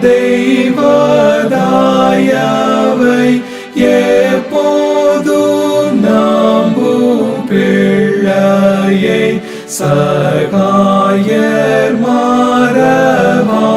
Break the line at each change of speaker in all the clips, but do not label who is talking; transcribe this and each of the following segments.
தெய்வதாயவை எப்போதும் நம்பும் பிள்ளையை சகாயர் மறவார்.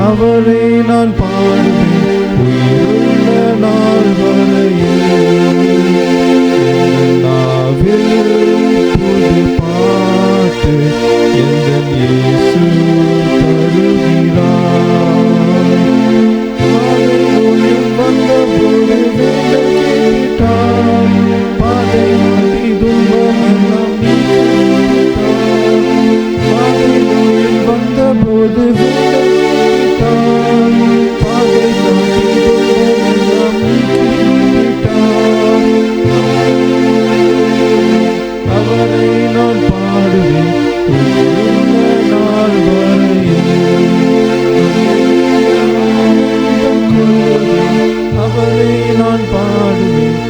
அவரை நான் பாடுவேன் உயிருள்ள நாள் வரையில். நாவில் புது பாட்டு எந்தன் இயேசு தருகிறார். பாதையில் வந்தபோது வேண்டல் கேட்டார், பாதை மாற்றி துன்பமெல்லாம் நீக்கிவிட்டார். பாதையில் வந்தபோது வேண்டல் அவரை நான் பாடுவேன் உயிருள்ள நாள் வரையில். அவரை நான் பாடுவேன்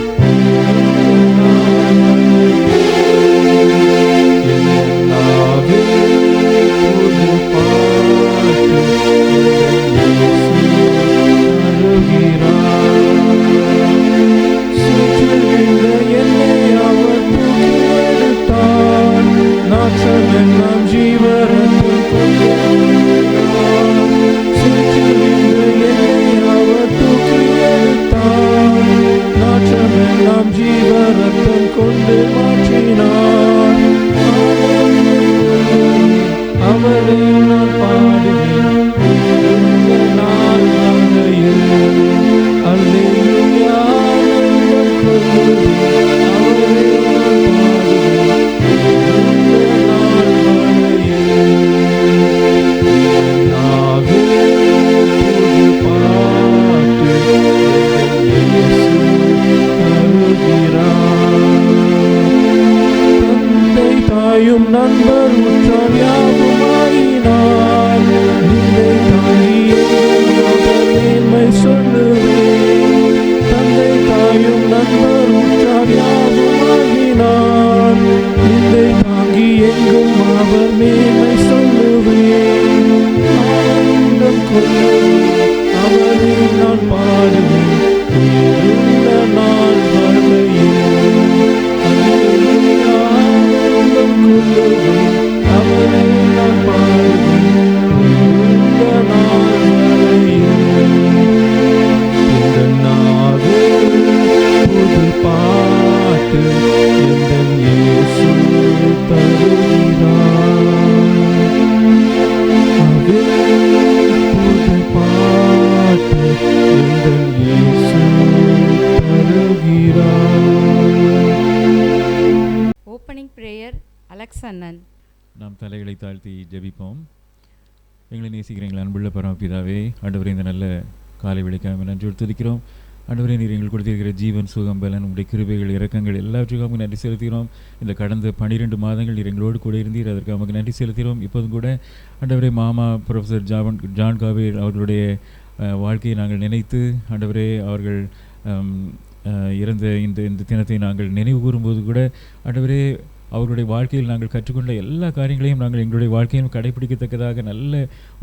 ஜீவரத்தம் கொண்டு மாற்றினார். அவரை நான் பாடுவேன் உயிருள்ள நாள் வரையில். அல்லேலூயா ஆனந்தம் கொள்ளுவேன். அவரை நான் பாடுவேன் உயிருள்ள நாள் வரையில். நாவில் புது பாட்டு இயேசு தந்தை தாயும் நண்பர் உற்றார் யாவுமாயினார். நிந்தை தாங்கி எங்கள் மேன்மை சொல்லுவேன். தந்தை தாயும் நண்பர் உற்றார் யாவுமாயினார். நிந்தை தாங்கி எங்கும் அவர் மேன்மை சொல்லுவேன். ஆனந்தம் கொள்ளுவேன் அவரை நான் பாடுவேன் உயிருள்ள நாள் வரையில். ஆனந்தம் கொள்ளுவேன் அவரை நான் பாடுவேன் உயிருள்ள நாள் வரையில். இந்த நாவில் புது பாட்டு எந்தன் இயேசு தருகிறார். புது பாட்டு எந்தன் இயேசு
ஓப்பனிங் பிரேயர் அலெக்ஸ் அண்ணன்.
நாம் தலைகளை தாழ்த்தி ஜெபிப்போம். எங்களை நேசிக்கிறீங்களா அன்புள்ள பரமபிதாவே, ஆண்டவரே இந்த நல்ல காலை வேளைக்காக நன்றி துதிக்கிறோம். ஆண்டவரே நீர் எங்களுக்கு கொடுத்திருக்கிற ஜீவன் சுகம் பலன் உங்களுடைய கிருபைகள் இரக்கங்கள் எல்லாவற்றுக்கும் நன்றி செலுத்துகிறோம். இந்த கடந்த 12 மாதங்கள் நீர் எங்களோடு கூட இருந்தீர், அதற்கு நமக்கு நன்றி செலுத்துகிறோம். இப்போதும் கூட ஆண்டவரே மாமா ப்ரொஃபஸர் ஜான் காவேர் அவர்களுடைய வாழ்க்கையை நாங்கள் நினைத்து ஆண்டவரே அவர்கள் இறந்த இந்த தினத்தை நாங்கள் நினைவு கூறும்போது கூட ஆண்டவரே அவருடைய வாழ்க்கையில் நாங்கள் கற்றுக்கொண்ட எல்லா காரியங்களையும் நாங்கள் எங்களுடைய வாழ்க்கையிலும் கடைபிடிக்கத்தக்கதாக நல்ல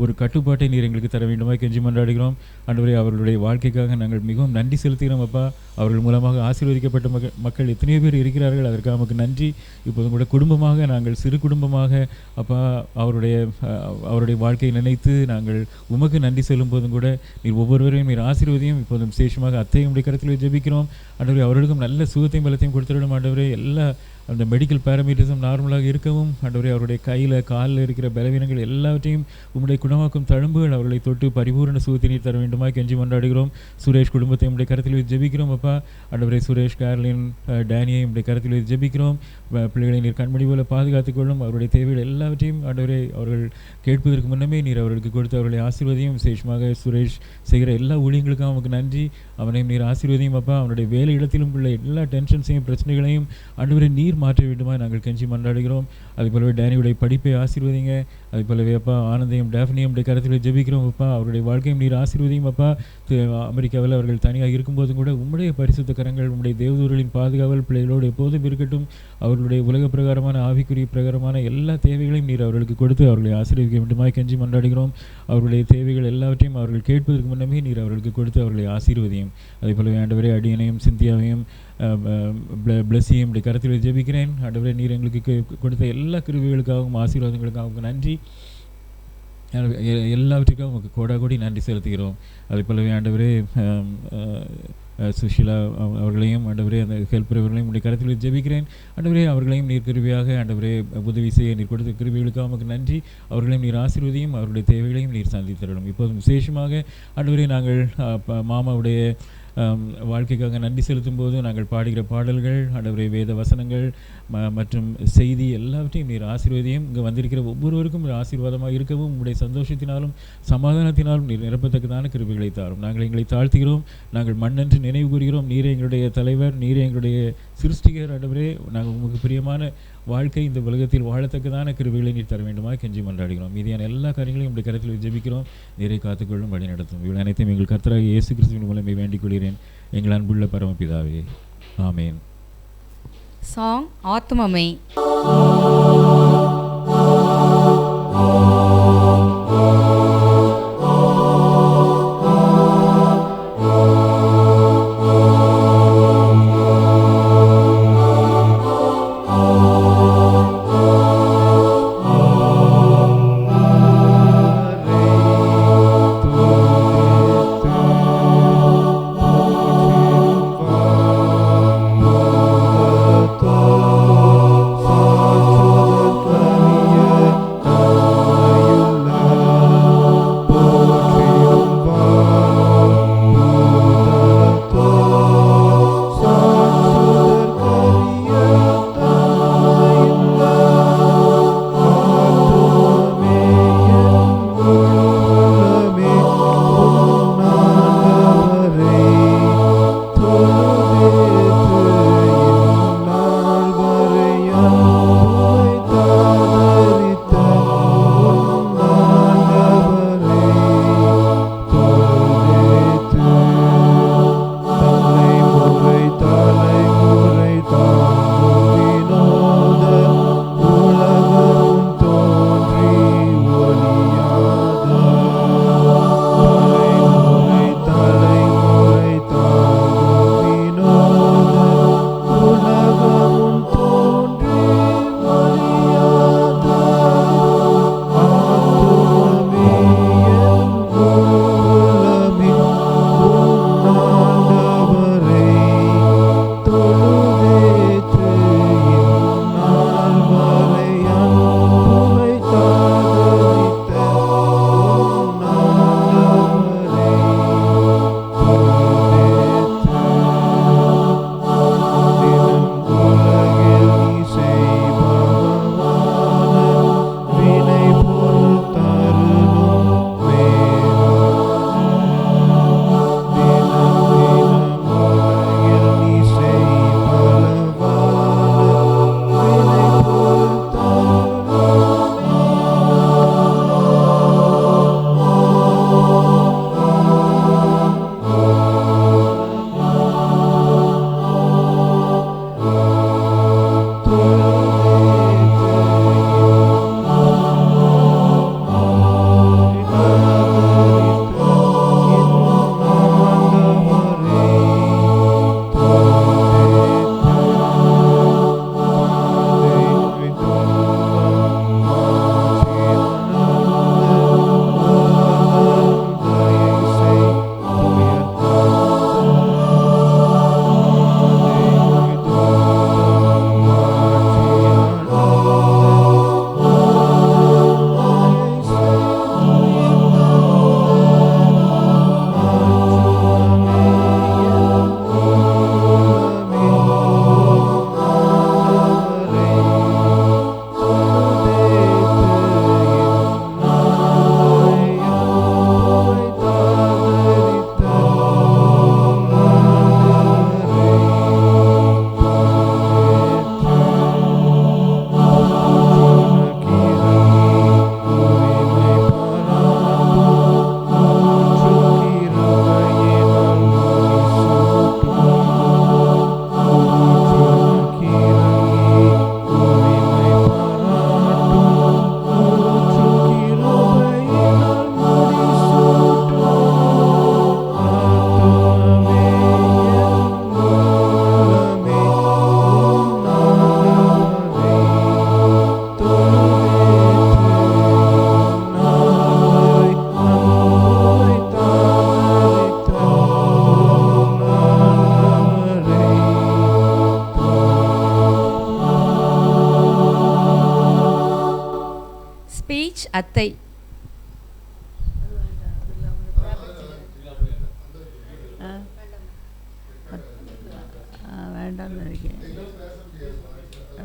ஒரு கட்டுப்பாட்டை நீர் எங்களுக்கு தர வேண்டுமா கெஞ்சி மன்றாடுகிறோம். ஆண்டவரே அவர்களுடைய வாழ்க்கைக்காக நாங்கள் மிகவும் நன்றி செலுத்துகிறோம் அப்பா. அவர்கள் மூலமாக ஆசீர்வதிக்கப்பட்ட மக்கள் எத்தனையோ பேர் இருக்கிறார்கள், அதற்காக நமக்கு நன்றி. இப்போதும் கூட குடும்பமாக நாங்கள் சிறு குடும்பமாக அப்பா அவருடைய வாழ்க்கையை நினைத்து நாங்கள் உமக்கு நன்றி செல்லும் போதும் கூட நீர் ஒவ்வொருவரையும் நீர் ஆசீர்வதியும். இப்போதும் விசேஷமாக அத்தையுடைய கருத்தில் ஜெபிக்கிறோம் ஆண்டவரே. அவர்களுக்கும் நல்ல சுகத்தையும் பலத்தையும் கொடுத்துவிடும் ஆண்டவரே. எல்லா அந்த மெடிக்கல் பேராமீட்டர்ஸும் நார்மலாக இருக்கவும் ஆண்டவரே அவருடைய கையில் காலில் இருக்கிற பலவீனங்கள் எல்லாவற்றையும் உம்முடைய குணமாக்கும் தழும்புகள் அவர்களை தொட்டு பரிபூர்ண சுகத்தை நீர் தர வேண்டுமா கெஞ்சி மன்றாடுகிறோம். சுரேஷ் குடும்பத்தை உம்முடைய கருத்தில் வைத்து ஜெபிக்கிறோம் அப்பா. ஆண்டவரே சுரேஷ், கேர்லின், டேனியை உம்முடைய கருத்தில் வைத்து ஜெபிக்கிறோம். பிள்ளைகளை நீர் கண்மணி போல பாதுகாத்துக் கொள்ளும். அவருடைய தேவைகள் எல்லாவற்றையும் ஆண்டவரே அவர்கள் கேட்பதற்கு முன்னமே நீர் அவர்களுக்கு கொடுத்து அவர்களை ஆசீர்வதியும். விசேஷமாக சுரேஷ் செய்கிற எல்லா ஊழியங்களுக்கும் அவனுக்கு நன்றி. அவனையும் நீர் ஆசீர்வதியும் அப்பா. அவனுடைய வேலை இடத்திலும் உள்ள எல்லா டென்ஷன்ஸையும் பிரச்சனைகளையும் ஆண்டவரே நீர் மாற்ற வேண்டுமா நாங்கள் கெஞ்சி மன்றாடுகிறோம். அதே போலவே டேனியுடைய படிப்பை ஆசீர்வதிங்க. அதே போலவே அப்பா ஆனந்தையும் டேஃப்னியும் கருத்தில் ஜெபிக்கிறோம் அப்பா. அவருடைய வாழ்க்கையும் நீர் ஆசீர்வதியும் அப்பா. அமெரிக்காவில் அவர்கள் தனியாக இருக்கும்போதும் கூட உம்முடைய பரிசுத்த கரங்கள் உம்முடைய தேவதூர்களின் பாதுகாவல் பிள்ளைகளோடு எப்போதும் இருக்கட்டும். அவர்களுடைய உலக பிரகாரமான ஆவிக்குரிய பிரகாரமான எல்லா தேவைகளையும் நீர் அவர்களுக்கு கொடுத்து அவர்களை ஆசீர்வதிக்க வேண்டுமாய் கெஞ்சி மன்றாடுகிறோம். அவர்களுடைய தேவைகள் எல்லாவற்றையும் அவர்கள் கேட்பதற்கு முன்னமே நீர் அவர்களுக்கு கொடுத்து அவர்களை ஆசீர்வதியும். அதே போலவே ஆண்டவரே அடியனையும் சிந்தியாவையும் பிளஸ்ஸையும் இப்படி கருத்தில் ஜெபிக்கிறேன். ஆண்டவரே நீர் எங்களுக்கு கொடுத்த எல்லா கிருபைகளுக்காகவும் ஆசீர்வாதங்களுக்காகவும் நன்றி. எல்லாவற்றுக்காகவும் உங்களுக்கு கோடாகோடி நன்றி செலுத்துகிறோம். அதே போலவே ஆண்டவரே சுஷீலா அவர்களையும் ஆண்டவரே அந்த ஹெல்ப்பர்களையும் உடைய கருத்தில் ஜெபிக்கிறேன். ஆண்டவரே அவர்களையும் நீர் கிருபையாக ஆண்டவரே உதவி செய்ய நீர் கொடுத்த கிருபைகளுக்காக நமக்கு நன்றி. அவர்களையும் நீர் ஆசீர்வதியும், அவருடைய தேவைகளையும் நீர் சந்தித்தரணும். இப்போதும் விசேஷமாக ஆண்டவரே நாங்கள் மாமாவுடைய வாழ்க்கைக்காக நன்றி செலுத்தும் போது நாங்கள் பாடுகிற பாடல்கள் ஆண்டவரே வேத வசனங்கள் மற்றும் செய்தி எல்லாவற்றையும் நீர் ஆசீர்வதியும். இங்கே வந்திருக்கிற ஒவ்வொருவருக்கும் ஆசீர்வாதமாக இருக்கவும் உங்களுடைய சந்தோஷத்தினாலும் சமாதானத்தினாலும் நீர் நிரப்பத்தக்கதான கிருபைகளை தாரும். நாங்கள் எங்களை தாழ்த்துகிறோம். நாங்கள் மண்ணென்று நினைவு கூறுகிறோம். நீரே எங்களுடைய தலைவர், நீரே எங்களுடைய சிருஷ்டிகர். ஆண்டவரே நாங்கள் உங்களுக்கு பிரியமான வாழ்க்கை இந்த உலகத்தில் வாழத்தக்கதான கிருபைகளை நீர் தர வேண்டுமா கெஞ்சி மன்றாடுகிறோம். மீதியான எல்லா காரியங்களையும் உங்களுடைய கருத்தில் ஜெபிக்கிறோம். நீரை காத்துக்கொள்ளும், வழி நடத்தும். இவள் அனைத்தையும் எங்கள் கர்த்தராகிய இயேசு கிறிஸ்துவின் மூலமே வேண்டிக் கொள்கிறேன் எங்கள் அன்புள்ள பரமபிதாவே, ஆமேன்.
சாங் ஆத்துமமே.
சாட்சுவத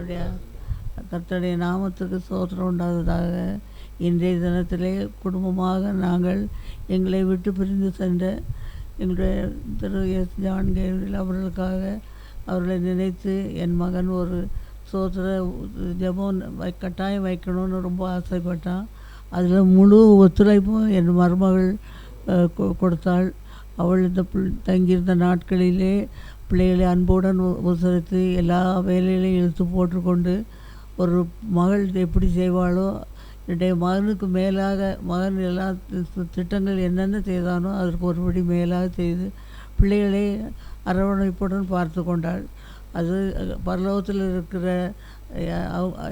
கர்த்தருடைய நாமத்துக்கு ஸ்தோத்திரம் உண்டாவதாக. இன்றைய தினத்திலே குடும்பமாக நாங்கள் எங்களை விட்டு பிரிந்து சென்ற எங்களுடைய திரு எஸ் ஜான் கேவ்ரில் அவர்களுக்காக அவர்களை நினைத்து என் மகன் ஒரு ஸ்தோத்திர ஜெபம் கட்டாயம் வைக்கணும்னு ரொம்ப ஆசைப்பட்டான். அதில் முழு ஒத்துழைப்பும் என் மருமகள் கொடுத்தாள். அவள் இந்த தங்கியிருந்த நாட்களிலே பிள்ளைகளை அன்புடன் உசரித்து எல்லா வேலைகளையும் இழுத்து போட்டுக்கொண்டு ஒரு மகள் எப்படி செய்வாளோ என்னுடைய மகனுக்கு மேலாக மகன் எல்லா திட்டங்கள் என்னென்ன செய்தானோ அதற்கு ஒருபடி மேலாக செய்து பிள்ளைகளை அரவணைப்புடன் பார்த்து கொண்டாள். அது பரலோகத்தில் இருக்கிற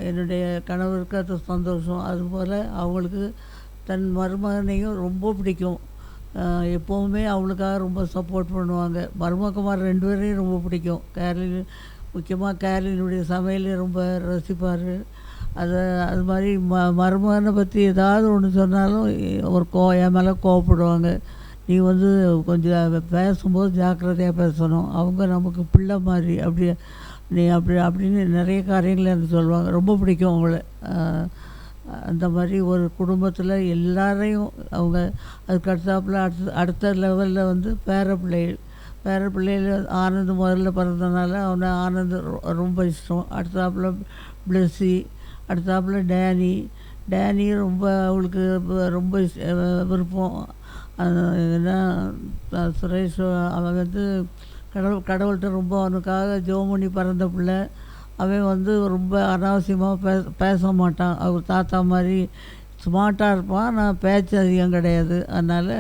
என்னுடைய கணவருக்கு அது சந்தோஷம். அதுபோல் அவங்களுக்கு தன் மருமகனையும் ரொம்ப பிடிக்கும். எப்போவுமே அவளுக்காக ரொம்ப சப்போர்ட் பண்ணுவாங்க. மருமக்குமார் 2 பேரையும் ரொம்ப பிடிக்கும். கேரளின் முக்கியமாக கேரளினுடைய சமையலையும் ரொம்ப ரசிப்பார். அது மாதிரி மருமகனை பற்றி ஏதாவது ஒன்று சொன்னாலும் ஒரு என் மேலே கோவப்படுவாங்க. நீ வந்து கொஞ்சம் பேசும்போது ஜாக்கிரதையாக பேசணும், அவங்க நமக்கு பிள்ளை மாதிரி நீ அப்படின்னு நிறைய காரியங்களை எனக்கு சொல்லுவாங்க. ரொம்ப பிடிக்கும் அவங்கள. அந்த மாதிரி ஒரு குடும்பத்தில் எல்லாரையும் அவங்க அதுக்கு அடுத்தாப்புல அடுத்த லெவலில் வந்து பேர பிள்ளைகள் ஆனந்த் முதல்ல பிறந்தனால அவனை ஆனந்த் ரொம்ப இஷ்டம். அடுத்தாப்புல பிளஸ்ஸி, அடுத்தாப்புல டேனி ரொம்ப அவளுக்கு ரொம்ப விருப்பம். ஏன்னா சுரேஷ் அவன் வந்து கடவுள்கிட்ட ரொம்ப அவனுக்காக ஜெபம் பண்ணி பிறந்த பிள்ளை. அவன் வந்து ரொம்ப அனாவசியமாக பேச மாட்டான். அவர் தாத்தா மாதிரி ஸ்மார்ட்டாக இருப்பான், நான் பேச்சு அதிகம் கிடையாது. அதனால்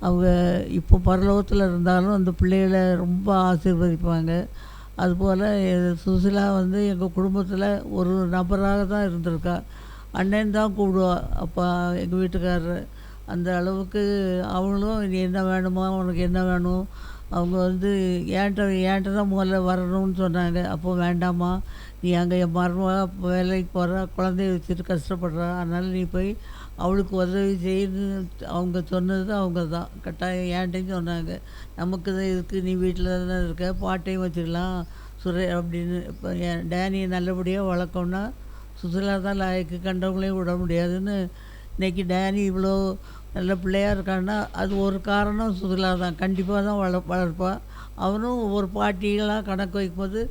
அவங்க இப்போ பரலோகத்தில் இருந்தாலும் அந்த பிள்ளைகளை ரொம்ப ஆசீர்வதிப்பாங்க. அதுபோல் சுசிலா வந்து எங்கள் குடும்பத்தில் ஒரு நபராக தான் இருந்திருக்கா. அண்ணன் தான் கூப்பிடுவா. அப்போ எங்கள் வீட்டுக்காரர் அந்த அளவுக்கு அவங்களும் நீ என்ன வேணுமா, உனக்கு என்ன வேணும், அவங்க வந்து ஏன்ட்ட தான் முதல்ல வரணும்னு சொன்னாங்க. அப்போ வேண்டாமா, நீ அங்கே என் மருமக வேலைக்கு போகிற, குழந்தைய வச்சுட்டு கஷ்டப்படுறா, அதனால் நீ போய் அவளுக்கு உதவி செய்யு அவங்க சொன்னது அவங்க தான் கட்டாயம் ஏன்ட்டையும் சொன்னாங்க. நமக்கு தான் இதுக்கு நீ வீட்டில் தானே இருக்க, பாட்டையும் வச்சுக்கலாம் அப்படின்னு. இப்போ டேனியை நல்லபடியாக வளர்க்கணுன்னா சுசிலா தான் லாய்க்கு, கண்டவங்களையும் விட முடியாதுன்னு. இன்றைக்கி டேனி இவ்வளோ நல்ல பிள்ளையாக இருக்கான்னா அது ஒரு காரணம் சுசிலா தான். கண்டிப்பாக தான் வளர்ப்பாள். அவனும் ஒவ்வொரு பாட்டிகளாக கணக்கு வைக்கும்போது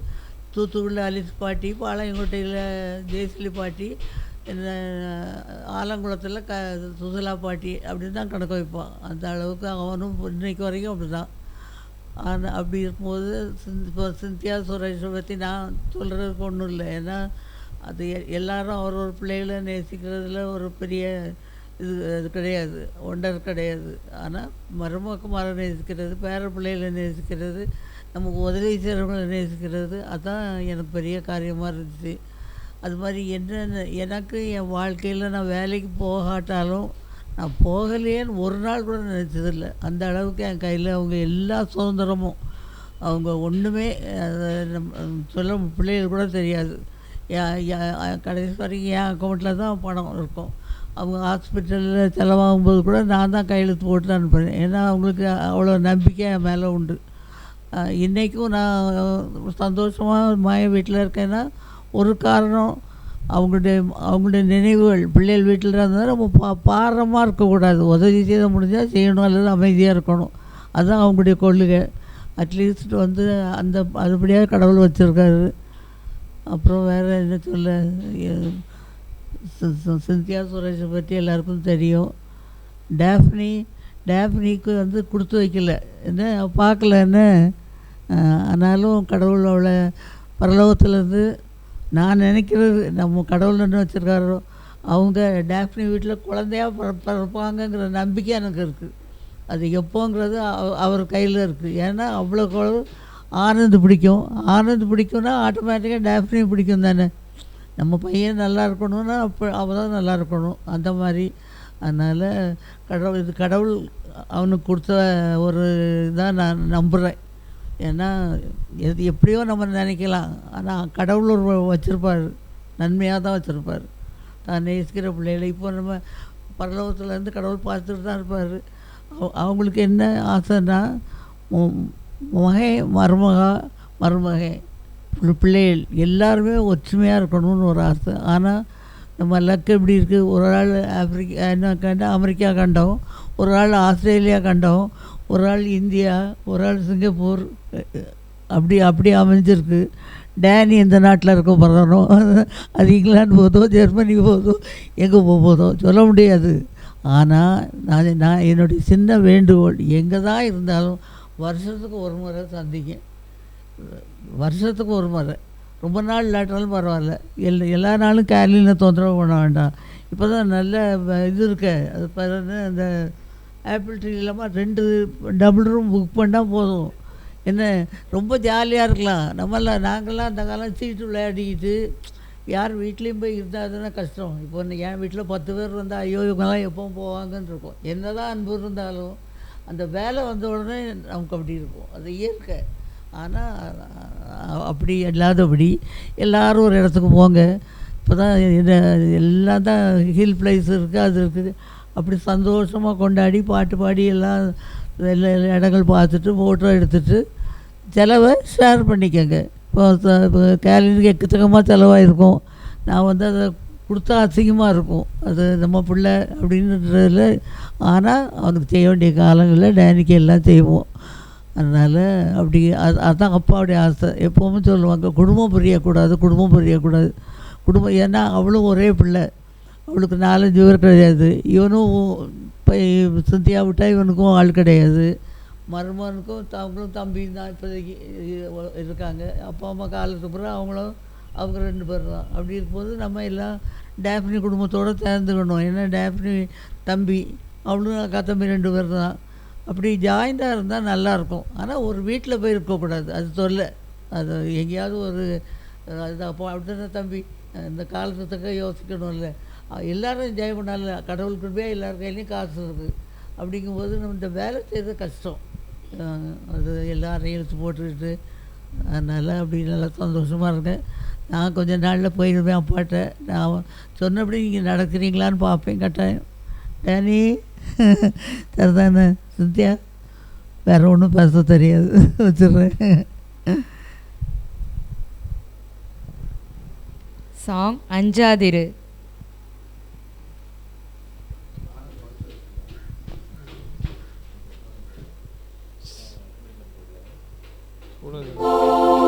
தூத்துக்குடியில் அலிஸ் பாட்டி, பாளையங்கோட்டையில் ஜெயஸ்லி பாட்டி, ஆலங்குளத்தில் சுசிலா பாட்டி அப்படின்னு தான் கணக்கு வைப்பான். அந்த அளவுக்கு அவனும் இன்றைக்கு வரைக்கும் அப்படி தான். ஆனால் அப்படி இருக்கும்போது இப்போ சிந்தியா சுரேஷை பற்றி நான் சொல்கிறதுக்கு ஒன்றும் இல்லை. ஏன்னா அது எல்லாரும் ஒரு பிள்ளைகளை நேசிக்கிறதுல ஒரு பெரிய இது கிடையாது, ஒண்டர் கிடையாது. ஆனால் மருமக்குமாரை நேசிக்கிறது, பேர பிள்ளைகளை நேசிக்கிறது, நமக்கு உதவி செய்கிறவங்களை நேசிக்கிறது, அதுதான் எனக்கு பெரிய காரியமாக இருந்துச்சு. அது மாதிரி எனக்கு என் வாழ்க்கையில் நான் வேலைக்கு போகாட்டாலும் நான் போகலையேன்னு ஒரு நாள் கூட நினச்சதில்லை. அந்த அளவுக்கு என் கையில் அவங்க எல்லா சுதந்திரமும், அவங்க ஒன்றுமே சொல்ல பிள்ளைகள் கூட தெரியாது. கடைசி வரைக்கும் என் அக்கௌண்ட்டில் தான் பணம் இருக்கும். அவங்க ஹாஸ்பிட்டலில் செலவாகும்போது கூட நான் தான் கையெழுத்து போட்டு அனுப்புகிறேன். ஏன்னா அவங்களுக்கு அவ்வளோ நம்பிக்கை என் மேலே உண்டு. இன்றைக்கும் நான் சந்தோஷமாக வீட்டில் இருக்கேன்னா ஒரு காரணம் அவங்களுடைய நினைவுகள். பிள்ளைகள் வீட்டில் இருந்தால் நம்ம பாரமாக இருக்கக்கூடாது, உதவி செய்ய முடிஞ்சால் செய்யணும், அல்லது அமைதியாக இருக்கணும். அதுதான் அவங்களுடைய கொள்ளுகை. அட்லீஸ்ட் வந்து அதுபடியாக கடவுள் வச்சுருக்காரு. அப்புறம் வேறு என்ன சொல்ல, சிந்தியா சுரேஷை பற்றி எல்லாருக்கும் தெரியும். டேஃப்னிக்கு வந்து கொடுத்து வைக்கல, என்ன பார்க்கலன்னு. ஆனாலும் கடவுள் அவளை பரலோகத்துலேருந்து நான் நினைக்கிறது நம்ம கடவுள் என்ன வச்சுருக்காரோ அவங்க டேஃப்னி வீட்டில் குழந்தையாக பிறப்பாங்கங்கிற நம்பிக்கை எனக்கு இருக்குது. அது எப்போங்கிறது அவர் கையில் இருக்குது. ஏன்னா அவ்வளோ ஆனந்த் பிடிக்கும்னா ஆட்டோமேட்டிக்காக டேஃப்னி பிடிக்கும் தானே. நம்ம பையன் நல்லா இருக்கணும்னா அவள் தான் நல்லா இருக்கணும், அந்த மாதிரி. அதனால் கடவுள் அவனுக்கு கொடுத்த ஒரு இதாக நான் நம்புகிறேன். ஏன்னா எப்படியோ நம்ம நினைக்கலாம், ஆனால் கடவுள் ஒரு வச்சுருப்பார், நன்மையாக தான் வச்சுருப்பார். தான் நேசிக்கிற பிள்ளைகளை இப்போ நம்ம பரலோகத்துலேருந்து கடவுள் பார்த்துட்டு தான் இருப்பார். அவங்களுக்கு என்ன ஆசைன்னா மருமகன் பிள்ளைகள் எல்லாருமே ஒற்றுமையாக இருக்கணும்னு ஒரு ஆசை. ஆனால் நம்ம லக்கு எப்படி இருக்குது, ஒரு ஆள் அமெரிக்கா கண்டம், ஒரு ஆள் ஆஸ்திரேலியா கண்டம், ஒரு ஆள் இந்தியா, ஒரு ஆள் சிங்கப்பூர், அப்படி அமைஞ்சிருக்கு. டேனி எந்த நாட்டில் இருக்க போகிறோம், அது இங்கிலாந்து போதோ ஜெர்மனிக்கு போதோ எங்கே போதோ சொல்ல முடியாது. ஆனால் நான் என்னுடைய சின்ன வேண்டுகோள், எங்கே தான் இருந்தாலும் வருஷத்துக்கு ஒரு முறை சந்திங்க, வருஷத்துக்கு ஒரு முறை, ரொம்ப நாள் இல்லாட்டாலும் பரவாயில்ல, எல்லா நாளும் கேரளியில் தொந்தரவு பண்ண வேண்டாம். இப்போ தான் நல்ல இது இருக்க, அது பாருங்க, அந்த ஆப்பிள் ட்ரீ இல்லாமல் 2 டபுள் ரூம் புக் பண்ணால் போதும். என்ன ரொம்ப ஜாலியாக இருக்கலாம். நாங்கள்லாம் அந்த காலம் சீட்டு விளையாடிக்கிட்டு யார் வீட்லேயும் போய் இருந்தால் தானே கஷ்டம். இப்போ என் வீட்டில் 10 பேர் இருந்தால் ஐயோ இவங்கெல்லாம் எப்போ போவாங்கன்னு இருக்கும். என்ன தான் அன்பு இருந்தாலும் அந்த வேலை வந்த உடனே நமக்கு அப்படி இருக்கும், அது இயற்கை. ஆனால் அப்படி இல்லாதபடி எல்லோரும் ஒரு இடத்துக்கு போங்க. இப்போ தான் எல்லாம் தான் ஹில் பிளேஸ் இருக்குது, அது இருக்குது. அப்படி சந்தோஷமாக கொண்டாடி பாட்டு பாடி எல்லாம் இடங்கள் பார்த்துட்டு ஃபோட்டோ எடுத்துகிட்டு செலவை ஷேர் பண்ணிக்கோங்க. இப்போ கேலண்டருக்கு எக்கச்சக்கமாக செலவாயிருக்கும். நான் அதை கொடுத்தா அசிங்கமாக இருக்கும், அது நம்ம பிள்ளை அப்படின்றதுல. ஆனால் அவனுக்கு செய்ய வேண்டிய காலங்களில் டேனிக்கு எல்லாம் செய்வோம். அதனால் அப்படி அதுதான் அப்பாவுடைய ஆசை. எப்போவுமே சொல்லுவாங்க, குடும்பம் புரியக்கூடாது, குடும்பம் புரியக்கூடாது. ஏன்னா அவளும் ஒரே பிள்ளை, அவளுக்கு 4-5 பேர் கிடையாது. இவனும் இப்போ சிந்தியா விட்டால் இவனுக்கும் ஆள் கிடையாது. மருமகனுக்கும் அவங்களும் தம்பி தான் இப்போதைக்கு இருக்காங்க. அப்பா அம்மா காலத்துக்கு பிறகு அவங்க 2 பேர் தான். அப்படி இருக்கும்போது நம்ம எல்லாம் டேஃப்னி குடும்பத்தோடு சேர்ந்துக்கணும். ஏன்னா டேஃப்னி தம்பி, அவளும் அக்கா தம்பி 2 பேர் தான். அப்படி ஜாயிண்டாக இருந்தால் நல்லாயிருக்கும். ஆனால் ஒரு வீட்டில் போய் இருக்கக்கூடாது, அது தொல்லை. அது எங்கேயாவது ஒரு அது அப்போ அப்படின்னா தம்பி இந்த காலத்துக்கு யோசிக்கணும்ல. எல்லோரும் என்ஜாய் பண்ணால, கடவுளுக்கு போய் எல்லார் கையிலையும் காசு இருக்குது. அப்படிங்கும்போது நம்ம இந்த வேலை செய்கிறது கஷ்டம். அது எல்லாரையும் இழுத்து போட்டுக்கிட்டு, அதனால் அப்படி நல்லா சந்தோஷமாக இருக்கேன். நான் கொஞ்சம் நாளில் போயிடுவேன் அப்பாட்ட. நான் சொன்னபடி நீங்கள் நடக்கிறீங்களான்னு பார்ப்பேன் கட்டாயம். டேனி சரிதானே சிந்தியா? வேறு ஒன்றும் பேச தெரியாது, வச்சிடுறேன்.
Song அஞ்சாதிரு.
Oh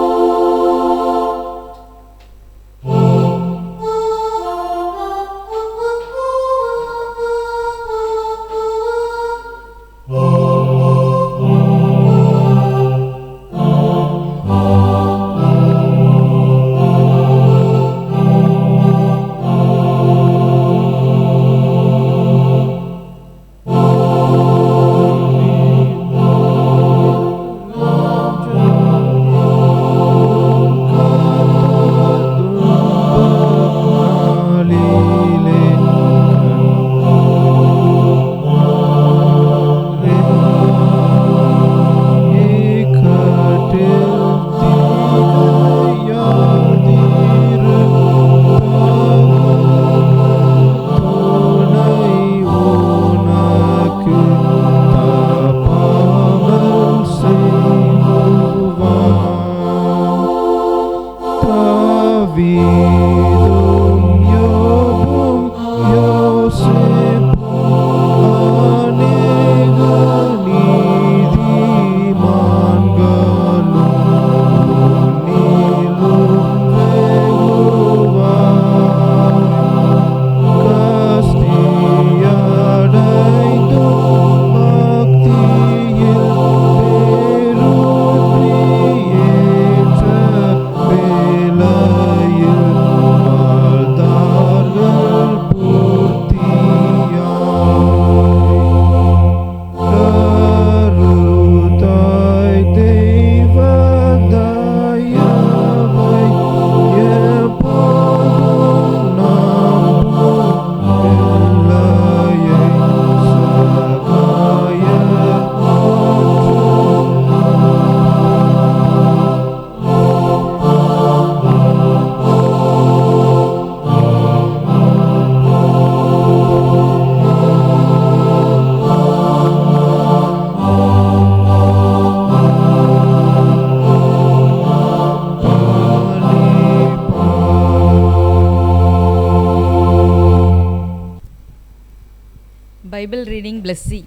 reading Blessy.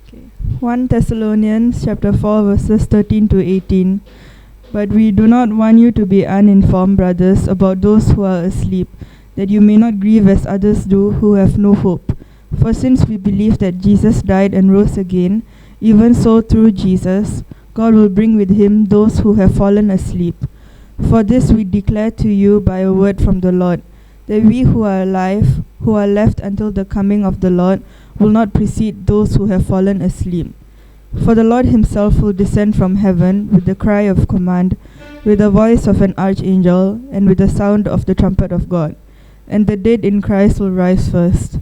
Okay. 1 Thessalonians chapter 4 verses 13 to 18. But we do not want you to be uninformed, brothers, about those who are asleep, that you may not grieve as others do who have no hope. For since we believe that Jesus died and rose again, even so through Jesus, God will bring with him those who have fallen asleep. For this we declare to you by a word from the Lord, that we who are alive, who are left until the coming of the Lord, will not precede those who have fallen asleep. For the Lord himself will descend from heaven with the cry of command, with the voice of an archangel, and with the sound of the trumpet of God. And the dead in Christ will rise first.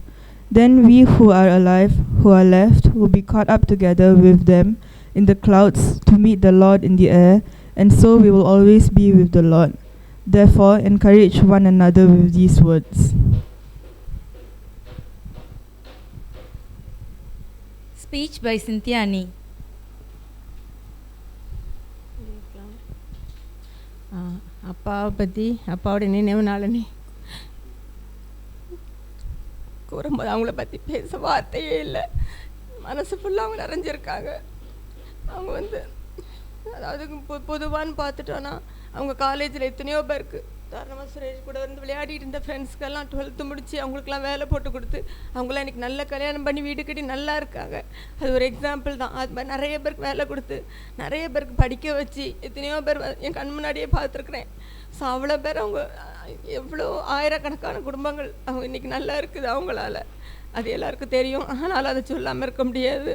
Then we who are alive, who are left, will be caught up together with them in the clouds to meet the Lord in the air, and so we will always be with the Lord. Therefore, encourage one another with these words.
Speech by Cynthia Annie.
அப்பாவை பற்றி அப்பாவோட நினைவு நாளனே கூறும்போது அவங்கள பற்றி பேச வார்த்தையே இல்லை. மனசு ஃபுல்லாக அவங்க நிறைஞ்சிருக்காங்க. அவங்க வந்து அதாவது பொதுவான்னு பார்த்துட்டோன்னா அவங்க காலேஜில் எத்தனையோ பேருக்கு தாராளமாக சுரேஷ் கூட வந்து விளையாடிட்டு இருந்த ஃப்ரெண்ட்ஸ்க்கெல்லாம் 12th முடித்து அவங்களுக்குலாம் வேலை போட்டு கொடுத்து அவங்களாம் இன்றைக்கி நல்ல கல்யாணம் பண்ணி வீடு கட்டி நல்லா இருக்காங்க. அது ஒரு எக்ஸாம்பிள் தான். அது மாதிரி நிறைய பேருக்கு வேலை கொடுத்து நிறைய பேருக்கு படிக்க வச்சு எத்தனையோ பேர் என் கண் முன்னாடியே பார்த்துருக்குறேன். ஸோ அவ்வளோ பேர் அவங்க எவ்வளோ ஆயிரக்கணக்கான குடும்பங்கள் அவங்க இன்றைக்கி நல்லா இருக்குது அவங்களால. அது எல்லாருக்கும் தெரியும். ஆனால் அதை சொல்லாமல் இருக்க முடியாது.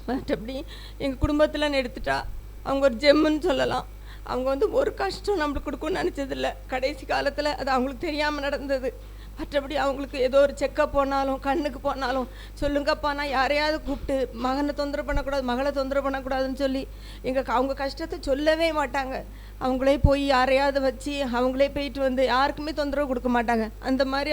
மற்றபடி எங்கள் குடும்பத்தில் எடுத்துட்டா அவங்க ஒரு ஜெம்முன்னு சொல்லலாம். அவங்க வந்து ஒரு கஷ்டம் நம்மளுக்கு கொடுக்கும்னு நினச்சதில்லை. கடைசி காலத்தில் அது அவங்களுக்கு தெரியாமல் நடந்தது. மற்றபடி அவங்களுக்கு ஏதோ ஒரு செக்கப் போனாலும் கண்ணுக்கு போனாலும் சொல்லுங்கப்பா, நான் யாரையாவது கூப்பிட்டு மகனை தொந்தரவு பண்ணக்கூடாது, மகளை தொந்தரவு பண்ணக்கூடாதுன்னு சொல்லி அவங்க கஷ்டத்தை சொல்லவே மாட்டாங்க. அவங்களே போய் யாரையாவது வச்சு அவங்களே போயிட்டு வந்து யாருக்குமே தொந்தரவு கொடுக்க மாட்டாங்க. அந்த மாதிரி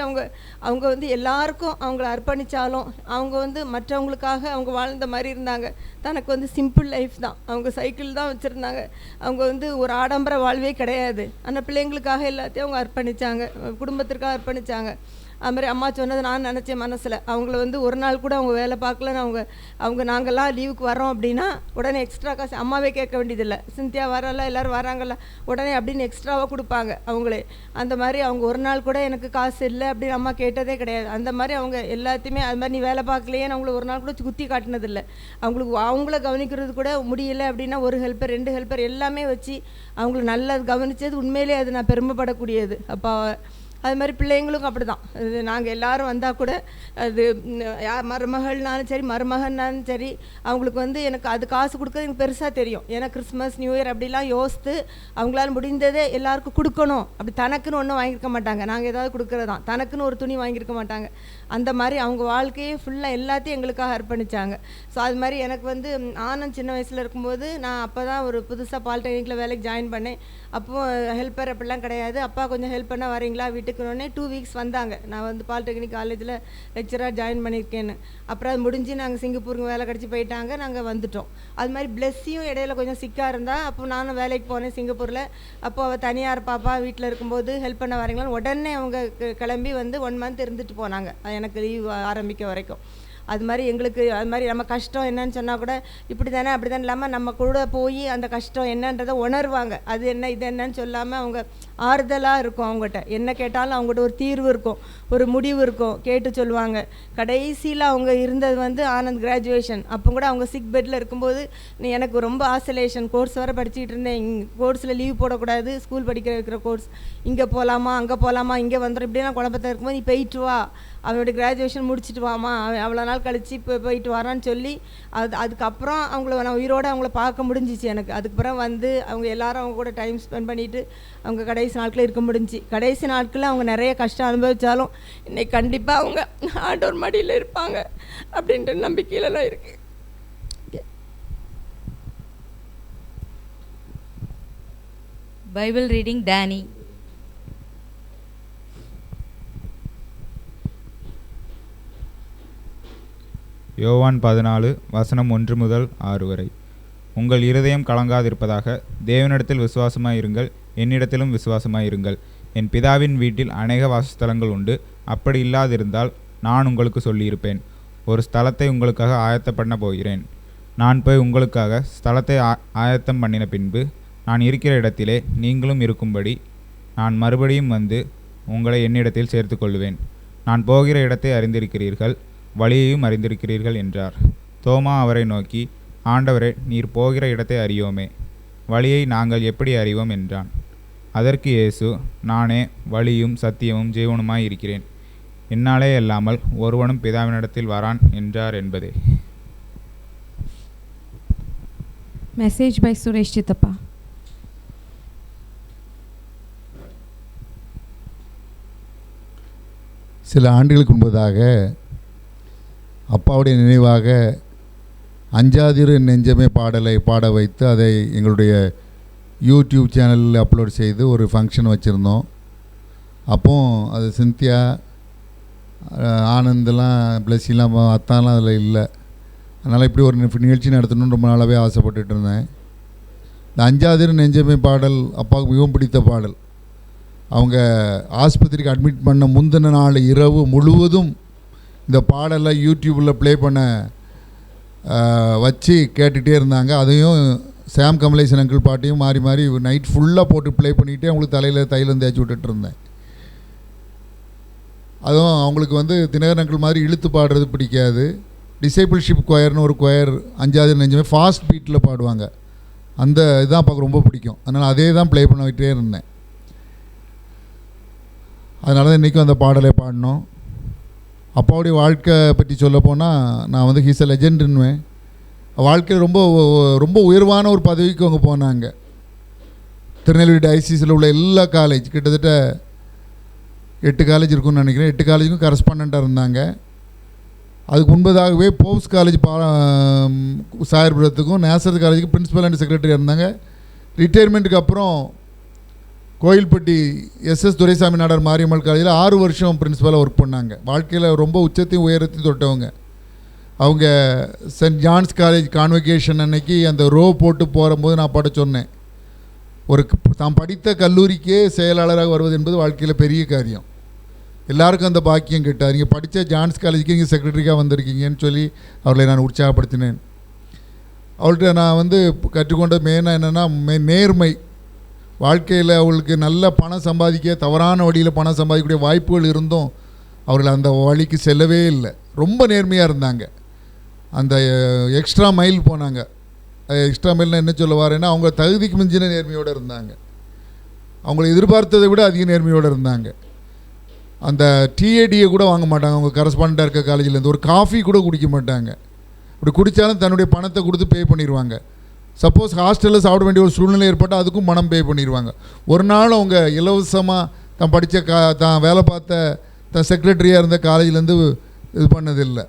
அவங்க வந்து எல்லாருக்கும் அவங்கள அர்ப்பணித்தாலும் அவங்க வந்து மற்றவங்களுக்காக அவங்க வாழ்ந்த மாதிரி இருந்தாங்க. தனக்கு வந்து சிம்பிள் லைஃப் தான். அவங்க சைக்கிள் தான் வச்சுருந்தாங்க. அவங்க வந்து ஒரு ஆடம்பர வாழ்வே கிடையாது. ஆனால் பிள்ளைங்களுக்காக எல்லாத்தையும் அவங்க அர்ப்பணித்தாங்க, குடும்பத்திற்காக அர்ப்பணித்தாங்க. அது மாதிரி அம்மா சொன்னது நான் நினச்சேன் மனசில். அவங்கள வந்து ஒரு நாள் கூட அவங்க வேலை பார்க்கலன்னு அவங்க நாங்கள்லாம் லீவுக்கு வரோம் அப்படின்னா உடனே எக்ஸ்ட்ரா காசு அம்மாவே கேட்க வேண்டியதில்லை. சிந்தியா வரல, எல்லோரும் வராங்கல்ல, உடனே அப்படின்னு எக்ஸ்ட்ராவாக கொடுப்பாங்க அவங்களே. அந்த மாதிரி அவங்க ஒரு நாள் கூட எனக்கு காசு இல்லை அப்படின்னு அம்மா கேட்டதே கிடையாது. அந்த மாதிரி அவங்க எல்லாத்தையுமே அது மாதிரி நீ வேலை பார்க்கலையேன்னு அவங்கள ஒரு நாள் கூட குத்தி காட்டினதில்லை. அவங்கள கவனிக்கிறது கூட முடியலை அப்படின்னா ஒரு ஹெல்ப்பர் 2 ஹெல்ப்பர் எல்லாமே வச்சு அவங்கள நல்லா கவனித்தது உண்மையிலே அது நான் பெருமைப்படக்கூடியது. அப்போ அது மாதிரி பிள்ளைங்களும் அப்படி தான். அது நாங்கள் எல்லோரும் வந்தால் கூட அது மருமகள்னாலும் சரி மருமகன்னாலும் சரி அவங்களுக்கு வந்து எனக்கு அது காசு கொடுக்குறது எனக்கு பெருசாக தெரியும். ஏன்னா கிறிஸ்மஸ் நியூ இயர் அப்படிலாம் யோசித்து அவங்களால முடிந்ததே எல்லாருக்கும் கொடுக்கணும். அப்படி தனக்குன்னு ஒன்றும் வாங்கியிருக்க மாட்டாங்க. நாங்கள் ஏதாவது கொடுக்குறது தான். தனக்குன்னு ஒரு துணி வாங்கியிருக்க மாட்டாங்க. அந்த மாதிரி அவங்க வாழ்க்கையே ஃபுல்லாக எல்லாத்தையும் எங்களுக்காக அர்ப்பணித்தாங்க. ஸோ அது மாதிரி எனக்கு வந்து ஆனந்த் சின்ன வயசில் இருக்கும்போது நான் அப்போ தான் ஒரு புதுசாக பாலிடெக்னிக்கில் வேலைக்கு ஜாயின் பண்ணேன். அப்போது ஹெல்ப்பர் அப்படிலாம் கிடையாது. அப்பா கொஞ்சம் ஹெல்ப் பண்ண வரீங்களா வீட்டுக்குன்னே 2 வீக்ஸ் வந்தாங்க. நான் வந்து பாலிடெக்னிக் காலேஜில் லெக்சராக ஜாயின் பண்ணியிருக்கேன்னு. அப்புறம் அது முடிஞ்சு நாங்கள் சிங்கப்பூருக்கு வேலை கிடச்சி போயிட்டாங்க. நாங்கள் வந்துட்டோம். அது மாதிரி பிளெஸ்ஸியும் இடையில கொஞ்சம் சிக்காக இருந்தால் அப்போ நானும் வேலைக்கு போனேன் சிங்கப்பூரில். அப்போ அவள் தனியார் பாப்பா வீட்டில் இருக்கும்போது ஹெல்ப் பண்ண வரீங்களான்னு உடனே அவங்க கிளம்பி வந்து 1 மந்த் இருந்துட்டு போனாங்க எனக்கு லீவ் ஆரம்பிக்க வரைக்கும். அது மாதிரி எங்களுக்கு அது மாதிரி நம்ம கஷ்டம் என்னன்னு சொன்னால் கூட இப்படி தானே அப்படி தானே இல்லாமல் நம்ம கூட போய் அந்த கஷ்டம் என்னன்றதை உணர்வாங்க. அது என்ன இது என்னன்னு சொல்லாமல் அவங்க ஆறுதலாக இருக்கும். அவங்ககிட்ட என்ன கேட்டாலும் அவங்ககிட்ட ஒரு தீர்வு இருக்கும், ஒரு முடிவு இருக்கும், கேட்டு சொல்லுவாங்க. கடைசியில் அவங்க இருந்தது வந்து ஆனந்த் கிராஜுவேஷன் அப்போ கூட அவங்க சிக் பெட்டில் இருக்கும்போது எனக்கு ரொம்ப ஆசோலேஷன் கோர்ஸ் வர படிச்சுக்கிட்டு இருந்தேன். கோர்ஸில் லீவ் போடக்கூடாது, ஸ்கூல் படிக்கிற கோர்ஸ், இங்கே போகலாமா அங்கே போகலாமா இங்கே வந்துடும் இப்படிலாம் குழப்பத்தில் இருக்கும்போது நீ போயிட்டு வா, அவனோட கிராஜுவேஷன் முடிச்சுட்டு வாமா, அவன் அவ்வளோ நாள் கழித்து போயிட்டு வரான்னு சொல்லி அதுக்கப்புறம் அவங்கள நான் உயிரோடு அவங்கள பார்க்க முடிஞ்சிச்சு எனக்கு. அதுக்கப்புறம் வந்து அவங்க எல்லோரும் அவங்க கூட டைம் ஸ்பெண்ட் பண்ணிவிட்டு அவங்க கடைசி நாட்களில் இருக்க முடிஞ்சு. கடைசி நாட்களில் அவங்க நிறைய கஷ்டம் அனுபவித்தாலும் இன்னைக்கு கண்டிப்பாக அவங்க ஆண்டவர் மடியில் இருப்பாங்க அப்படின்ற நம்பிக்கையிலலாம் இருக்குது.
Bible reading Danny.
யோவான் 14 வசனம் 1 முதல் 6 வரை. உங்கள் இருதயம் கலங்காதிருப்பதாக. தேவனிடத்தில் விசுவாசமாயிருங்கள், என்னிடத்திலும் விசுவாசமாயிருங்கள். என் பிதாவின் வீட்டில் அநேக வாசஸ்தலங்கள் உண்டு. அப்படி இல்லாதிருந்தால் நான் உங்களுக்கு சொல்லியிருப்பேன். ஒரு ஸ்தலத்தை உங்களுக்காக ஆயத்தம் பண்ண போகிறேன். நான் போய் உங்களுக்காக ஸ்தலத்தை ஆயத்தம் பண்ணின பின்பு நான் இருக்கிற இடத்திலே நீங்களும் இருக்கும்படி நான் மறுபடியும் வந்து உங்களை என்னிடத்தில் சேர்த்து கொள்வேன். நான் போகிற இடத்தை அறிந்திருக்கிறீர்கள், வழியையும் அறிந்திருக்கிறீர்கள் என்றார். தோமா அவரை நோக்கி, ஆண்டவரே, நீர் போகிற இடத்தை அறியோமே, வழியை நாங்கள் எப்படி அறிவோம் என்றான். அதற்கு இயேசு, நானே வழியும் சத்தியமும் ஜீவனுமாய் இருக்கிறேன். என்னாலே அல்லாமல் ஒருவனும் பிதாவினிடத்தில் வரான் என்றார் என்பதே.
Message by Suresh Chitappa.
சில ஆண்டுகளுக்கு முன்பதாக அப்பாவுடைய நினைவாக அஞ்சாதிரு நெஞ்சமே பாடலை பாட வைத்து அதை எங்களுடைய யூடியூப் சேனலில் அப்லோட் செய்து ஒரு ஃபங்க்ஷன் வச்சுருந்தோம். அப்போது அது சிந்தியா, ஆனந்தெலாம், பிளஸ்ஸிலாம், அத்தாலாம் அதில் இல்லை. அதனால் இப்படி ஒரு நிகழ்ச்சி நடத்தணும்னு ரொம்ப நாளாகவே ஆசைப்பட்டுட்டு இருந்தேன். இந்த அஞ்சாதிரு நெஞ்சமே பாடல் அப்பாவுக்கு மிகவும் பிடித்த பாடல். அவங்க ஆஸ்பத்திரிக்கு அட்மிட் பண்ண முந்தின நாள் இரவு முழுவதும் இந்த பாடலை யூடியூப்பில் ப்ளே பண்ண வச்சு கேட்டுகிட்டே இருந்தாங்க. அதையும் சாம் கமலேசன் அங்கிள் பாட்டையும் மாறி மாறி நைட் ஃபுல்லாக போட்டு ப்ளே பண்ணிக்கிட்டே அவங்களுக்கு தலையில் தைலம் தேய்ச்சி விட்டுட்டு இருந்தேன். அதுவும் அவங்களுக்கு வந்து தினகரன் அங்கிள் மாதிரி இழுத்து பாடுறது பிடிக்காது. டிசைபிள்ஷிப் கொயர்னு ஒரு கொயர் அஞ்சாவது நெஞ்சமே ஃபாஸ்ட் பீட்டில் பாடுவாங்க. அந்த இதுதான் பார்க்க ரொம்ப பிடிக்கும். அதனால் அதே தான் ப்ளே பண்ணிக்கிட்டே இருந்தேன். அதனால தான் இன்றைக்கும் அந்த பாடலை பாடினோம். அப்பாவுடைய வாழ்க்கை பற்றி சொல்ல போனால் நான் வந்து ஹீஸ் அ லெஜெண்டுன்னுவேன். வாழ்க்கையில் ரொம்ப ரொம்ப உயர்வான ஒரு பதவிக்கு அவங்க போனாங்க. திருநெல்வேலி டயசிஸில் உள்ள எல்லா காலேஜ், கிட்டத்தட்ட 8 காலேஜ் இருக்குன்னு நினைக்கிறேன், 8 காலேஜுக்கும் கரஸ்பாண்டண்ட்டாக இருந்தாங்க. அதுக்கு முன்பதாகவே போப்ஸ் காலேஜ் சாயர்புரத்துக்கும் நேசரத் காலேஜுக்கு பிரின்ஸிபல் அண்ட் செக்ரட்டரியாக இருந்தாங்க. ரிட்டையர்மெண்ட்டுக்கு அப்புறம் கோயில்பட்டி எஸ்எஸ் துரைசாமி நாடார் மாரியம்மாள் காலேஜில் 6 வருஷம் பிரின்ஸிபலாக ஒர்க் பண்ணாங்க. வாழ்க்கையில் ரொம்ப உச்சத்தையும் உயரத்தையும் தொட்டவங்க. அவங்க சென்ட் ஜான்ஸ் காலேஜ் கான்வெகேஷன் அன்னைக்கு அந்த ரோ போட்டு போகும்போது நான் பாட சொன்னேன், ஒரு தாம் படித்த கல்லூரிக்கே செயலாளராக வருவது என்பது வாழ்க்கையில் பெரிய காரியம். எல்லாருக்கும் அந்த பாக்கியம் கிட்டார். நீங்கள் படித்த ஜான்ஸ் காலேஜுக்கு நீங்கள் செக்ரட்டரிக்காக வந்திருக்கீங்கன்னு சொல்லி அவர்களை நான் உற்சாகப்படுத்தினேன். அவள்கிட்ட நான் வந்து கற்றுக்கொண்ட மெயினாக என்னென்னா நேர்மை. வாழ்க்கையில் அவளுக்கு நல்ல பணம் சம்பாதிக்க, தவறான வழியில் பணம் சம்பாதிக்கக்கூடிய வாய்ப்புகள் இருந்தும் அவர்கள் அந்த வழிக்கு செல்லவே இல்லை. ரொம்ப நேர்மையாக இருந்தாங்க. அந்த எக்ஸ்ட்ரா மைல் போனாங்க. எக்ஸ்ட்ரா மைல்னால் என்ன சொல்ல வரேன்னா, அவங்க தகுதிக்கு மிஞ்சின நேர்மையோடு இருந்தாங்க. அவங்கள எதிர்பார்த்ததை விட அதிக நேர்மையோடு இருந்தாங்க. அந்த டிஏடியை கூட வாங்க மாட்டாங்க. அவங்க கரஸ்பாண்டாக இருக்க காலேஜிலேருந்து ஒரு காஃபி கூட குடிக்க மாட்டாங்க. அப்படி குடித்தாலும் தன்னுடைய பணத்தை கொடுத்து பே பண்ணிடுவாங்க. சப்போஸ் ஹாஸ்டலில் சாப்பிட வேண்டிய ஒரு சூழ்நிலை ஏற்பட்டால் அதுக்கும் பணம் பே பண்ணிடுவாங்க. ஒரு நாள் அவங்க இலவசமாக தான் படித்த தான் வேலை பார்த்த தான் செக்ரட்டரியாக இருந்த காலேஜிலேருந்து இது பண்ணதில்லை.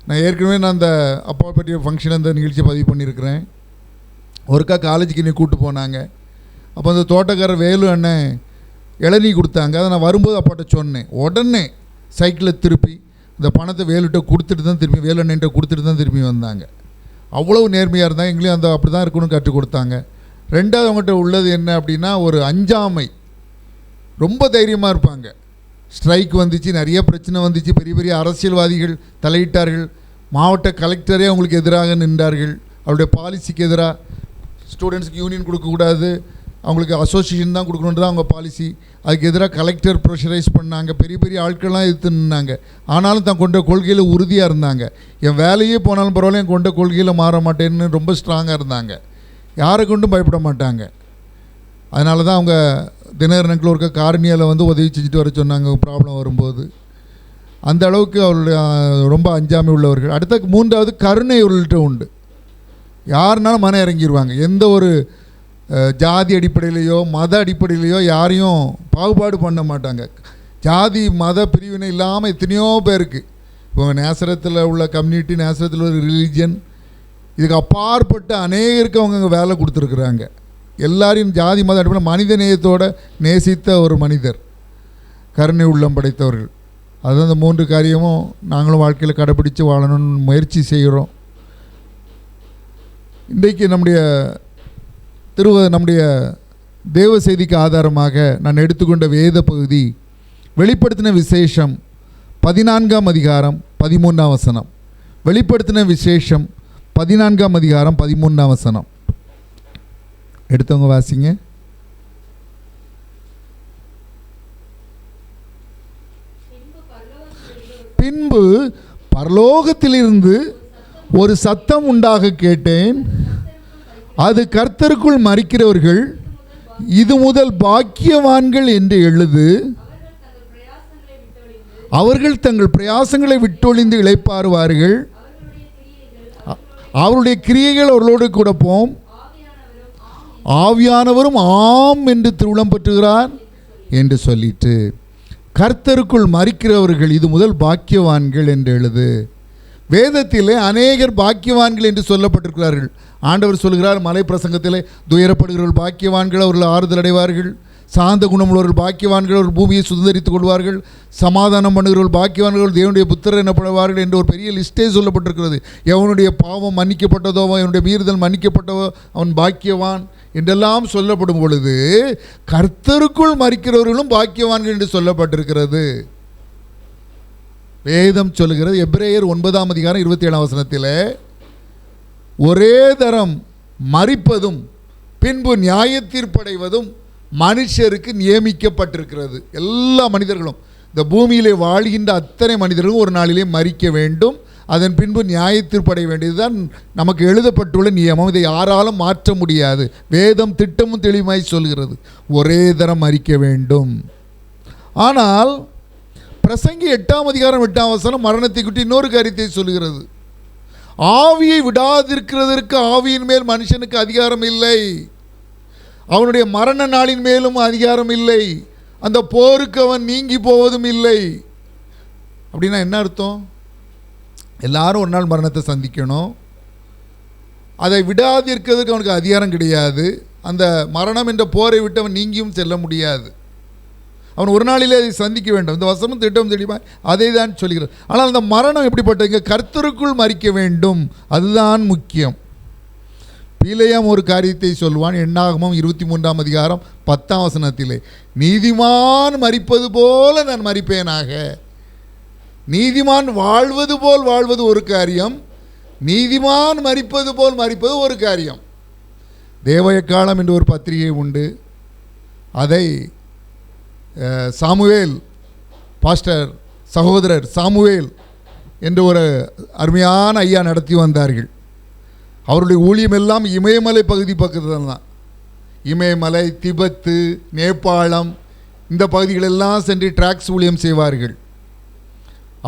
நான் ஏற்கனவே நான் அந்த அப்பா பற்றிய ஃபங்க்ஷன் அந்த நிகழ்ச்சியை பதிவு பண்ணியிருக்கிறேன். ஒருக்கா காலேஜுக்கு இன்னைக்கு கூப்பிட்டு போனாங்க. அப்போ அந்த தோட்டக்காரர் வேலு அண்ணன் இளநீ கொடுத்தாங்க. அதை நான் வரும்போது அப்பாட்ட சொன்னேன். உடனே சைக்கிளை திருப்பி இந்த பணத்தை வேலுகிட்ட கொடுத்துட்டு தான் திரும்பி, வேலு அண்ணன்ட்ட கொடுத்துட்டு தான் திரும்பி வந்தாங்க. அவ்வளவு நேர்மையாக இருந்தாங்க. எங்களையும் அந்த அப்படி தான் இருக்கணும்னு கற்றுக் கொடுத்தாங்க. ரெண்டாவது அவங்ககிட்ட உள்ளது என்ன அப்படின்னா, ஒரு அஞ்சாமை. ரொம்ப தைரியமாக இருப்பாங்க. ஸ்ட்ரைக் வந்துச்சு, நிறைய பிரச்சனை வந்துச்சு, பெரிய பெரிய அரசியல்வாதிகள் தலையிட்டார்கள். மாவட்ட கலெக்டரே அவங்களுக்கு எதிராக நின்றார்கள். அவருடைய பாலிசிக்கு எதிராக ஸ்டூடெண்ட்ஸுக்கு யூனியன் கொடுக்கக்கூடாது, அவங்களுக்கு அசோசியேஷன் தான் கொடுக்கணுன்றது அவங்க பாலிசி. அதுக்கு எதிராக கலெக்டர் ப்ரெஷரைஸ் பண்ணாங்க. பெரிய பெரிய ஆட்கள்லாம் எதிர்த்து நின்னாங்க. ஆனாலும் தான் கொண்ட கொள்கையில் உறுதியாக இருந்தாங்க. என் வேலையே போனாலும் பரவாயில்ல, என் கொண்ட கொள்கையில் மாற மாட்டேன்னு ரொம்ப ஸ்ட்ராங்காக இருந்தாங்க. யாரை கொண்டும் பயப்பட மாட்டாங்க. அதனால தான் அவங்க தினகரனுக்குள்ள ஒரு காரணியால் வந்து உதவி செஞ்சுட்டு வர சொன்னாங்க ப்ராப்ளம் வரும்போது. அந்த அளவுக்கு அவருடைய ரொம்ப அஞ்சாமை உள்ளவர்கள். அடுத்த 3வது கருணை அவர்கள்ட்ட உண்டு. யாருனாலும் மன இறங்கிடுவாங்க. எந்த ஒரு ஜாதி அடிப்படையிலையோ மத அடிப்படையிலையோ யாரையும் பாகுபாடு பண்ண மாட்டாங்க. ஜாதி மத பிரிவினை இல்லாமல் எத்தனையோ பேருக்கு இப்போ நேசரத்தில் உள்ள கம்யூனிட்டி, நேசரத்தில் உள்ள ரிலீஜன், இதுக்கு அப்பாற்பட்ட அநேகருக்கு அவங்க வேலை கொடுத்துருக்குறாங்க. எல்லாரையும் ஜாதி மத அடிப்படையில் மனித நேயத்தோடு நேசித்த ஒரு மனிதர், கருணை உள்ளம் படைத்தவர்கள். அதுதான் அந்த 3 காரியமும் நாங்களும் வாழ்க்கையில் கடைப்பிடித்து வாழணும்னு முயற்சி செய்கிறோம். இன்றைக்கு நம்முடைய தேவ செய்திக்கு ஆதாரமாக நான் எடுத்துக்கொண்ட வேத பகுதி வெளிப்படுத்தின விசேஷம் 14ஆம் அதிகாரம் 13ஆம் வசனம். வெளிப்படுத்தின விசேஷம் 14ஆம் அதிகாரம் 13ஆம் வசனம். எடுத்தவங்க வாசிங்க. பின்பு பரலோகத்திலிருந்து ஒரு சத்தம் உண்டாக கேட்டேன். அது கர்த்தருக்குள் மரிக்கிறவர்கள் இது முதல் பாக்கியவான்கள் என்று எழுது. அவர்கள் தங்கள் பிரயாசங்களை விட்டொழிந்து இளைப்பாறுவார்கள். அவருடைய கிரியைகள் அவர்களோடு கூட போம். ஆவியானவரும் ஆம் என்று திருவுளம் பெற்றுகிறார் என்று சொல்லிட்டு, கர்த்தருக்குள் மரிக்கிறவர்கள் இது முதல் பாக்கியவான்கள் என்று எழுது. வேதத்திலே அநேகர் பாக்கியவான்கள் என்று சொல்லப்பட்டிருக்கிறார்கள். ஆண்டவர் சொல்கிறார் மலை பிரசங்கத்திலே, துயரப்படுகிறவர்கள் பாக்கியவான்கள், அவர்கள் ஆறுதல் அடைவார்கள். சாந்த குணமுள்ளவர்கள் பாக்கியவான்கள், அவர்கள் பூமியை சுதந்திரித்துக் கொள்வார்கள். சமாதானம் பண்ணுகிறவர்கள் பாக்கியவான்கள், தேவனுடைய புத்திரர் எனப்படுவார்கள் என்று ஒரு பெரிய லிஸ்டே சொல்லப்பட்டிருக்கிறது. எவனுடைய பாவம் மன்னிக்கப்பட்டதோ, அவனுடைய மீறுதல் மன்னிக்கப்பட்டதோ அவன் பாக்கியவான் என்றெல்லாம் சொல்லப்படும் பொழுது, கர்த்தருக்குள் மரிக்கிறவர்களும் பாக்கியவான்கள் என்று சொல்லப்பட்டிருக்கிறது. வேதம் சொல்லுகிறது. எபிரேயர் 9ஆம் அதிகாரம் 27ஆம் வசனத்தில், ஒரே தரம் மரிப்பதும் பின்பு நியாய தீர்ப்படைவதும் மனுஷருக்கு நியமிக்கப்பட்டிருக்கிறது. எல்லா மனிதர்களும், இந்த பூமியிலே வாழ்கின்ற அத்தனை மனிதர்களும் ஒரு நாளிலே மரிக்க வேண்டும். அதன் பின்பு நியாய தீர்ப்படைய வேண்டியதுதான் நமக்கு எழுதப்பட்டுள்ள நியமம். இதை யாராலும் மாற்ற முடியாது. வேதம் திட்டமும் தெளிவாய் சொல்கிறது, ஒரே தரம் மரிக்க வேண்டும். ஆனால் பிரசங்கி 8ஆம் அதிகாரம் 8ஆம் வசனம் மரணத்தை குறித்து இன்னொரு காரியத்தை சொல்கிறது. ஆவியை விடாதிருக்கிறதற்கு ஆவியின் மேல் மனுஷனுக்கு அதிகாரம் இல்லை. அவனுடைய மரண நாளின் மேலும் அதிகாரம் இல்லை. அந்த போருக்கு அவன் நீங்கி போவதும் இல்லை. அப்படின்னா என்ன அர்த்தம்? எல்லாரும் ஒரு நாள் மரணத்தை சந்திக்கணும். அதை விடாதிருக்கிறதுக்கு அவனுக்கு அதிகாரம் கிடையாது. அந்த மரணம் என்ற போரை விட்டு அவன் நீங்கியும் செல்ல முடியாது. அவன் ஒரு நாளிலே அதை சந்திக்க வேண்டும். இந்த வசனம் திட்டம் தெளிவாக அதை தான் சொல்கிறது. ஆனால் அந்த மரணம் எப்படிப்பட்ட, இங்கே கர்த்தருக்குள் மரிக்க வேண்டும், அதுதான் முக்கியம். பிலேயாம் ஒரு காரியத்தை சொல்வான். எண்ணாகமம் 23ஆம் அதிகாரம் 10ஆம் வசனத்திலே, நீதிமான் மரிப்பது போல நான் மரிப்பேனாக. நீதிமான் வாழ்வது போல் வாழ்வது ஒரு காரியம், நீதிமான் மரிப்பது போல் மரிப்பது ஒரு காரியம். தேவயக்காலம் என்று ஒரு பத்திரிகை உண்டு. அதை சாமுவேல் பாஸ்டர் சகோதரர் சாமுவேல் என்று ஒரு அருமையான ஐயா நடத்தி வந்தார்கள். அவருடைய ஊழியம் எல்லாம் இமயமலை பகுதி பக்கத்தில் தான். இமயமலை, திபெத்து, நேபாளம் இந்த பகுதிகளெல்லாம் சென்று டிராக்ஸ் ஊழியம் செய்வார்கள்.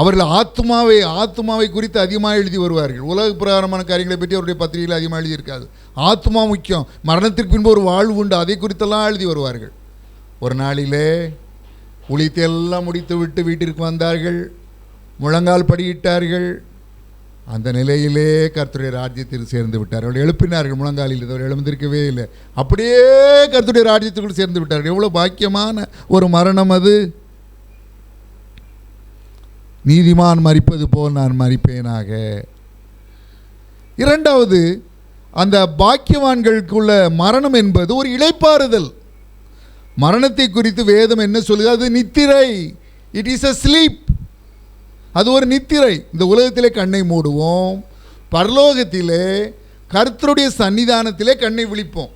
அவர்கள் ஆத்மாவை குறித்து அதிகமாக எழுதி வருவார்கள். உலக பிரகாரமான காரியங்களை பற்றி அவருடைய பத்திரிகையில் அதிகமாக எழுதியிருக்காது. ஆத்மா முக்கியம், மரணத்திற்கு பின்பு ஒரு வாழ்வு உண்டு, அதை குறித்தெல்லாம் எழுதி வருவார்கள். ஒரு நாளிலே ஊழியத்தை எல்லாம் முடித்து விட்டு வீட்டிற்கு வந்தார்கள். முழங்கால் படியிட்டார்கள். அந்த நிலையிலே கர்த்தருடைய ராஜ்யத்தில் சேர்ந்து விட்டார்கள். அவர்கள் எழுப்பினார்கள் முழங்காலில், அவர் எழுந்திருக்கவே இல்லை. அப்படியே கர்த்தருடைய ராஜ்யத்துக்குள் சேர்ந்து விட்டார்கள். எவ்வளோ பாக்கியமான ஒரு மரணம் அது! நீதிமான் மரிப்பது போல் நான் மரிப்பேனாக. இரண்டாவது, அந்த பாக்கியவான்களுக்குள்ள மரணம் என்பது ஒரு இளைப்பாறுதல். மரணத்தை குறித்து வேதம் என்ன சொல்லுது? அது நித்திரை. It is a sleep. அது ஒரு நித்திரை. இந்த உலகத்திலே கண்ணை மூடுவோம், பரலோகத்திலே கர்த்தருடைய சன்னிதானத்திலே கண்ணை விழிப்போம்.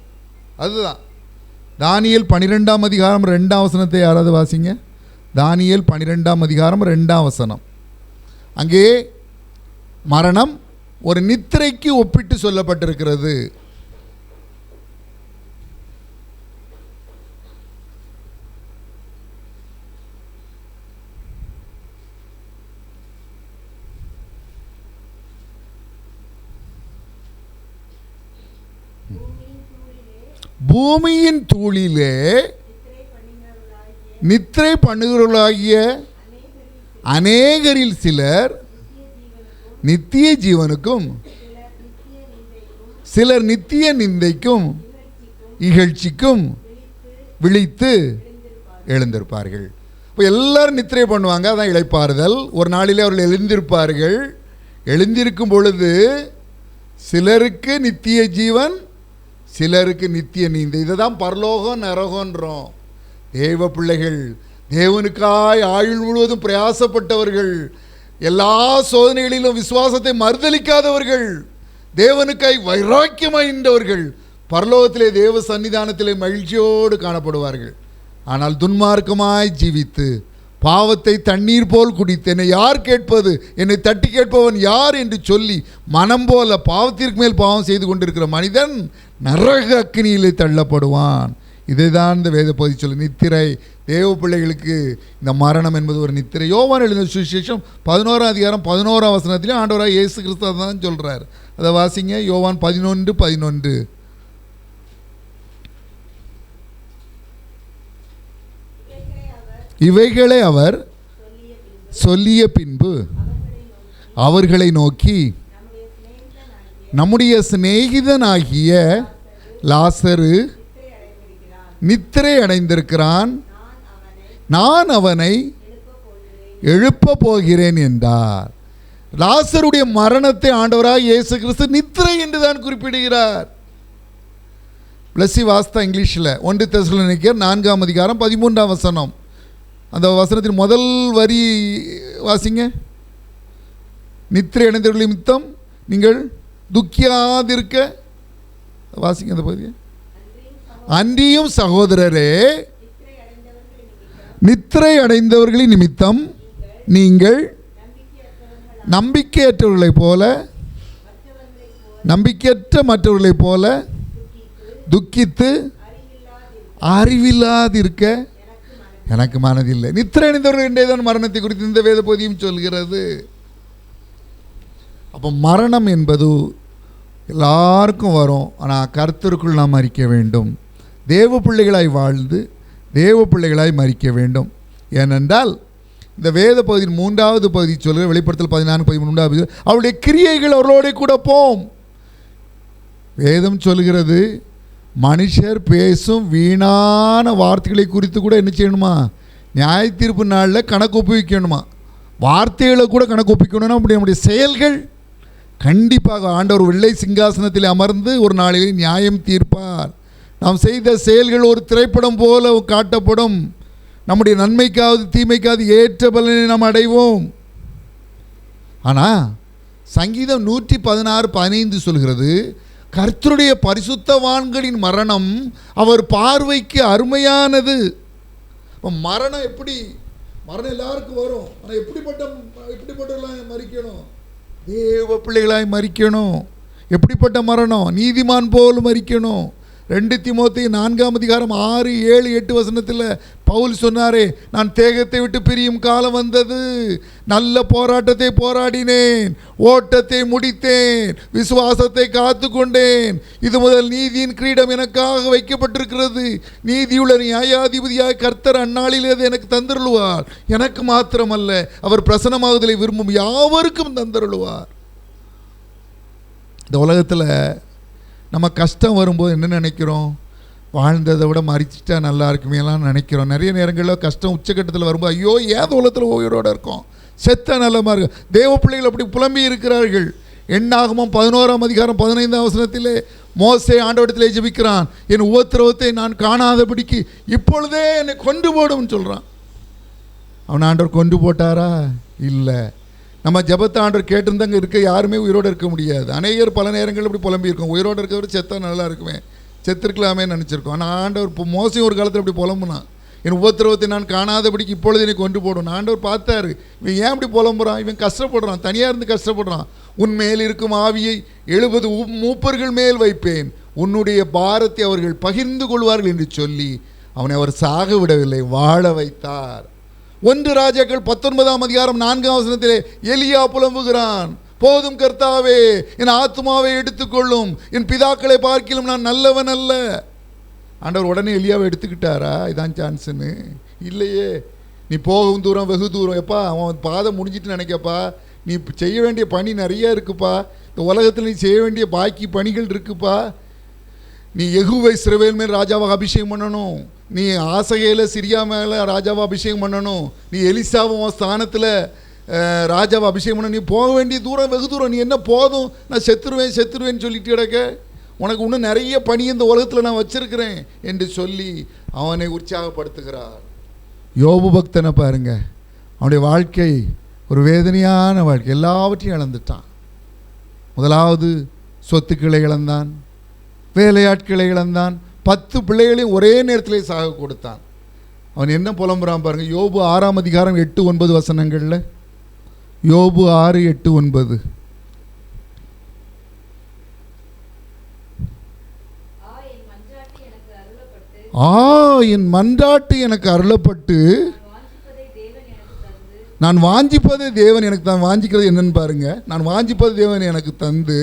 அதுதான். தானியேல் 12ஆம் அதிகாரம் 2ஆம் வசனத்தை யாராவது வாசிங்க. தானியேல் 12ஆம் அதிகாரம் 2ஆம் வசனம். அங்கே மரணம் ஒரு நித்திரைக்கு ஒப்பிட்டு சொல்லப்பட்டிருக்கிறது. பூமியின் தூளிலே நித்திரை பண்ணுகிறவர்களாகிய அநேகரில் சிலர் நித்திய ஜீவனுக்கும் சிலர் நித்திய நிந்தைக்கும் இகழ்ச்சிக்கும் விழித்து எழுந்திருப்பார்கள். இப்போ எல்லாரும் நித்திரை பண்ணுவாங்க, அதான் இளைப்பாறுதல். ஒரு நாளிலே அவர்கள் எழுந்திருப்பார்கள். எழுந்திருக்கும் பொழுது சிலருக்கு நித்திய ஜீவன், சிலருக்கு நித்திய நீந்த. இதை தான் பரலோகம் நரகன்றோம். தேவ பிள்ளைகள், தேவனுக்காய் ஆயுள் முழுவதும் பிரயாசப்பட்டவர்கள், எல்லா சோதனைகளிலும் விசுவாசத்தை மறுதலிக்காதவர்கள், தேவனுக்காய் வைராக்கியமாய்ந்தவர்கள் பரலோகத்திலே தேவ சன்னிதானத்திலே மகிழ்ச்சியோடு காணப்படுவார்கள். ஆனால் துன்மார்க்கமாய் ஜீவித்து பாவத்தை தண்ணீர் போல் குடித்து என்னை யார் கேட்பது, என்னை தட்டி கேட்பவன் யார் என்று சொல்லி மனம் போல பாவத்திற்கு மேல் பாவம் செய்து கொண்டிருக்கிற மனிதன் நரக அக்கினியிலே தள்ளப்படுவான். இதை தான் இந்த வேத பகுதி சொல்லு. நித்திரை, தேவ பிள்ளைகளுக்கு இந்த மரணம் என்பது ஒரு நித்திரை. யோவான் எழுதின சுவிசேஷம் 11ஆம் அதிகாரம் 11ஆம் வசனத்திலே ஆண்டவராக இயேசு கிறிஸ்து தான் சொல்கிறார். அதை வாசிங்க. யோவான் 11:11. இவைகளை அவர் சொல்லிய பின்பு அவர்களை நோக்கி, நம்முடைய சிநேகிதனாகிய லாசரு நித்திரை அடைந்திருக்கிறான், நான் அவனை எழுப்ப போகிறேன் என்றார். லாசருடைய மரணத்தை ஆண்டவராக இயேசு கிறிஸ்து நித்திரை என்று தான் குறிப்பிடுகிறார். பிளஸ்ஸி வாஸ்தா இங்கிலீஷில் 1 தெசலோனிக்கேயர் 4ஆம் அதிகாரம் 13ஆம் வசனம். அந்த வசனத்தின் முதல் வரி வாசிங்க. நித்திரை அடைந்தவர்கள் நிமித்தம் நீங்கள் துக்கியாதிருக்க, வாசிங்க அந்த பகுதியை. அன்றியும் சகோதரரே, நித்திரை அடைந்தவர்களின் நிமித்தம் நீங்கள் நம்பிக்கையற்றவர்களைப் போல, நம்பிக்கையற்ற மற்றவர்களைப் போல துக்கித்து அறிவில்லாதிருக்க எனக்கு மனதில்லை. நித்திரை அடைந்தவர்கள் என்றேதான் மரணத்தை குறித்து இந்த வேத பகுதியும் சொல்கிறது. அப்போ மரணம் என்பது எல்லாருக்கும் வரும். ஆனால் கர்த்தருக்குள் நாம் மரிக்க வேண்டும். தேவ பிள்ளைகளாய் வாழ்ந்து தேவ பிள்ளைகளாய் மரிக்க வேண்டும். ஏனென்றால் இந்த வேத பகுதியின் 3வது பகுதி சொல்கிற வெளிப்படுத்தல் 14:13 அவருடைய கிரியைகள் அவர்களோட கூட போம். வேதம் சொல்கிறது, மனுஷர் பேசும் வீணான வார்த்தைகளை குறித்து கூட என்ன செய்யணுமா, நியாய தீர்ப்பு நாளில் கணக்கு ஒப்புவிக்கணுமா. வார்த்தைகளை கூட கணக்கு ஒப்பிக்கணும்னா அப்படி நம்முடைய செயல்கள் கண்டிப்பாக ஆண்டவர் வெள்ளை சிங்காசனத்தில் அமர்ந்து ஒரு நாளிலே நியாயம் தீர்ப்பார். நாம் செய்த செயல்கள் ஒரு திரைப்படம் போல காட்டப்படும். நம்முடைய நன்மைக்காவது தீமைக்காவது ஏற்ற பலனை நாம் அடைவோம். ஆனால் சங்கீதம் 116:15 சொல்கிறது, கர்த்தருடைய பரிசுத்தவான்களின் மரணம் அவர் பார்வைக்கு அருமையானது. மரணம் எப்படி, மரணம் எல்லாருக்கும் வரும். ஆனால் எப்படிப்பட்டவர்களாய் மரிக்கணும்? தேவ பிள்ளைகளாய் மரிக்கணும். எப்படிப்பட்ட மரணம்? நீதிமான் போல் மரிக்கணும். 2 தீமோத்தேயு 4ஆம் அதிகாரம் 6, 7, 8 வசனத்தில் பவுல் சொன்னாரே, நான் தேகத்தை விட்டு பிரியும் காலம் வந்தது, நல்ல போராட்டத்தை போராடினேன், ஓட்டத்தை முடித்தேன், விசுவாசத்தை காத்து கொண்டேன், இது முதல் நீதியின் கிரீடம் எனக்காக வைக்கப்பட்டிருக்கிறது, நீதியுள்ள நியாயாதிபதியாய் கர்த்தர் அந்நாளில் அது எனக்கு தந்தருளுவார், எனக்கு மாத்திரமல்ல அவர் பிரசன்னமாகுதலை விரும்பும் யாவருக்கும் தந்தருளுவார். இந்த உலகத்தில் நம்ம கஷ்டம் வரும்போது என்ன நினைக்கிறோம்? வாழ்ந்ததை விட மறிச்சிட்டா நல்லா இருக்குமேலாம் நினைக்கிறோம். நிறைய நேரங்களில் கஷ்டம் உச்சக்கட்டத்தில் வரும்போது ஐயோ ஏதோ உலகத்தில் உயிரோடு இருக்கும், செத்த நல்லமா இருக்கும். தேவ பிள்ளைகள் அப்படி புலம்பி இருக்கிறார்கள். எண்ணாகமம் 11ஆம் அதிகாரம் 15ஆம் வசனத்திலே மோசே ஆண்டவரிடத்திலே ஜெபிக்கிறான், என் உபத்திரவத்தை நான் காணாதபடிக்கு இப்பொழுதே என்னை கொண்டு போடும்னு சொல்கிறான். அவன் ஆண்டவர் கொண்டு போட்டாரா? இல்லை. நம்ம ஜெபத்தை ஆண்டவர் கேட்டிருந்தாங்க இருக்க யாருமே உயிரோடு இருக்க முடியாது. அநேகர் பல நேரங்கள் இப்படி புலம்பியிருக்கோம், உயிரோடு இருக்கிறவர் செத்தா நல்லா இருக்குமே, செத்துருக்கலாமே நினச்சிருக்கோம். ஆனால் ஆண்டவர் இப்போ மோசம் ஒரு காலத்தில் அப்படி புலம்புனான், என் உபத்திரவத்தை நான் காணாதபடிக்கு இப்பொழுது என்னை கொண்டு போடணும். ஆண்டவர் பார்த்தாரு, இவன் ஏன் இப்படி புலம்புறான், இவன் கஷ்டப்படுறான், தனியாக இருந்து கஷ்டப்படுறான். உன் மேல் இருக்கும் ஆவியை 70 மூப்பர்கள் மேல் வைப்பேன், உன்னுடைய பாரத்தை அவர்கள் பகிர்ந்து கொள்வார்கள் என்று சொல்லி அவனை அவர் சாக விடவில்லை, வாழ வைத்தார். 1 ராஜாக்கள் 19ஆம் அதிகாரம் 4ஆம் வசனத்திலே எலியா புலம்புகிறான், போதும் கர்த்தாவே, என் ஆத்மாவை எடுத்துக்கொள்ளும், என் பிதாக்களை பார்க்கிலும் நான் நல்லவன் அல்ல. ஆண்டவர் உடனே எலியாவை எடுத்துக்கிட்டாரா? இதான் சான்ஸுன்னு இல்லையே. நீ போகும் தூரம் வெகு தூரம், எப்பா அவன் பாதை முடிஞ்சிட்டு நினைக்கப்பா, நீ செய்ய வேண்டிய பணி நிறைய இருக்குப்பா, இந்த உலகத்தில் நீ செய்ய வேண்டிய பாக்கி பணிகள் இருக்குப்பா. நீ யெகூவை இஸ்ரவேல் மேல் ராஜாவாக அபிஷேகம் பண்ணணும், நீ ஆசகையில் சிரியா மேலே ராஜாவாக அபிஷேகம் பண்ணணும், நீ எலிசாவும் ஸ்தானத்தில் ராஜாவை அபிஷேகம் பண்ண, நீ போக வேண்டிய தூரம் வெகு தூரம், நீ என்ன போதும், நான் செத்துருவேன்னு சொல்லிட்டு கிடக்க, உனக்கு இன்னும் நிறைய பணி இந்த உலகத்தில் நான் வச்சிருக்கிறேன் என்று சொல்லி அவனை உற்சாகப்படுத்துகிறார். யோபு பக்தனை பாருங்க, அவனுடைய வாழ்க்கை ஒரு வேதனையான வாழ்க்கை. எல்லாவற்றையும் இழந்துட்டான். முதலாவது சொத்துக்களை இழந்தான், வேலையாட்களை இழந்தான், 10 பிள்ளைகளையும் ஒரே நேரத்திலே சாக கொடுத்தான். அவன் என்ன புலம்புறான் பாருங்க. யோபு 6ஆம் அதிகாரம் 8-9 வசனங்களில், யோபு 6:8-9. என் மன்றாட்டு எனக்கு அருளப்பட்டு நான் வாஞ்சிப்பதை தேவன் எனக்கு தான். வாஞ்சிக்கிறது என்னன்னு பாருங்க. நான் வாஞ்சிப்பது தேவன் எனக்கு தந்து,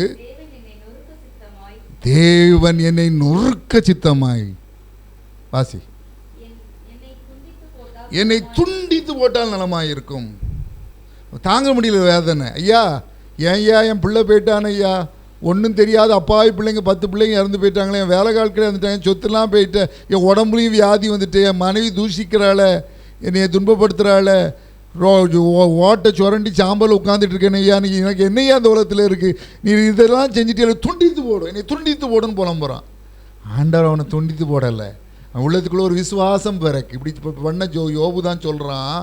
தேவன் என்னை நொறுக்க சித்தமாய், வாசி, என்னை துண்டித்து போட்டால் நலமாயிருக்கும். தாங்க முடியல வேதனை. ஐயா என் பிள்ளை போயிட்டான் ஐயா, ஒன்றும் தெரியாத அப்பாவி பிள்ளைங்க 10 பிள்ளைங்க இறந்து போயிட்டாங்களே, என் வேலை காலக்கிலே வந்துட்டேன், சொத்துலாம் போயிட்டேன், என் உடம்புலையும் வியாதி வந்துட்டு, என் மனைவி தூஷிக்கிறாள, என்னை துன்பப்படுத்துகிறாள, ஓட்டை சுரண்டி சாம்பல் உட்காந்துட்டு இருக்கேன் ஐயா, நீ எனக்கு என்னையா அந்த உலகத்தில் இருக்குது, நீ இதெல்லாம் செஞ்சுட்டு துண்டித்து போடும், என்னை துண்டித்து போடுன்னு புலம்புறான். ஆண்டவர் அவனை துண்டித்து போடலை, அவன் உள்ளத்துக்குள்ளே ஒரு விசுவாசம் பிறகு இப்படி பண்ண யோபு தான் சொல்கிறான்.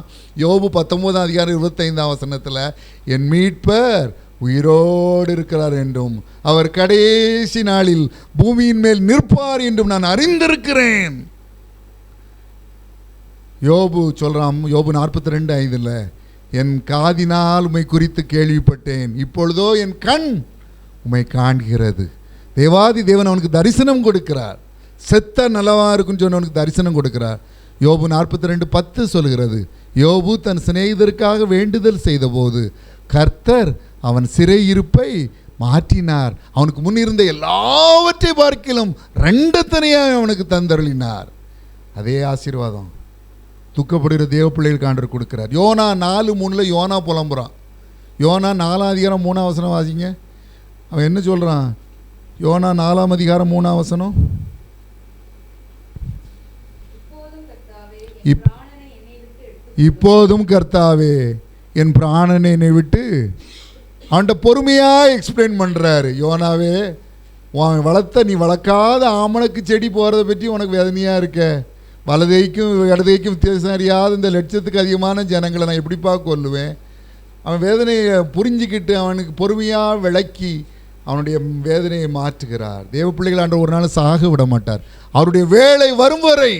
யோபு 19ஆம் அதிகாரம் 25ஆம் வசனத்தில், என் மீட்பர் உயிரோடு இருக்கிறார் என்றும் அவர் கடைசி நாளில் பூமியின் மேல் நிற்பார் என்றும் நான் அறிந்திருக்கிறேன். யோபு சொல்கிறான், யோபு 42:5, என் காதினால் உம்மை குறித்து கேள்விப்பட்டேன், இப்பொழுதோ என் கண் உம்மை காண்கிறது. தேவாதி தேவன் அவனுக்கு தரிசனம் கொடுக்கிறார். செத்த நலவா இருக்குன்னு சொன்னவனுக்கு தரிசனம் கொடுக்கிறார். யோபு 42:10 சொல்கிறது, யோபு தன் சிநேகிதருக்காக வேண்டுதல் செய்தபோது கர்த்தர் அவன் சிறையிருப்பை மாற்றினார், அவனுக்கு முன்னிருந்த எல்லாவற்றை பார்க்கிலும் 2 தனியாக அவனுக்கு தந்தருளினார். அதே ஆசீர்வாதம் துக்கப்படுகிற தேவ பிள்ளைகளுக்கு ஆண்டவர் கொடுக்கிறார். YONO 4:3 YONO புலம்புறான். யோனா 4ஆம் அதிகாரம் 3ஆம் வசனம் வாசிங்க. அவன் என்ன சொல்கிறான்? யோனா 4ஆம் அதிகாரம் 3ஆம் வசனம், இப்போதும் கர்த்தாவே என் பிராணனை என்னை விட்டு, அவன்கிட்ட பொறுமையாக எக்ஸ்பிளைன் பண்ணுறாரு. யோனாவே, நீ வளர்க்காத ஆமணக்கு செடி போகிறத பற்றி உனக்கு வேதனையாக இருக்க, வலதைக்கும் இடதைக்கும் வித்தியாசம் அறியாத இந்த லட்சத்துக்கு அதிகமான ஜனங்களை நான் எப்படிப்பா கொல்லுவேன்? அவன் வேதனையை புரிஞ்சிக்கிட்டு அவனுக்கு பொறுமையாக விளக்கி அவனுடைய வேதனையை மாற்றுகிறார். தேவ பிள்ளைகள் ஆண்டவர் ஒரு நாள் சாக விட மாட்டார். அவருடைய வேலை வரும் வரை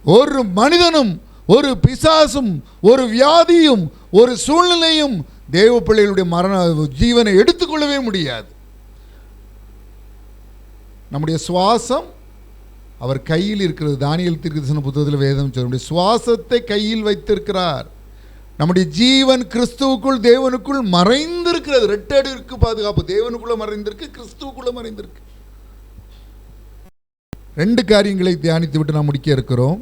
ஒரு மனிதனும் ஒரு பிசாசும் ஒரு வியாதியும் ஒரு சூழ்நிலையும் தேவ பிள்ளைகளுடைய ஜீவனை எடுத்துக்கொள்ளவே முடியாது. நம்முடைய சுவாசம் அவர் கையில் இருக்கிறது. தானியேல் தீர்க்கதரிசன புத்தகத்தில் வேதம் சொல்லுடைய சுவாசத்தை கையில் வைத்திருக்கிறார். நம்முடைய ஜீவன் கிறிஸ்துவுக்குள் தேவனுக்குள் மறைந்திருக்கிறது. ரெட்டடி இருக்கு பாதுகாப்பு. தேவனுக்குள்ள மறைந்திருக்கு, கிறிஸ்துவுக்குள்ள மறைந்திருக்கு. 2 காரியங்களை தியானித்து விட்டு நாம் முடிக்க இருக்கிறோம்.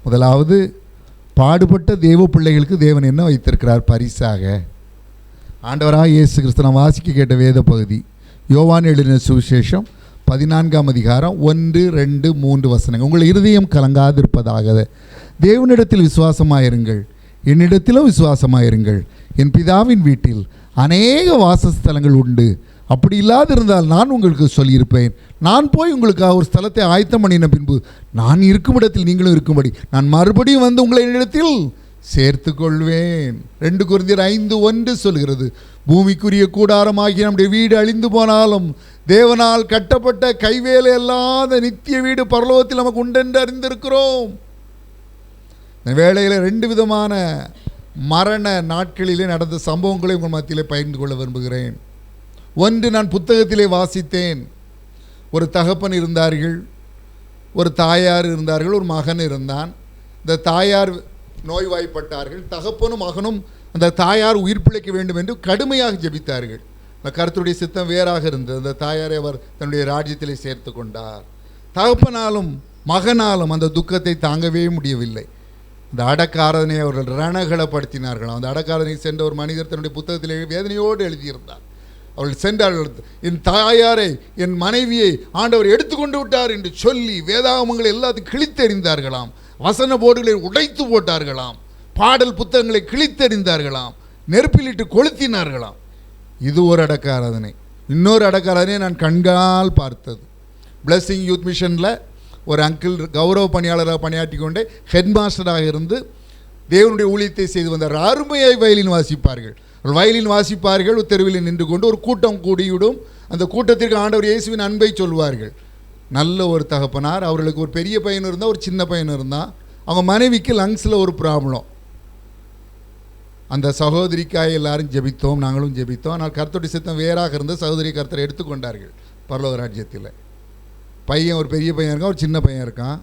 முதலாவது, பாடுபட்ட தேவ பிள்ளைகளுக்கு தேவன் என்ன வைத்திருக்கிறார் பரிசாக? ஆண்டவராக இயேசு கிறிஸ்து நாம் வாசிக்க கேட்ட வேத பகுதி யோவான் எழுதின சுவிசேஷம் 14ஆம் அதிகாரம் 1, 2, 3 வசனங்கள். உங்கள் இருதயம் கலங்காதிருப்பதாக தேவனிடத்தில் விசுவாசமாயிருங்கள், என்னிடத்திலும் விசுவாசமாயிருங்கள். என் பிதாவின் வீட்டில் அநேக வாசஸ்தலங்கள் உண்டு. அப்படி இல்லாதிருந்தால் நான் உங்களுக்கு சொல்லியிருப்பேன். நான் போய் உங்களுக்காக ஒரு ஸ்தலத்தை ஆயத்தம் பண்ணின பின்பு நான் இருக்கும் இடத்தில் நீங்களும் இருக்கும்படி நான் மறுபடியும் வந்து உங்களை என்னிடத்தில் சேர்த்து கொள்வேன். 2 கொரிந்தியர் 5:1 சொல்கிறது, பூமிக்குரிய கூடாரமாகிய நம்முடைய வீடு அழிந்து போனாலும் தேவனால் கட்டப்பட்ட கைவேலை அல்லாத நித்திய வீடு பரலோகத்தில் நமக்கு உண்டென்று அறிந்திருக்கிறோம். இந்த வேளையில் 2 விதமான மரண நாட்களிலே நடந்த சம்பவங்களை உங்கள் மத்தியிலே பகிர்ந்து கொள்ள விரும்புகிறேன். ஒன்று, நான் புத்தகத்திலே வாசித்தேன். ஒரு தகப்பன் இருந்தார்கள், ஒரு தாயார் இருந்தார்கள், ஒரு மகன் இருந்தான். இந்த தாயார் நோய்வாய்ப்பட்டார்கள். தகப்பனும் மகனும் அந்த தாயார் உயிர் பிழைக்க வேண்டும் என்று கடுமையாக ஜெபித்தார்கள். அந்த கர்த்தருடைய சித்தம் வேறாக இருந்தது. அந்த தாயாரை அவர் தன்னுடைய ராஜ்யத்திலே சேர்த்து கொண்டார். தகப்பனாலும் மகனாலும் அந்த துக்கத்தை தாங்கவே முடியவில்லை. அந்த அடக்காரதனை அவர்கள் ரணகலப்படுத்தினார்களாம். அந்த அடக்காரதனை சென்ற ஒரு மனிதர் தன்னுடைய புத்தகத்திலே வேதனையோடு எழுதியிருந்தார். அவர்கள் சென்றார்கள், என் தாயாரை என் மனைவியை ஆண்டவர் எடுத்துக்கொண்டு விட்டார் என்று சொல்லி வேதாகமங்களை எல்லாத்தையும் கிழித்தெறிந்தார்களாம். வசன போர்டுகளை உடைத்து போட்டார்களாம். பாடல் புத்தகங்களை கிழித்தெறிந்தார்களாம். நெருப்பிலிட்டு கொளுத்தினார்களாம். இது ஒரு அடக்க ஆராதனை. இன்னொரு அடக்க ஆராதனை நான் கண்கால் பார்த்தது. பிளஸ்ஸிங் யூத் மிஷனில் ஒரு அங்கிள் கௌரவ பணியாளராக பணியாற்றி கொண்டே ஹெட் மாஸ்டராக இருந்து தேவனுடைய ஊழியத்தை செய்து வந்தார். அருமையாய் வயலின் வாசிப்பார்கள். வயலின் வாசிப்பார்கள். தெருவில் நின்று கொண்டு ஒரு கூட்டம் கூடிவிடும். அந்த கூட்டத்திற்கு ஆண்டவர் இயேசுவின் அன்பை சொல்வார்கள். நல்ல ஒரு தகப்பனார். அவர்களுக்கு ஒரு பெரிய பையன் இருந்தால், ஒரு சின்ன பையன் இருந்தால். அவங்க மனைவிக்கு லங்ஸில் ஒரு ப்ராப்ளம். அந்த சகோதரிக்காய் எல்லாரும் ஜெபித்தோம், நாங்களும் ஜெபித்தோம். ஆனால் கர்த்தருடைய சித்தம் வேறாக இருந்த சகோதரி கர்த்தரை எடுத்துக்கொண்டார்கள் பரலோக ராஜ்யத்தில். பையன் ஒரு பெரிய பையன் இருக்கான், ஒரு சின்ன பையன் இருக்கான்.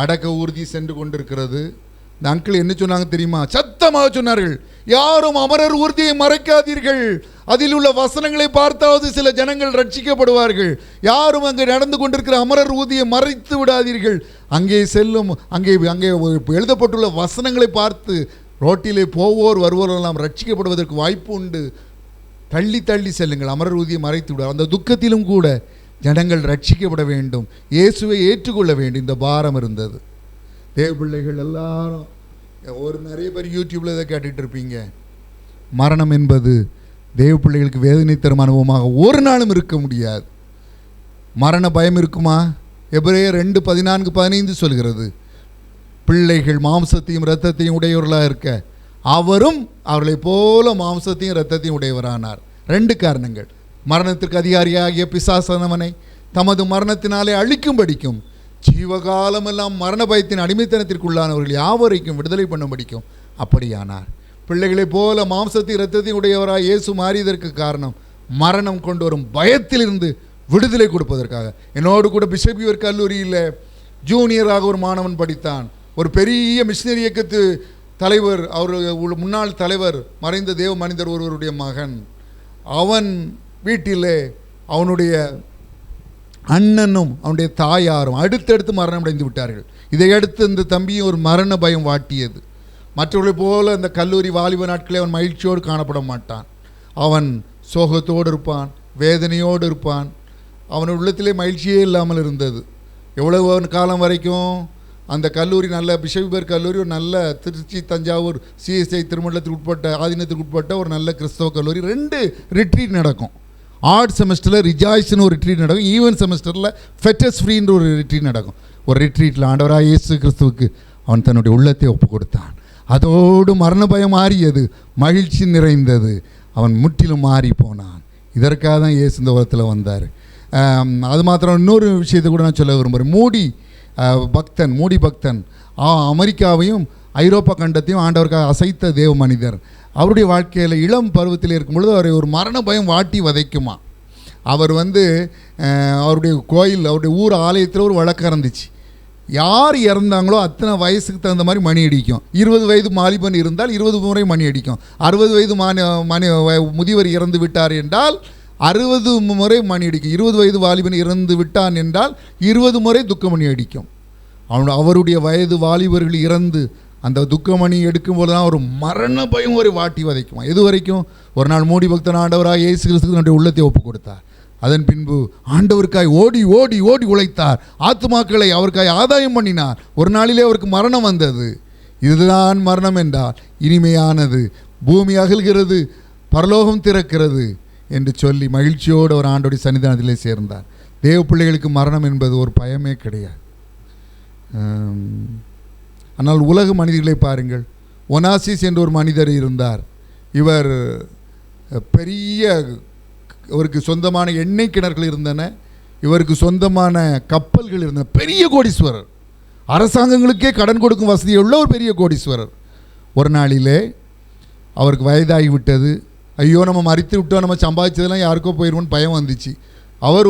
அடக்க ஊர்தி சென்று கொண்டிருக்கிறது. இந்த அங்கிள் என்ன சொன்னாங்க தெரியுமா? சத்தமாக சொன்னார்கள், யாரும் அமரர் ஊர்தியை மறைக்காதீர்கள், அதில் உள்ள வசனங்களை பார்த்தாவது சில ஜனங்கள் ரட்சிக்கப்படுவார்கள். யாரும் அங்கே நடந்து கொண்டிருக்கிற அமரர் ஊர்தியை மறைத்து விடாதீர்கள். அங்கே செல்லும், அங்கே எழுதப்பட்டுள்ள வசனங்களை பார்த்து ரோட்டிலே போவோர் வருவோரெல்லாம் ரட்சிக்கப்படுவதற்கு வாய்ப்பு உண்டு. தள்ளி தள்ளி செல்லுங்கள், அமரர் ஊதியை மறைத்து விட. அந்த துக்கத்திலும் கூட ஜனங்கள் ரட்சிக்கப்பட வேண்டும், இயேசுவை ஏற்றுக்கொள்ள வேண்டும். இந்த பாரம் இருந்தது. தேவ பிள்ளைகள் எல்லாரும் நிறைய பேர் யூடியூப்பில் இதை கேட்டுட்டு இருப்பீங்க. மரணம் என்பது தேவ பிள்ளைகளுக்கு வேதனை தரும் அனுபவமாக ஒரு நாளும் இருக்க முடியாது. மரண பயம் இருக்குமா? எபிரேயர் 2:14-15 சொல்கிறது, பிள்ளைகள் மாம்சத்தையும் இரத்தத்தையும் உடையவர்களாக இருக்க அவரும் அவர்களை போல மாம்சத்தையும் இரத்தத்தையும் உடையவரானார். 2 காரணங்கள். மரணத்திற்கு அதிகாரியாகிய பிசாசானவனை தமது மரணத்தினாலே அழிக்கும்படிக்கும், ஜீவகாலமெல்லாம் மரண பயத்தின் அடிமைத்தனத்திற்குள்ளானவர்கள் யாவரைக்கும் விடுதலை பண்ணும்படிக்கும் அப்படியானார். பிள்ளைகளைப் போல மாம்சத்தையும் இரத்தத்தையும் உடையவராக இயேசு மாறியதற்கு காரணம் மரணம் கொண்டு வரும் பயத்திலிருந்து விடுதலை கொடுப்பதற்காக. என்னோடு கூட பிஷப் கல்லூரியில் ஜூனியராக ஒரு மாணவன் படித்தான். ஒரு பெரிய மிஷினரி இயக்கத்து தலைவர், அவர் முன்னாள் தலைவர், மறைந்த தேவ மனிதர் ஒருவருடைய மகன். அவன் வீட்டிலே அவனுடைய அண்ணனும் அவனுடைய தாயாரும் அடுத்தடுத்து மரணம் அடைந்து விட்டார்கள். இதையடுத்து இந்த தம்பியும் ஒரு மரண பயம் வாட்டியது. மற்றவர்களை போல இந்த கல்லூரி வாலிப நாட்களே அவன் மகிழ்ச்சியோடு காணப்பட மாட்டான். அவன் சோகத்தோடு இருப்பான், வேதனையோடு இருப்பான். அவன் உள்ளத்திலே மகிழ்ச்சியே இல்லாமல் இருந்தது. எவ்வளவு காலம் வரைக்கும் அந்த கல்லூரி நல்ல பிஷப் கல்லூரி, ஒரு நல்ல திருச்சி தஞ்சாவூர் சிஎஸ்ஐ திருமண்டலத்துக்கு உட்பட்ட ஆதீனத்துக்கு உட்பட்ட ஒரு நல்ல கிறிஸ்தவ கல்லூரி. 2 ரிட்ரீட் நடக்கும். ஆர்ட் செமஸ்டரில் ரிஜாய்ஸ்னு ஒரு ரிட்ரீட் நடக்கும், ஈவன் செமஸ்டரில் ஃபெட்டஸ் ஃப்ரீன்ற ஒரு ரிட்ரீட் நடக்கும். ஒரு ரிட்ரீட்டில் ஆண்டவராக இயேசு கிறிஸ்துவுக்கு அவன் தன்னுடைய உள்ளத்தை ஒப்பு கொடுத்தான். அதோடு மரண பயம் மாறியது, மகிழ்ச்சி நிறைந்தது. அவன் முற்றிலும் மாறி போனான். இதற்காக தான் இயேசு இந்த உலகத்தில் வந்தார். அது மாத்திரம் இன்னொரு விஷயத்தை கூட நான் சொல்ல விரும்புகிறேன். மூடி பக்தன் அமெரிக்காவையும் ஐரோப்பா கண்டத்தையும் ஆண்டவருக்காக அசைத்த தேவ மனிதர். அவருடைய வாழ்க்கையில் இளம் பருவத்தில் இருக்கும் பொழுது அவரை ஒரு மரண பயம் வாட்டி வதைக்குமா. அவர் அவருடைய கோயில், அவருடைய ஊர் ஆலயத்தில் ஒரு வழக்கம் இருந்துச்சு. யார் இறந்தாங்களோ அத்தனை வயசுக்கு தகுந்த மாதிரி மணி அடிக்கும். 20 வயது வாலிபன் இருந்தால் 20 முறை மணி அடிக்கும். 60 வயது முதியவர் இறந்து விட்டார் என்றால் 60 முறை மணி அடிக்கும். 20 வயது வாலிபன் இறந்து விட்டான் என்றால் 20 முறை துக்கமணி அடிக்கும். அவருடைய வயது வாலிபர்கள் இறந்து அந்த துக்கமணி எடுக்கும்போது தான் ஒரு மரண பயம் ஒரு வாட்டி வதைக்குமா. எது வரைக்கும்? ஒரு நாள் மூடி பக்தன் ஆண்டவராக இயேசு கிறிஸ்துவுக்கு தன்னுடைய உள்ளத்தை ஒப்பு கொடுத்தார். அதன் பின்பு ஆண்டவருக்காய் ஓடி ஓடி ஓடி உழைத்தார். ஆத்துமாக்களை அவருக்காய் ஆதாயம் பண்ணினார். ஒரு நாளிலே அவருக்கு மரணம் வந்தது. இதுதான் மரணம் என்றால் இனிமையானது, பூமி அகல்கிறது, பரலோகம் திறக்கிறது என்று சொல்லி மகிழ்ச்சியோடு அவர் ஆண்டோடைய சன்னிதானத்திலே சேர்ந்தார். தேவ பிள்ளைகளுக்கு மரணம் என்பது ஒரு பயமே கிடையாது. ஆனால் உலக மனிதர்களை பாருங்கள். ஒனாசிஸ் என்ற ஒரு மனிதர் இருந்தார். இவர் இவருக்கு சொந்தமான எண்ணெய் கிணறுகள் இருந்தன, இவருக்கு சொந்தமான கப்பல்கள் இருந்தன. பெரிய கோடீஸ்வரர், அரசாங்கங்களுக்கே கடன் கொடுக்கும் வசதியுள்ள ஒரு பெரிய கோடீஸ்வரர். ஒரு நாளிலே அவருக்கு வயதாகிவிட்டது. ஐயோ நம்ம மறித்து விட்டோம், நம்ம சம்பாதிச்சதெல்லாம் யாருக்கோ போயிடுவோன்னு பயம் வந்துச்சு. அவர்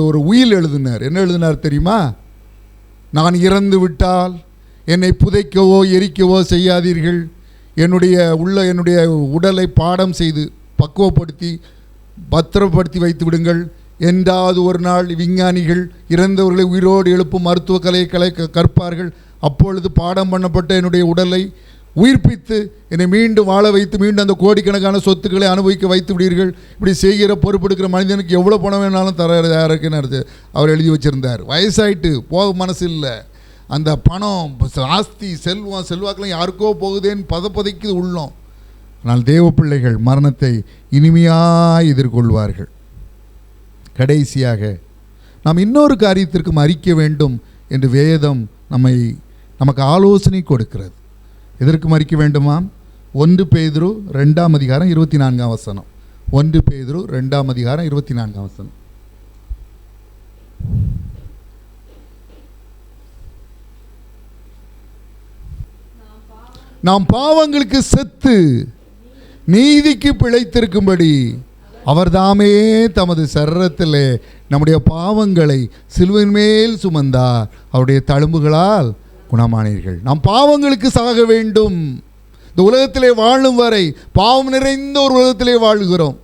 ஒரு உயில் எழுதினார். என்ன எழுதினார் தெரியுமா? நான் இறந்து விட்டால் என்னை புதைக்கவோ எரிக்கவோ செய்யாதீர்கள். என்னுடைய உடலை பாடம் செய்து பக்குவப்படுத்தி பத்திரப்படுத்தி வைத்து விடுங்கள். என்றாவது ஒரு நாள் விஞ்ஞானிகள் இறந்தவர்களை உயிரோடு எழுப்பும் மருத்துவ கலையை கற்பார்கள். அப்பொழுது பாடம் பண்ணப்பட்ட என்னுடைய உடலை உயிர்ப்பித்து என்னை மீண்டும் வாழ வைத்து மீண்டும் அந்த கோடிக்கணக்கான சொத்துக்களை அனுபவிக்க வைத்து விடுவீர்கள். இப்படி செய்கிற பொறுப்பெடுக்கிற மனிதனுக்கு எவ்வளோ பணம் வேணாலும் தர யாருக்குன்னு அவர் எழுதி வச்சுருந்தார். வயசாயிட்டு போக மனசு இல்லை. அந்த பணம், ஆஸ்தி, செல்வாக்கெல்லாம் யாருக்கோ போகுதேன்னு பதைக்கு உள்ளோம். ஆனால் தேவ பிள்ளைகள் மரணத்தை இனிமையாய் எதிர்கொள்வார்கள். கடைசியாக நாம் இன்னொரு காரியத்திற்கும் அறிக்க வேண்டும் என்று வேதம் நமக்கு ஆலோசனை கொடுக்கிறது. எதற்கும் அறிக்க வேண்டுமா? 1 பேதுரு 2:24. 1 பேதுரு 2:24. நாம் பாவங்களுக்கு செத்து நீதிக்கு பிழைத்திருக்கும்படி அவர் தாமே தமது சரீரத்திலே நம்முடைய பாவங்களை சிலுவையின் மேல் சுமந்தார், அவருடைய தழும்புகளால் குணமானீர்கள். நாம் பாவங்களுக்கு சாக வேண்டும். இந்த உலகத்திலே வாழும் வரை பாவம் நிறைந்த ஒரு உலகத்திலே வாழுகிறோம்.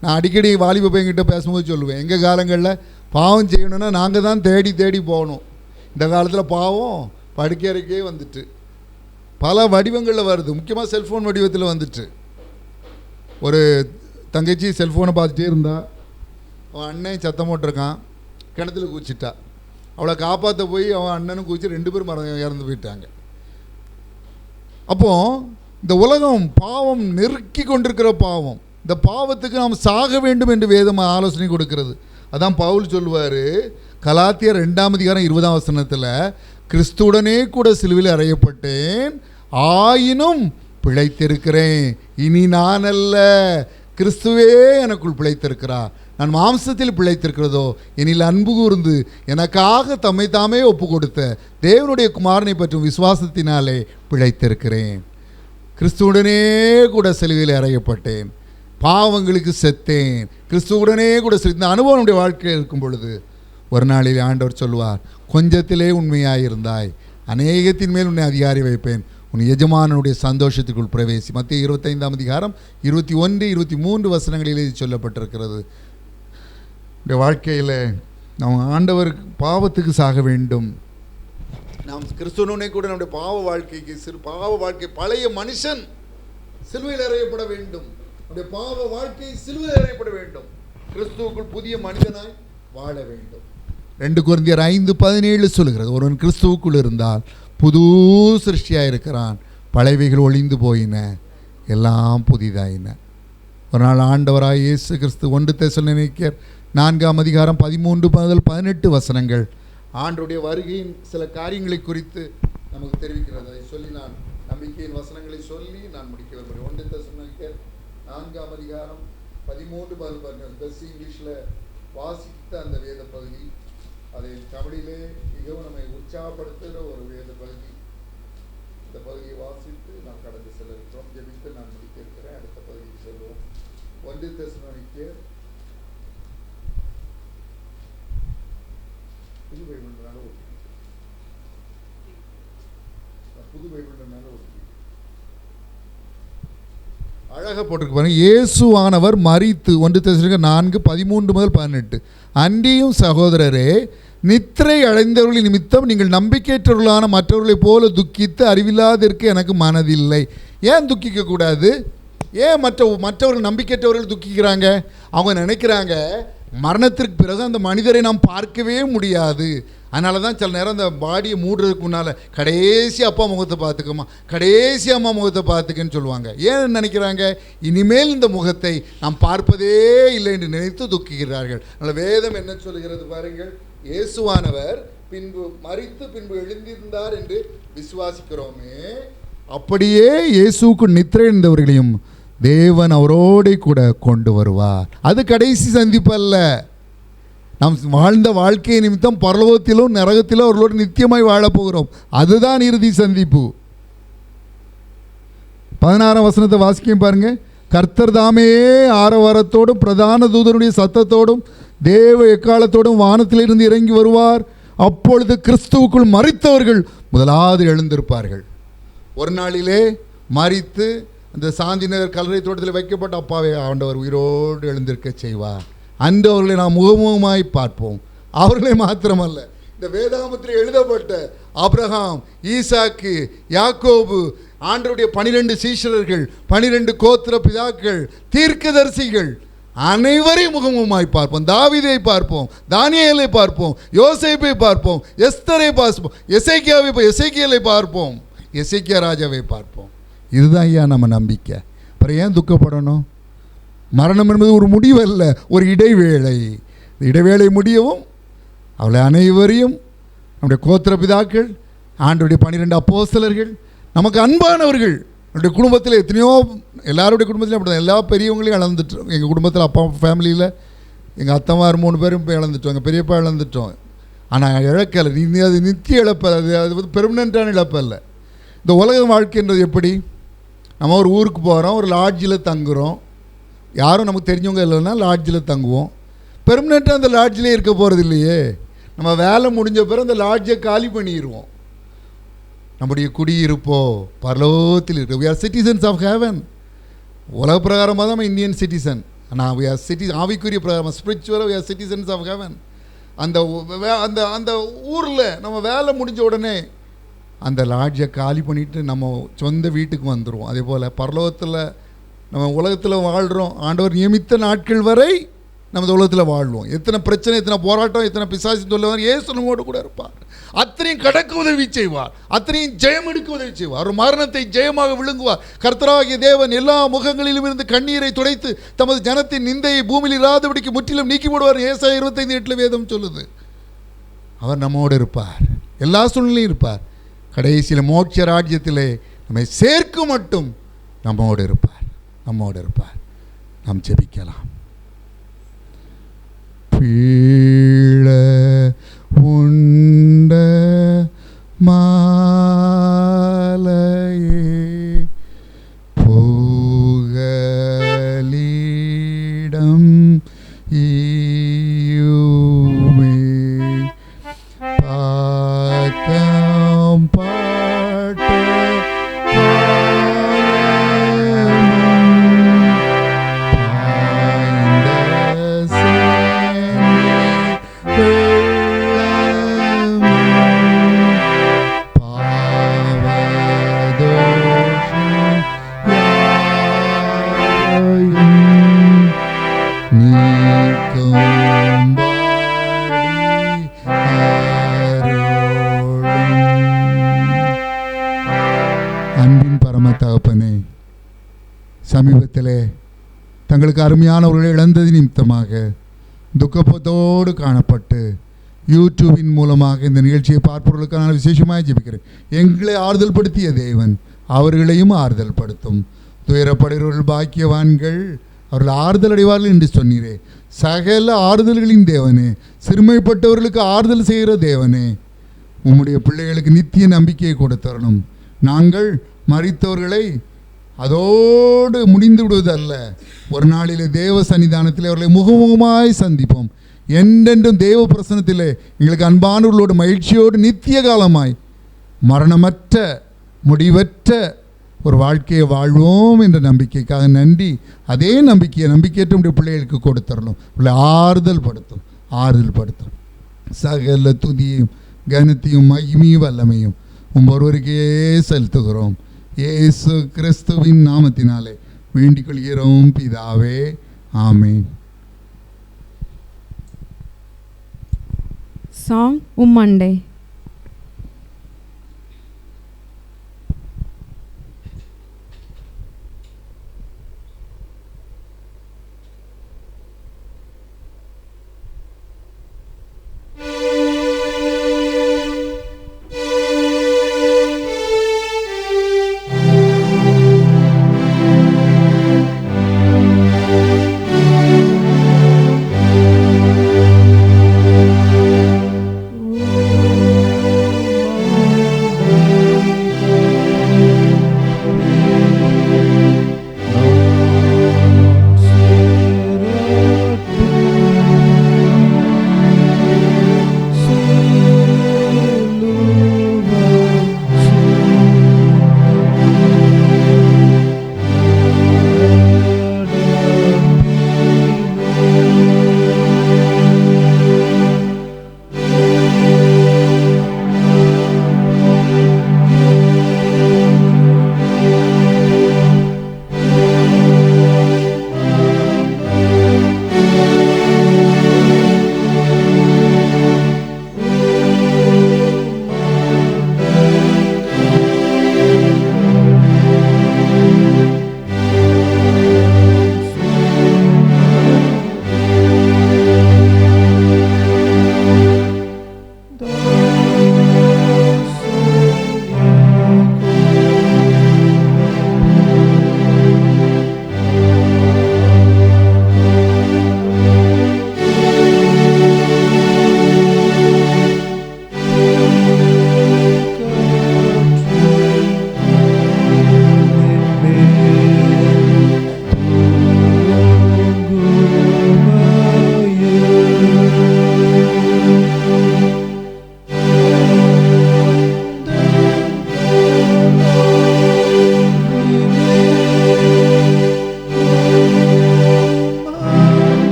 நான் அடிக்கடி வாலிப பையன்கிட்ட பேசும்போது சொல்லுவேன், எங்கள் காலங்களில் பாவம் செய்யணுன்னா நாங்கள் தான் தேடி தேடி போகணும். இந்த காலத்தில் பாவம் படுக்கையறைக்கே வந்துட்டு பல வடிவங்களில் வருது. முக்கியமாக செல்ஃபோன் வடிவத்தில் வந்துட்டு. ஒரு தங்கச்சி செல்ஃபோனை பார்த்துட்டே இருந்தா, அவன் அண்ணன் சத்தம் போட்டிருக்கான், கிணத்துல குதிச்சிட்டா. அவளை காப்பாற்ற போய் அவன் அண்ணனும் குதிச்சு 2 பேரும் இறந்து போயிட்டாங்க. அப்போது இந்த உலகம் பாவம் நெருக்கி கொண்டிருக்கிற பாவம், இந்த பாவத்துக்கு நாம் சாக வேண்டும் என்று வேதம் ஆலோசனை கொடுக்கிறது. அதான் பவுல் சொல்லுவார் கலாத்தியர் 2:20 கிறிஸ்துவுடனே கூட சிலுவையில் அறையப்பட்டேன், ஆயினும் பிழைத்திருக்கிறேன். இனி நான் அல்ல, கிறிஸ்துவே எனக்குள் பிழைத்திருக்கிறார். நான் மாம்சத்தில் பிழைத்திருக்கிறதோ எனில் அன்பு கூர்ந்து எனக்காக தம்மை தாமே ஒப்பு கொடுத்த தேவனுடைய குமாரனை பற்றும் விசுவாசத்தினாலே பிழைத்திருக்கிறேன். கிறிஸ்துவுடனே கூட சிலுவையில் அறையப்பட்டேன், பாவங்களுக்கு செத்தேன், கிறிஸ்துவுடனே கூட இந்த அனுபவம் நம்முடைய வாழ்க்கையில் இருக்கும் பொழுது ஒரு நாளில் ஆண்டவர் சொல்வார், கொஞ்சத்திலே உண்மையாயிருந்தாய், அநேகத்தின் மேல் உன்னை அதிகாரி வைப்பேன், உன் எஜமானனுடைய சந்தோஷத்துக்குள் பிரவேசி. மத்திய 25:21-23 இது சொல்லப்பட்டிருக்கிறது. இந்த வாழ்க்கையில் நாம் ஆண்டவர் பாவத்துக்கு சாக வேண்டும். நாம் கிறிஸ்துவனே கூட நம்முடைய பாவ வாழ்க்கை பழைய மனுஷன் சிலுவையில் அறையப்பட வேண்டும். நம்முடைய பாவ வாழ்க்கை சிலுவையில் அறையப்பட வேண்டும். கிறிஸ்துவுக்குள் புதிய மனிதனாய் வாழ வேண்டும். 2 கொரிந்தியர் 5:17 சொல்லுகிறது, ஒருவன் கிறிஸ்துவுக்குள் இருந்தால் புது சிருஷ்டியாக இருக்கிறான், பழையவைகள் ஒளிந்து போயின, எல்லாம் புதிதாயின. ஒரு நாள் ஆண்டவராய் இயேசு கிறிஸ்து 1 தெசலோனிக்கேயர் 4:13-18 ஆண்டவருடைய வருகையின் சில காரியங்களை குறித்து நமக்கு தெரிவிக்கிறது. அதை சொல்லி நான் நம்பிக்கையின் வசனங்களை சொல்லி நான் முடிக்க விரும்புகிறேன். 1 தெசலோனிக்கேயர் 4:13-14 பெஸ்ட் இங்கிலீஷில் வாசித்த அந்த வேத பகுதி, அதை தமிழிலே மிகவும் நம்மை உற்சாகப்படுத்துகிற ஒரு வேத பகுதி. இந்த பகுதியை வாசித்து நாம் கடந்து செல்ல இருக்கிறோம். ஜெபித்து நான் முடிக்க இருக்கிறேன். அடுத்த பகுதிக்கு செல்வோம். 1 தெசலோனிக்கேயர் புது பைபிள்னால அழகாக போட்டிருக்கு பாருங்க. இயேசுவானவர் மரித்து 1 தெசலோனிக்கேயர் 4:13-18 அன்றியும் சகோதரரே, நித்திரை அடைந்தவர்களின் நிமித்தம் நீங்கள் நம்பிக்கையற்றவர்களான மற்றவர்களைப் போல துக்கித்து அறிவில்லாதிருக்க எனக்கு மனதில்லை. ஏன் துக்கிக்கக்கூடாது? ஏன் மற்றவர்கள் நம்பிக்கையற்றவர்கள் துக்கிக்கிறாங்க? அவங்க நினைக்கிறாங்க மரணத்திற்கு பிறகு அந்த மனிதரை நாம் பார்க்கவே முடியாது, அதனால தான் சில நேரம் அந்த பாடியை மூடுறதுக்கு முன்னால் கடைசி அப்பா முகத்தை பார்த்துக்கம்மா, கடைசி அம்மா முகத்தை பார்த்துக்கன்னு சொல்லுவாங்க. ஏன் நினைக்கிறாங்க? இனிமேல் இந்த முகத்தை நாம் பார்ப்பதே இல்லை என்று நினைத்து துக்குகிறார்கள். அதனால் வேதம் என்ன சொல்லுகிறது பாருங்கள், இயேசுவானவர் பின்பு மரித்து பின்பு எழுந்திருந்தார் என்று விசுவாசிக்கிறோமே, அப்படியே இயேசுவுக்கு நித்திரை இருந்தவர்களையும் தேவன் அவரோடு கூட கொண்டு வருவார். அது கடைசி சந்திப்பு அல்ல. நாம் வாழ்ந்த வாழ்க்கை நிமித்தம் பரலோகத்திலும் நரகத்திலும் அவர்களோடு நித்தியமாய் வாழப்போகிறோம். அதுதான் இறுதி சந்திப்பு. 16 வாசிக்கையும் பாருங்க. கர்த்தர் தாமே ஆரவாரத்தோடும் பிரதான தூதனுடைய சத்தத்தோடும் தேவ எக்காலத்தோடும் வானத்திலிருந்து இறங்கி வருவார். அப்பொழுது கிறிஸ்துவுக்குள் மரித்தவர்கள் முதலாவது எழுந்திருப்பார்கள். ஒரு நாளிலே மரித்து அந்த சாந்திநகர் கல்லறை தோட்டத்தில் வைக்கப்பட்ட அப்பாவை ஆண்டவர் உயிரோடு எழுந்திருக்க செய்வார். அன்று அவர்களை நாம் முகமுகமாய் பார்ப்போம். அவர்களை மாத்திரமல்ல, இந்த வேதாகமத்தில் எழுதப்பட்ட ஆபிரகாம், ஈசாக்கு, யாக்கோபு, ஆண்டவருடைய 12 சீஷர்கள், 12 கோத்திர பிதாக்கள், தீர்க்கதரிசிகள் அனைவரையும் முகமுகமாய் பார்ப்போம். தாவீதை பார்ப்போம், தானியேலை பார்ப்போம், யோசேப்பை பார்ப்போம், எஸ்தரை பார்ப்போம், எசேக்கியாவை பார்ப்போம், எசேக்கியா ராஜாவை பார்ப்போம். இதுதான் ஐயா நம்ம நம்பிக்கை. அப்புறம் ஏன் துக்கப்படணும்? மரணம் என்பது ஒரு முடிவு அல்ல, ஒரு இடைவேளை. இடைவேளை முடியவும் அவளை அனைவரையும் நம்முடைய கோத்திர பிதாக்கள், ஆண்டவருடைய 12 அப்போஸ்தலர்கள், நமக்கு அன்பானவர்கள், என்னுடைய குடும்பத்தில் எத்தனையோ, எல்லாருடைய குடும்பத்திலையும் அப்படி தான், எல்லா பெரியவங்களையும் இழந்துட்டோம். எங்கள் குடும்பத்தில் அப்பா ஃபேமிலியில் எங்கள் அத்தமார் 3 பேரும் இப்போ இழந்துட்டோம், எங்கள் பெரியப்பா இழந்துட்டோம். ஆனால் இழக்கலை, அது நித்திய இழப்பு, அது வந்து பெர்மனண்ட்டான இழப்பு அல்ல. இந்த உலக வாழ்க்கைன்றது எப்படி? நம்ம ஒரு ஊருக்கு போகிறோம், ஒரு லாட்ஜில் தங்குகிறோம், யாரும் நமக்கு தெரிஞ்சவங்க இல்லைன்னா லாட்ஜில் தங்குவோம். பெர்மனெண்ட்டாக அந்த லாட்ஜிலே இருக்க போகிறது இல்லையே. நம்ம வேலை முடிஞ்ச பிறகு அந்த லாட்ஜை காலி பண்ணிடுவோம். நம்முடைய குடியிருப்போ பரலோகத்தில் இருக்கு. we are citizens of heaven. உலக பிரகாரமாக தான் நம்ம இந்தியன் சிட்டிசன். ஆனால் we are ஆவிக்குரிய பிரகாரம் ஸ்பிரிச்சுவலாக we are citizens of heaven. அந்த அந்த அந்த ஊரில் நம்ம வேலை முடிஞ்ச உடனே அந்த லாட்ஜை காலி பண்ணிவிட்டு நம்ம சொந்த வீட்டுக்கு வந்துடுவோம். அதே போல் பரலோகத்தில் நம்ம உலகத்தில் வாழ்கிறோம், ஆண்டவர் நியமித்த நாட்கள் வரை நம்ம இந்த உலகத்தில் வாழ்வோம். எத்தனை பிரச்சனை, எத்தனை போராட்டம், எத்தனை பிசாசு சொல்லுவார், இயேசு நம்மோடு கூட இருப்பார். அத்தனையும் கடக்க உதவி செய்வார், அத்தனையும் ஜெயம் எடுக்க உதவி செய்வார். ஒரு மரணத்தை ஜெயமாக விழுங்குவார். கர்த்தராகிய தேவன் எல்லா முகங்களிலும் இருந்து கண்ணீரை துடைத்து தமது ஜனத்தின் நிந்தையை பூமியில் இராதபடிக்கு முற்றிலும் நீக்கி விடுவார். ஏசாயா 25:8 வேதம் சொல்லுது. அவர் நம்மோடு இருப்பார், எல்லா சூழ்நிலையும் இருப்பார். கடைசியில் மோட்ச ராஜ்யத்திலே நம்மை சேர்க்க மட்டும் நம்மோடு இருப்பார், நம்மோடு இருப்பார். நாம் ஜெபிக்கலாம். பீழ உண்ட மாலையே புகலிடம் ஈயுமே பாக்கம் பாட்ட அன்பின் பரம தகப்பனே, சமீபத்திலே தங்களுக்கு அருமையானவர்களை இழந்தது நிமித்தமாக துக்கப்பத்தோடு காணப்பட்டு யூடியூபின் மூலமாக இந்த நிகழ்ச்சியை பார்ப்பவர்களுக்கு நான் விசேஷமாக ஜெபிக்கிறேன். எங்களை ஆறுதல் படுத்திய தேவன் அவர்களையும் ஆறுதல் படுத்தும். துயரப்படுகிறவர்கள் பாக்கியவான்கள், அவர்கள் ஆறுதல் அடைவார்கள் என்று சொன்னீரே. சகல ஆறுதல்களின் தேவனே, சிறுமைப்பட்டவர்களுக்கு ஆறுதல் செய்கிற தேவனே, உம்முடைய பிள்ளைகளுக்கு நித்திய நம்பிக்கையை கொடுத்தரணும். நாங்கள் மரித்தவர்களை அதோடு முடிந்து விடுவதல்ல, ஒரு நாளிலே தேவ சன்னிதானத்திலே அவர்களை முகமுகமாய் சந்திப்போம். என்றென்றும் தேவ பிரசனத்திலே எங்களுக்கு அன்பானவர்களோடு மகிழ்ச்சியோடு நித்திய காலமாய் மரணமற்ற முடிவற்ற ஒரு வாழ்க்கையை வாழ்வோம் என்ற நம்பிக்கைக்காக நன்றி. அதே நம்பிக்கையற்ற நம்முடைய பிள்ளைகளுக்கு கொடுத்தரணும். ஆறுதல் படுத்தும். சகல துதியையும் கனத்தையும் மகிமையும் வல்லமையும் ஒருவருக்கே செலுத்துகிறோம். இயேசு கிறிஸ்துவின் நாமத்தினாலே வேண்டிக் கொள்கிறோம் பிதாவே, ஆமென்.
Song Ummande.
Oh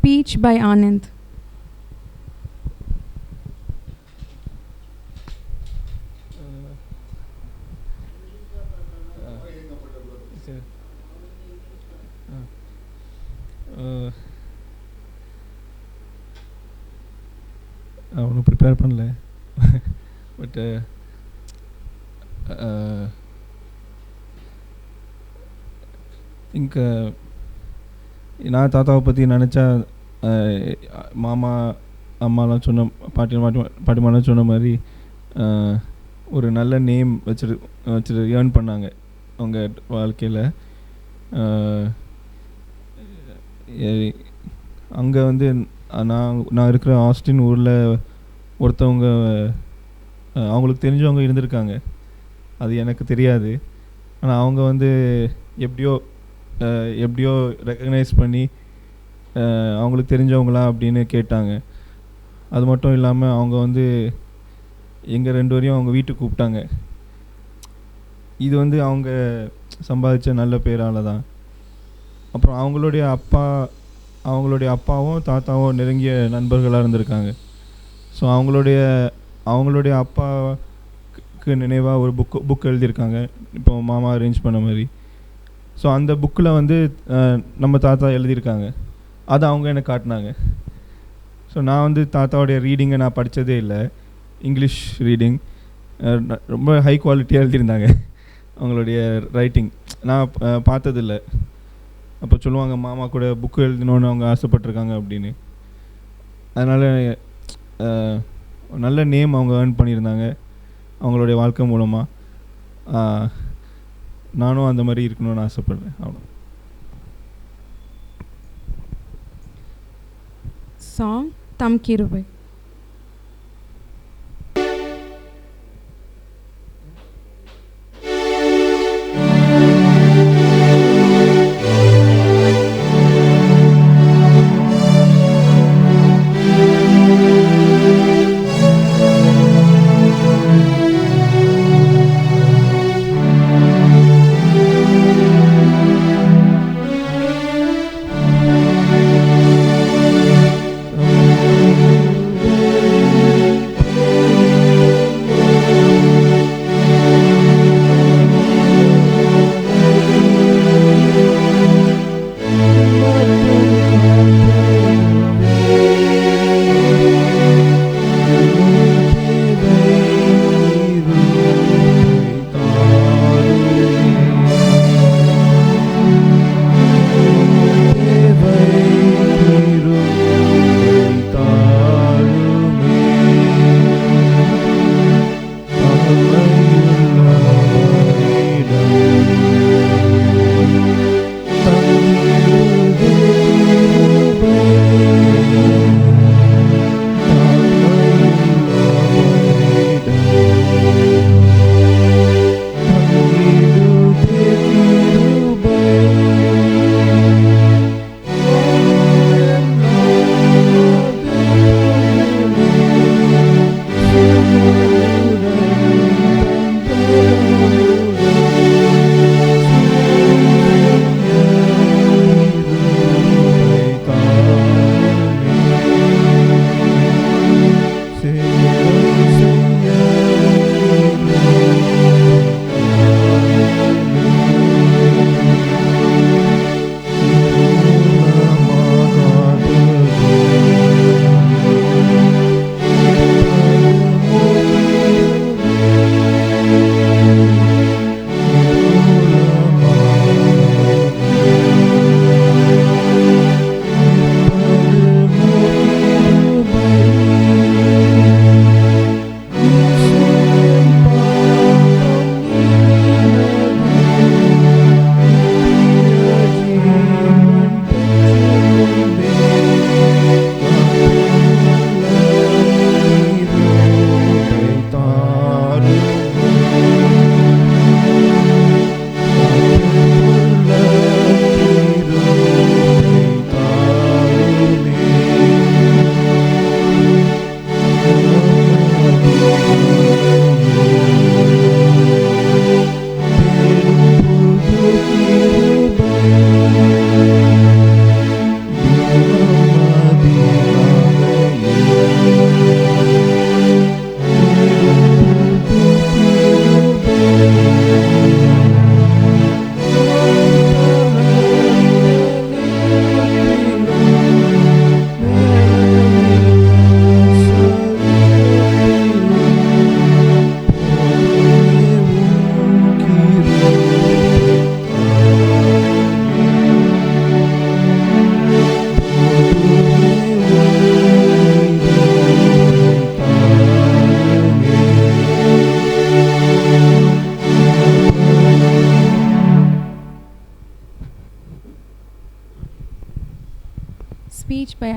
Speech by Anand.
ஒன்றும் ப்ரிப்பேர் பண்ணல பட் திங்க் நான் தாத்தாவை பற்றி நினச்சா மாமா அம்மாலாம் சொன்ன பாட்டிமாலாம் சொன்ன மாதிரி ஒரு நல்ல நேம் வச்சுட்டு ஏர்ன் பண்ணாங்க அவங்க வாழ்க்கையில். அங்கே வந்து நான் இருக்கிற ஆஸ்டின் ஊரில் ஒருத்தவங்க அவங்களுக்கு தெரிஞ்சவங்க இருந்திருக்காங்க, அது எனக்கு தெரியாது. ஆனால் அவங்க வந்து எப்படியோ ரெக்கக்னைஸ் பண்ணி அவங்களுக்கு தெரிஞ்சவங்களா அப்படின்னு கேட்டாங்க. அது மட்டும் இல்லாமல் அவங்க வந்து எங்கள் 2 பேரையும் அவங்க வீட்டுக்கு கூப்பிட்டாங்க. இது வந்து அவங்க சம்பாதிச்ச நல்ல பேரால் தான். அப்புறம் அவங்களுடைய அப்பாவும் தாத்தாவும் நெருங்கிய நண்பர்களாக இருந்திருக்காங்க. ஸோ அவங்களுடைய அப்பாவுக்கு நினைவாக ஒரு புக் எழுதியிருக்காங்க, இப்போ மாமா அரேஞ்ச் பண்ண மாதிரி. ஸோ அந்த புக்கில் வந்து நம்ம தாத்தா எழுதியிருக்காங்க, அதை அவங்க எனக்கு காட்டினாங்க. ஸோ நான் வந்து தாத்தாவுடைய ரீடிங்கை நான் படித்ததே இல்லை, இங்கிலீஷ் ரீடிங் ரொம்ப ஹை குவாலிட்டியாக எழுதியிருந்தாங்க. அவங்களுடைய ரைட்டிங் நான் பார்த்ததில்லை. அப்போ சொல்லுவாங்க மாமா கூட புக்கு எழுதணுன்னு அவங்க ஆசைப்பட்டிருக்காங்க அப்படின்னு. அதனால் நல்ல நேம் அவங்க ஏர்ன் பண்ணியிருந்தாங்க அவங்களுடைய வாழ்க்கை மூலமாக. நானும் அந்த மாதிரி இருக்கணும்னு ஆசைப்பட்றேன். அவ்வளோ.
Song Tam Kirubai.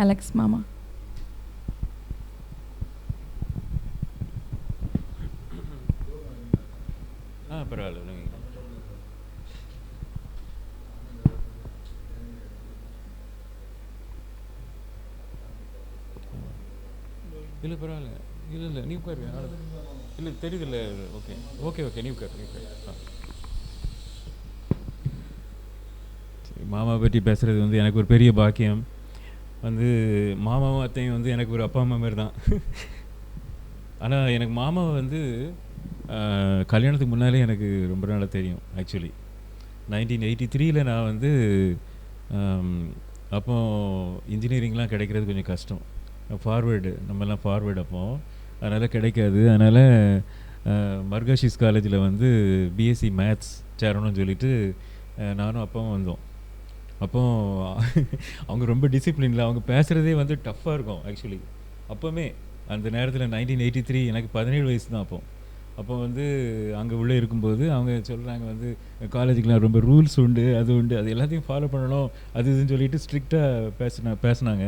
Alex Mama.
பரவாயில்ல. இல்லை பரவாயில்ல, இல்லை நீ உட்காரு. இல்லை தெரியுதில்ல. ஓகே ஓகே ஓகே நீ உட்காரு. மாமா பற்றி பேசுகிறது வந்து எனக்கு ஒரு பெரிய பாக்கியம். வந்து மாமாவும் அத்தையும் வந்து எனக்கு ஒரு அப்பா அம்மா மாதிரி தான். ஆனால் எனக்கு மாமாவை வந்து கல்யாணத்துக்கு முன்னாலே எனக்கு ரொம்ப நாளாக தெரியும். ஆக்சுவலி 1983 நான் வந்து அப்போ இன்ஜினியரிங்லாம் கிடைக்கிறது கொஞ்சம் கஷ்டம். ஃபார்வேர்டு நம்மெல்லாம் ஃபார்வேர்டு அப்போ அதனால் கிடைக்காது. அதனால் மர்காஷிஸ் காலேஜில் வந்து பிஎஸ்சி மேத்ஸ் சேரணும்னு சொல்லிட்டு நானும் அப்பாவும் வந்தோம். அப்போ அவங்க ரொம்ப டிசிப்ளினில் அவங்க பேசுகிறதே வந்து டஃப்பாக இருக்கும். ஆக்சுவலி அப்போவுமே அந்த நேரத்தில் 1983 எனக்கு 17 வயசு தான். அப்போ வந்து அங்கே உள்ளே இருக்கும்போது அவங்க சொல்கிறாங்க வந்து காலேஜுக்கெலாம் ரொம்ப ரூல்ஸ் உண்டு, அது உண்டு, அது எல்லாத்தையும் ஃபாலோ பண்ணணும், அது இதுன்னு சொல்லிட்டு ஸ்ட்ரிக்டாக பேசினாங்க.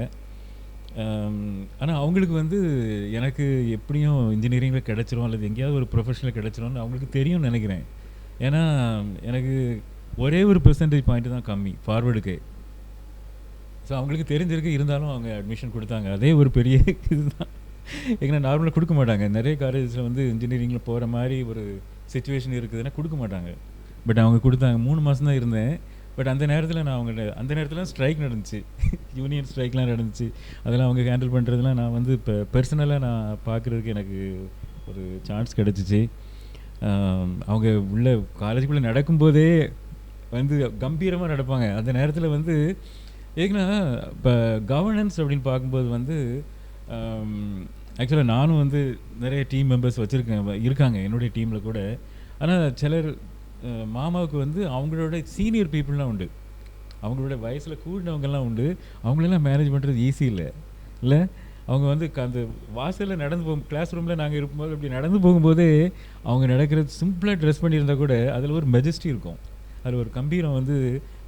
ஆனால் அவங்களுக்கு வந்து எனக்கு எப்படியும் இன்ஜினியரிங்கில் கிடச்சிரும் அல்லது எங்கேயாவது ஒரு ப்ரொஃபஷனில் கிடச்சிரும்னு அவங்களுக்கு தெரியும்னு நினைக்கிறேன். ஏன்னா எனக்கு ஒரே ஒரு பெர்சன்டேஜ் பாயிண்ட்டு தான் கம்மி ஃபார்வேர்டுக்கு. ஸோ அவங்களுக்கு தெரிஞ்சிருக்கு, இருந்தாலும் அவங்க அட்மிஷன் கொடுத்தாங்க. அதே ஒரு பெரிய இதுதான். ஏன்னா நார்மலாக கொடுக்க மாட்டாங்க. நிறைய காலேஜஸில் வந்து இன்ஜினியரிங்கில் போகிற மாதிரி ஒரு சுச்சுவேஷன் இருக்குதுன்னா கொடுக்க மாட்டாங்க. பட் அவங்க கொடுத்தாங்க. 3 மாதம் தான் இருந்தேன். பட் அந்த நேரத்தில் நான் அந்த நேரத்தில் ஸ்ட்ரைக் நடந்துச்சு, யூனியன் ஸ்ட்ரைக்லாம் நடந்துச்சு. அதெல்லாம் அவங்க ஹேண்டில் பண்ணுறதுலாம் நான் வந்து இப்போ பர்சனலாக நான் பார்க்குறதுக்கு எனக்கு ஒரு சான்ஸ் கிடச்சிச்சு. அவங்க உள்ள காலேஜுக்குள்ளே நடக்கும்போதே வந்து கம்பீரமாக நடப்பாங்க. அந்த நேரத்தில் வந்து ஏன்னா இப்போ கவர்னன்ஸ் அப்படின்னு பார்க்கும்போது வந்து ஆக்சுவலாக நானும் வந்து நிறைய டீம் மெம்பர்ஸ் இருக்காங்க என்னுடைய டீமில் கூட. ஆனால் சிலர் மாமாவுக்கு வந்து அவங்களோட சீனியர் பீப்புளெலாம் உண்டு, அவங்களோட வயசில் கூடினவங்கெல்லாம் உண்டு. அவங்களெல்லாம் மேனேஜ் பண்ணுறது ஈஸி இல்லை. அவங்க வந்து அந்த வாசலில் நடந்து போகும், கிளாஸ் ரூமில் நாங்கள் இருக்கும்போது அப்படி நடந்து போகும்போதே அவங்க நடக்கிறது சிம்பிளாக ட்ரெஸ் பண்ணியிருந்தால் கூட அதில் ஒரு மெஜஸ்டி இருக்கும், அதில் ஒரு கம்பீரம் வந்து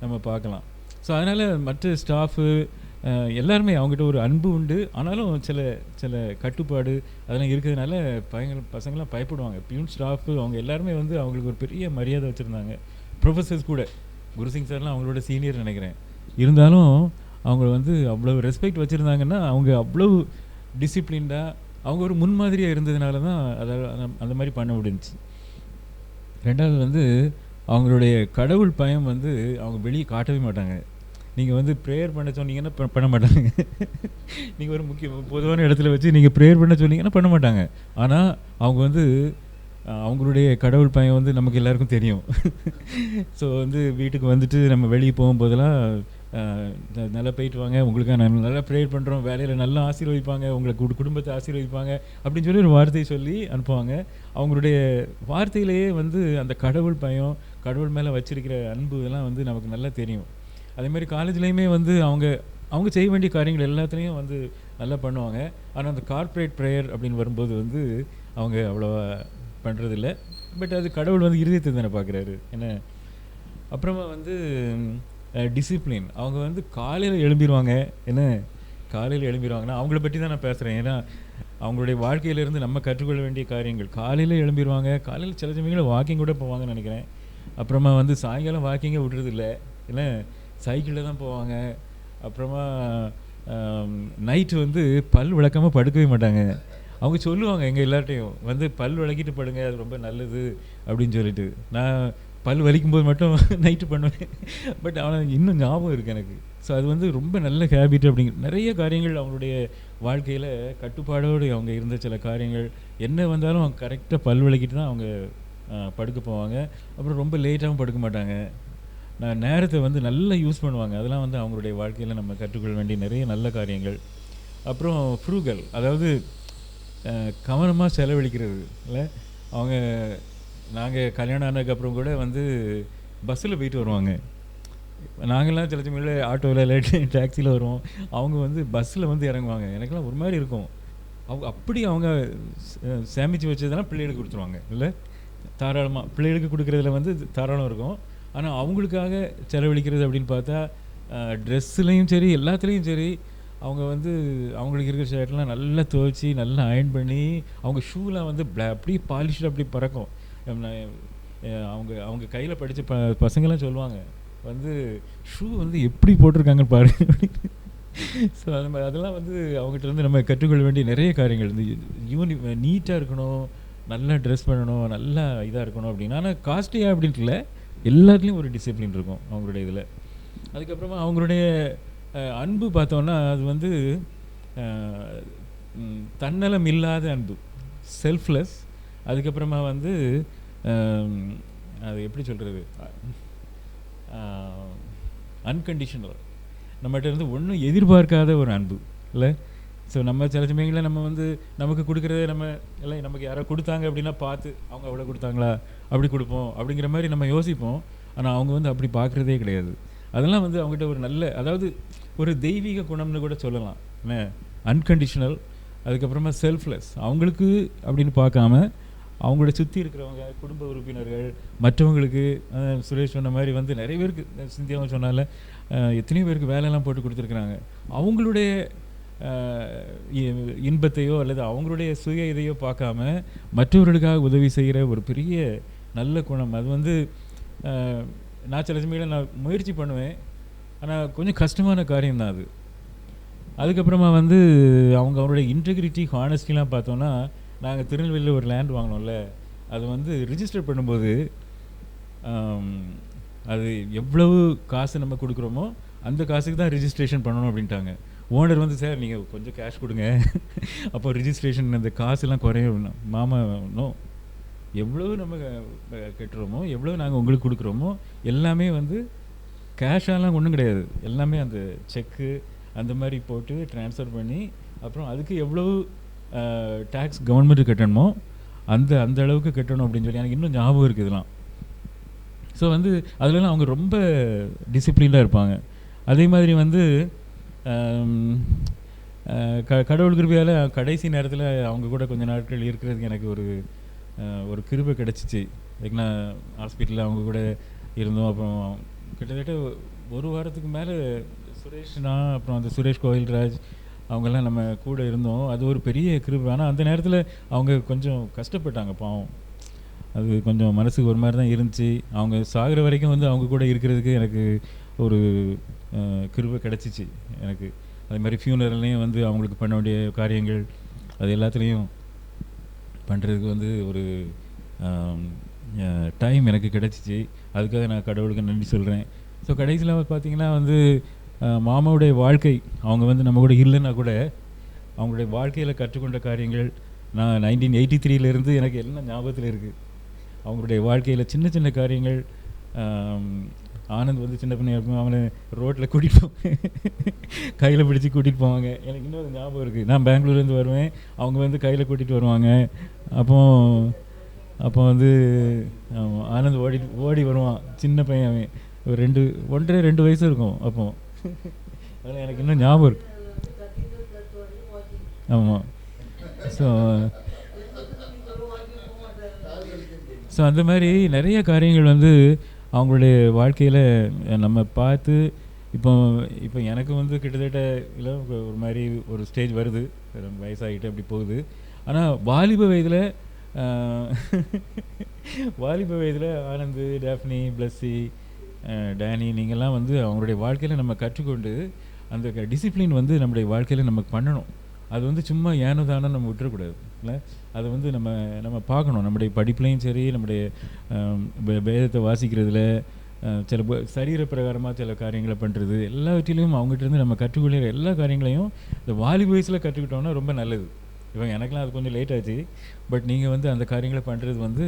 நம்ம பார்க்கலாம். ஸோ அதனால் மற்ற ஸ்டாஃபு எல்லாருமே அவங்ககிட்ட ஒரு அன்பு உண்டு. ஆனாலும் சில கட்டுப்பாடு அதெல்லாம் இருக்கிறதுனால பசங்களாம் பயப்படுவாங்க. பியூன் ஸ்டாஃபு அவங்க எல்லாருமே வந்து அவங்களுக்கு ஒரு பெரிய மரியாதை வச்சுருந்தாங்க. ப்ரொஃபஸர்ஸ் கூட குருசிங் சார்லாம் அவங்களோட சீனியர் நினைக்கிறேன். இருந்தாலும் அவங்க வந்து அவ்வளோ ரெஸ்பெக்ட் வச்சுருந்தாங்கன்னா அவங்க அவ்வளோ டிசிப்ளின்டாக அவங்க ஒரு முன்மாதிரியாக இருந்ததுனால தான் அந்த மாதிரி பண்ண முடிஞ்சிச்சு. ரெண்டாவது வந்து அவங்களுடைய கடவுள் பயம் வந்து அவங்க வெளியே காட்டவே மாட்டாங்க. நீங்கள் வந்து ப்ரேயர் பண்ண சொன்னீங்கன்னா பண்ண மாட்டாங்க. நீங்கள் ஒரு பொதுவான இடத்துல வச்சு நீங்கள் ப்ரேயர் பண்ண சொன்னீங்கன்னா பண்ண மாட்டாங்க. ஆனால் அவங்க வந்து அவங்களுடைய கடவுள் பயம் வந்து நமக்கு எல்லாருக்கும் தெரியும். ஸோ வந்து வீட்டுக்கு வந்துட்டு நம்ம வெளியே போகும்போதெல்லாம் நல்லா போயிட்டு வாங்க, உங்களுக்காக நாங்கள் நல்லா ப்ரேயர் பண்ணுறோம், வேலையில் நல்லா ஆசீர்வதிப்பாங்க, உங்களுக்கு குடும்பத்தை ஆசீர்வதிப்பாங்க அப்படின்னு சொல்லி ஒரு வார்த்தையை சொல்லி அனுப்புவாங்க. அவங்களுடைய வார்த்தையிலேயே வந்து அந்த கடவுள் பயம், கடவுள் மேலே வச்சிருக்கிற அன்பு இதெல்லாம் வந்து நமக்கு நல்லா தெரியும். அதேமாதிரி காலேஜ்லேயுமே வந்து அவங்க செய்ய வேண்டிய காரியங்கள் எல்லாத்துலேயும் வந்து நல்லா பண்ணுவாங்க. ஆனால் அந்த கார்ப்பரேட் ப்ரேயர் அப்படின்னு வரும்போது வந்து அவங்க அவ்வளோவா பண்ணுறதில்ல. பட் அது கடவுள் வந்து இருதயத்தை தானே பார்க்குறாரு என்ன. அப்புறமா வந்து டிசிப்ளின், அவங்க வந்து காலையில் எழும்பிடுவாங்க. காலையில் எழும்பிடுவாங்கன்னா அவங்கள பற்றி தான் நான் பேசுகிறேன். ஏன்னா அவங்களுடைய வாழ்க்கையிலேருந்து நம்ம கற்றுக்கொள்ள வேண்டிய காரியங்கள். காலையில் எழும்பிடுவாங்க, காலையில் சில சமயங்களில் வாக்கிங் கூட போவாங்கன்னு நினைக்கிறேன். அப்புறமா வந்து சாயங்காலம் வாக்கிங்கே விடுறதில்ல, இல்லை சைக்கிளில் தான் போவாங்க. அப்புறமா நைட்டு வந்து பல் விளக்காமல் படுக்கவே மாட்டாங்க. அவங்க சொல்லுவாங்க எங்கள் எல்லார்ட்டையும் வந்து பல் விளக்கிட்டு படுங்க, அது ரொம்ப நல்லது அப்படின்னு சொல்லிட்டு. நான் பல் வலிக்கும்போது மட்டும் நைட்டு பண்ணுவேன். பட் ஆனால் இன்னும் ஞாபகம் இருக்குது எனக்கு. ஸோ அது வந்து ரொம்ப நல்ல ஹேபிட். அப்படிங்கிற நிறைய காரியங்கள் அவங்களுடைய வாழ்க்கையில் கட்டுப்பாடோடு அவங்க இருந்த சில காரியங்கள் என்ன வந்தாலும் அவங்க கரெக்டாக பல் விளக்கிட்டு தான் அவங்க படுக்க போவாங்க. அப்புறம் ரொம்ப லேட்டாகவும் படுக்க மாட்டாங்க. நான் நேரத்தை வந்து நல்லா யூஸ் பண்ணுவாங்க. அதெல்லாம் வந்து அவங்களுடைய வாழ்க்கையில் நம்ம கற்றுக்கொள்ள வேண்டிய நிறைய நல்ல காரியங்கள். அப்புறம் ஃப்ரூகல், அதாவது கவனமாக செலவழிக்கிறது இல்லை. அவங்க நாங்கள் கல்யாணம் ஆனதுக்கப்புறம் கூட வந்து பஸ்ஸில் போயிட்டு வருவாங்க. நாங்கள்லாம் சில சமயம் ஆட்டோவில் இல்லை டாக்ஸியில் வருவோம். அவங்க வந்து பஸ்ஸில் வந்து இறங்குவாங்க. எனக்கெல்லாம் ஒரு மாதிரி இருக்கும். அவங்க சேமித்து வச்சதெல்லாம் பிள்ளைகளுக்கு கொடுத்துருவாங்க இல்லை, தாராளமாக பிள்ளைகளுக்கு கொடுக்குறதுல வந்து தாராளம் இருக்கும். ஆனால் அவங்களுக்காக செலவழிக்கிறது அப்படின்னு பார்த்தா ட்ரெஸ்ஸுலேயும் சரி எல்லாத்துலேயும் சரி அவங்க வந்து அவங்களுக்கு இருக்கிற ஷர்ட்லாம் நல்லா துவைச்சி நல்லா அயர்ன் பண்ணி அவங்க ஷூலாம் வந்து அப்படியே பாலிஷ்டு அப்படி பறக்கும். அவங்க அவங்க கையில் படித்த பசங்களாம் சொல்லுவாங்க வந்து ஷூ வந்து எப்படி போட்டிருக்காங்கன்னு பாரு. ஸோ அது மாதிரி அதெல்லாம் வந்து அவங்ககிட்ட இருந்து நம்ம கற்றுக்கொள்ள வேண்டிய நிறைய காரியங்கள். இந்த நீட்டாக இருக்கணும், நல்லா ட்ரெஸ் பண்ணணும், நல்லா இதாக இருக்கணும் அப்படின்னா. ஆனால் காஸ்ட்லியாக அப்படின்ட்டு இல்லை, எல்லாத்துலேயும் ஒரு டிசிப்ளின் இருக்கும் அவங்களுடைய இதில். அதுக்கப்புறமா அவங்களுடைய அன்பு பார்த்தோன்னா அது வந்து தன்னலம் இல்லாத அன்பு, செல்ஃப்லெஸ். அதுக்கப்புறமா வந்து அது எப்படி சொல்கிறது, அன்கண்டிஷனல். நம்மகிட்ட இருந்து ஒன்றும் எதிர்பார்க்காத ஒரு அன்பு இல்லை. ஸோ நம்ம சில சமயங்களில் நம்ம வந்து நமக்கு கொடுக்குறத நம்ம எல்லாம் நமக்கு யாரோ கொடுத்தாங்க அப்படின்னா பார்த்து அவங்க அவ்வளோ கொடுத்தாங்களா அப்படி கொடுப்போம் அப்படிங்கிற மாதிரி நம்ம யோசிப்போம். ஆனால் அவங்க வந்து அப்படி பார்க்குறதே கிடையாது. அதெல்லாம் வந்து அவங்ககிட்ட ஒரு நல்ல, அதாவது ஒரு தெய்வீக குணம்னு கூட சொல்லலாம் என்ன, அன்கண்டிஷனல். அதுக்கப்புறமா செல்ஃப்லெஸ், அவங்களுக்கு அப்படின்னு பார்க்காம அவங்களோட சுற்றி இருக்கிறவங்க, குடும்ப உறுப்பினர்கள், மற்றவங்களுக்கு. சுரேஷ் சொன்ன மாதிரி வந்து நிறைய பேருக்கு, சிந்தியாவும் சொன்னால எத்தனையோ பேருக்கு வேலையெல்லாம் போட்டு கொடுத்துருக்குறாங்க. அவங்களுடைய இன்பத்தையோ அல்லது அவங்களுடைய சுய இதையோ பார்க்காம மற்றவர்களுக்காக உதவி செய்கிற ஒரு பெரிய நல்ல குணம். அது வந்து நான் சில சமயங்களில் நான் முயற்சி பண்ணுவேன், ஆனால் கொஞ்சம் கஷ்டமான காரியம்தான் அது. அதுக்கப்புறமா வந்து அவங்களுடைய இன்டெகிரிட்டி, ஹானஸ்டிலாம் பார்த்தோன்னா, நாங்கள் திருநெல்வேலியில் ஒரு லேண்ட் வாங்கினோம்ல, அது வந்து ரிஜிஸ்டர் பண்ணும்போது அது எவ்வளவு காசு நம்ம கொடுக்குறோமோ அந்த காசுக்கு தான் ரிஜிஸ்ட்ரேஷன் பண்ணணும் அப்படின்ட்டாங்க. ஓனர் வந்து சார் நீங்கள் கொஞ்சம் கேஷ் கொடுங்க, அப்போ ரிஜிஸ்ட்ரேஷன் அந்த காசுலாம் குறையும். மாமா நோ, எவ்வளவு நம்ம கட்டுறோமோ எவ்வளோ நாங்கள் உங்களுக்கு கொடுக்குறோமோ எல்லாமே வந்து கேஷாலாம் ஒன்றும் கிடையாது, எல்லாமே அந்த செக்கு அந்த மாதிரி போட்டு ட்ரான்ஸ்ஃபர் பண்ணி அப்புறம் அதுக்கு எவ்வளவு டேக்ஸ் கவர்மெண்ட்டு கட்டணுமோ அந்த அளவுக்கு கட்டணும் அப்படின்னு சொல்லி எனக்கு இன்னும் ஞாபகம் இருக்குது இதெல்லாம். ஸோ வந்து அதிலலாம் அவங்க ரொம்ப டிசிப்ளின்டாக இருப்பாங்க. அதே மாதிரி வந்து கடவுள் கிருபையால் கடைசி நேரத்தில் அவங்க கூட கொஞ்ச நாட்கள் இருக்கிறதுக்கு எனக்கு ஒரு கிருபை கிடச்சிச்சு. ஏன்னா ஹாஸ்பிட்டலில் அவங்க கூட இருந்தோம். அப்புறம் கிட்டத்தட்ட ஒரு வாரத்துக்கு மேலே சுரேஷ்னா அப்புறம் அந்த சுரேஷ் கோயில்ராஜ் அவங்கெல்லாம் நம்ம கூட இருந்தோம். அது ஒரு பெரிய கிருபை. ஆனால் அந்த நேரத்தில் அவங்க கொஞ்சம் கஷ்டப்பட்டாங்க பாவம். அது கொஞ்சம் மனசுக்கு ஒரு மாதிரி தான் இருந்துச்சு. அவங்க சாகிற வரைக்கும் வந்து அவங்க கூட இருக்கிறதுக்கு எனக்கு ஒரு கிருபை கிடச்சிச்சு எனக்கு. அதே மாதிரி ஃபியூனரல்லையும் வந்து அவங்களுக்கு பண்ண வேண்டிய காரியங்கள் அது எல்லாத்துலேயும் பண்ணுறதுக்கு வந்து ஒரு டைம் எனக்கு கிடச்சிச்சு. அதுக்காக நான் கடவுளுக்கு நன்றி சொல்கிறேன். ஸோ கடைசியில் பார்த்திங்கன்னா வந்து மாமாவுடைய வாழ்க்கை, அவங்க வந்து நம்ம கூட இல்லைன்னா கூட அவங்களுடைய வாழ்க்கையில் கற்றுக்கொண்ட காரியங்கள் நான் 1983 எனக்கு எல்லாம் ஞாபகத்தில் இருக்குது. அவங்களுடைய வாழ்க்கையில் சின்ன சின்ன காரியங்கள். ஆனந்த் வந்து சின்ன பண்ணி இருக்கும், அவனை ரோட்டில் கூட்டிகிட்டு போவாங்க, கையில் பிடிச்சி கூட்டிகிட்டு போவாங்க. எனக்கு இன்னொரு ஞாபகம் இருக்குது. நான் பெங்களூர்லேருந்து வருவேன், அவங்க வந்து கையில் கூட்டிகிட்டு வருவாங்க. அப்போ வந்து ஆனந்த் ஓடி வருவான், சின்ன பையன் அவன், ஒரு 1.5-2 வயசு இருக்கும் அப்போ. அதெல்லாம் எனக்கு இன்னும் ஞாபகம் இருக்கு. ஆமாம். ஸோ அந்த மாதிரி நிறைய காரியங்கள் வந்து அவங்களுடைய வாழ்க்கையில் நம்ம பார்த்து இப்போ எனக்கு வந்து கிட்டத்தட்ட இல்லை ஒரு மாதிரி ஒரு ஸ்டேஜ் வருது, வயசாகிட்டு அப்படி போகுது. ஆனால் வாலிப வயதில் ஆனந்த், டேஃப்னி, பிளஸ்ஸி, டேனி நீங்கள்லாம் வந்து அவங்களுடைய வாழ்க்கையில் நம்ம கற்றுக்கொண்டு அந்த டிசிப்ளின் வந்து நம்முடைய வாழ்க்கையில் நம்ம பண்ணணும். அது வந்து சும்மா ஏனோ தானே நம்ம விட்டுறக்கூடாது இல்லை. அதை வந்து நம்ம பார்க்கணும். நம்முடைய படிப்புலையும் சரி, நம்முடைய வேதத்தை வாசிக்கிறதுல, சில சரீர பிரகாரமாக சில காரியங்களை பண்ணுறது, எல்லாவற்றிலையும் அவங்ககிட்ட நம்ம கற்றுக்கொள்கிற எல்லா காரியங்களையும் இந்த வாலிப வயசில் கற்றுக்கிட்டோம்னா ரொம்ப நல்லது. இப்போ எனக்கெலாம் அது கொஞ்சம் லேட் ஆச்சு. பட் நீங்கள் வந்து அந்த காரியங்களை பண்ணுறது வந்து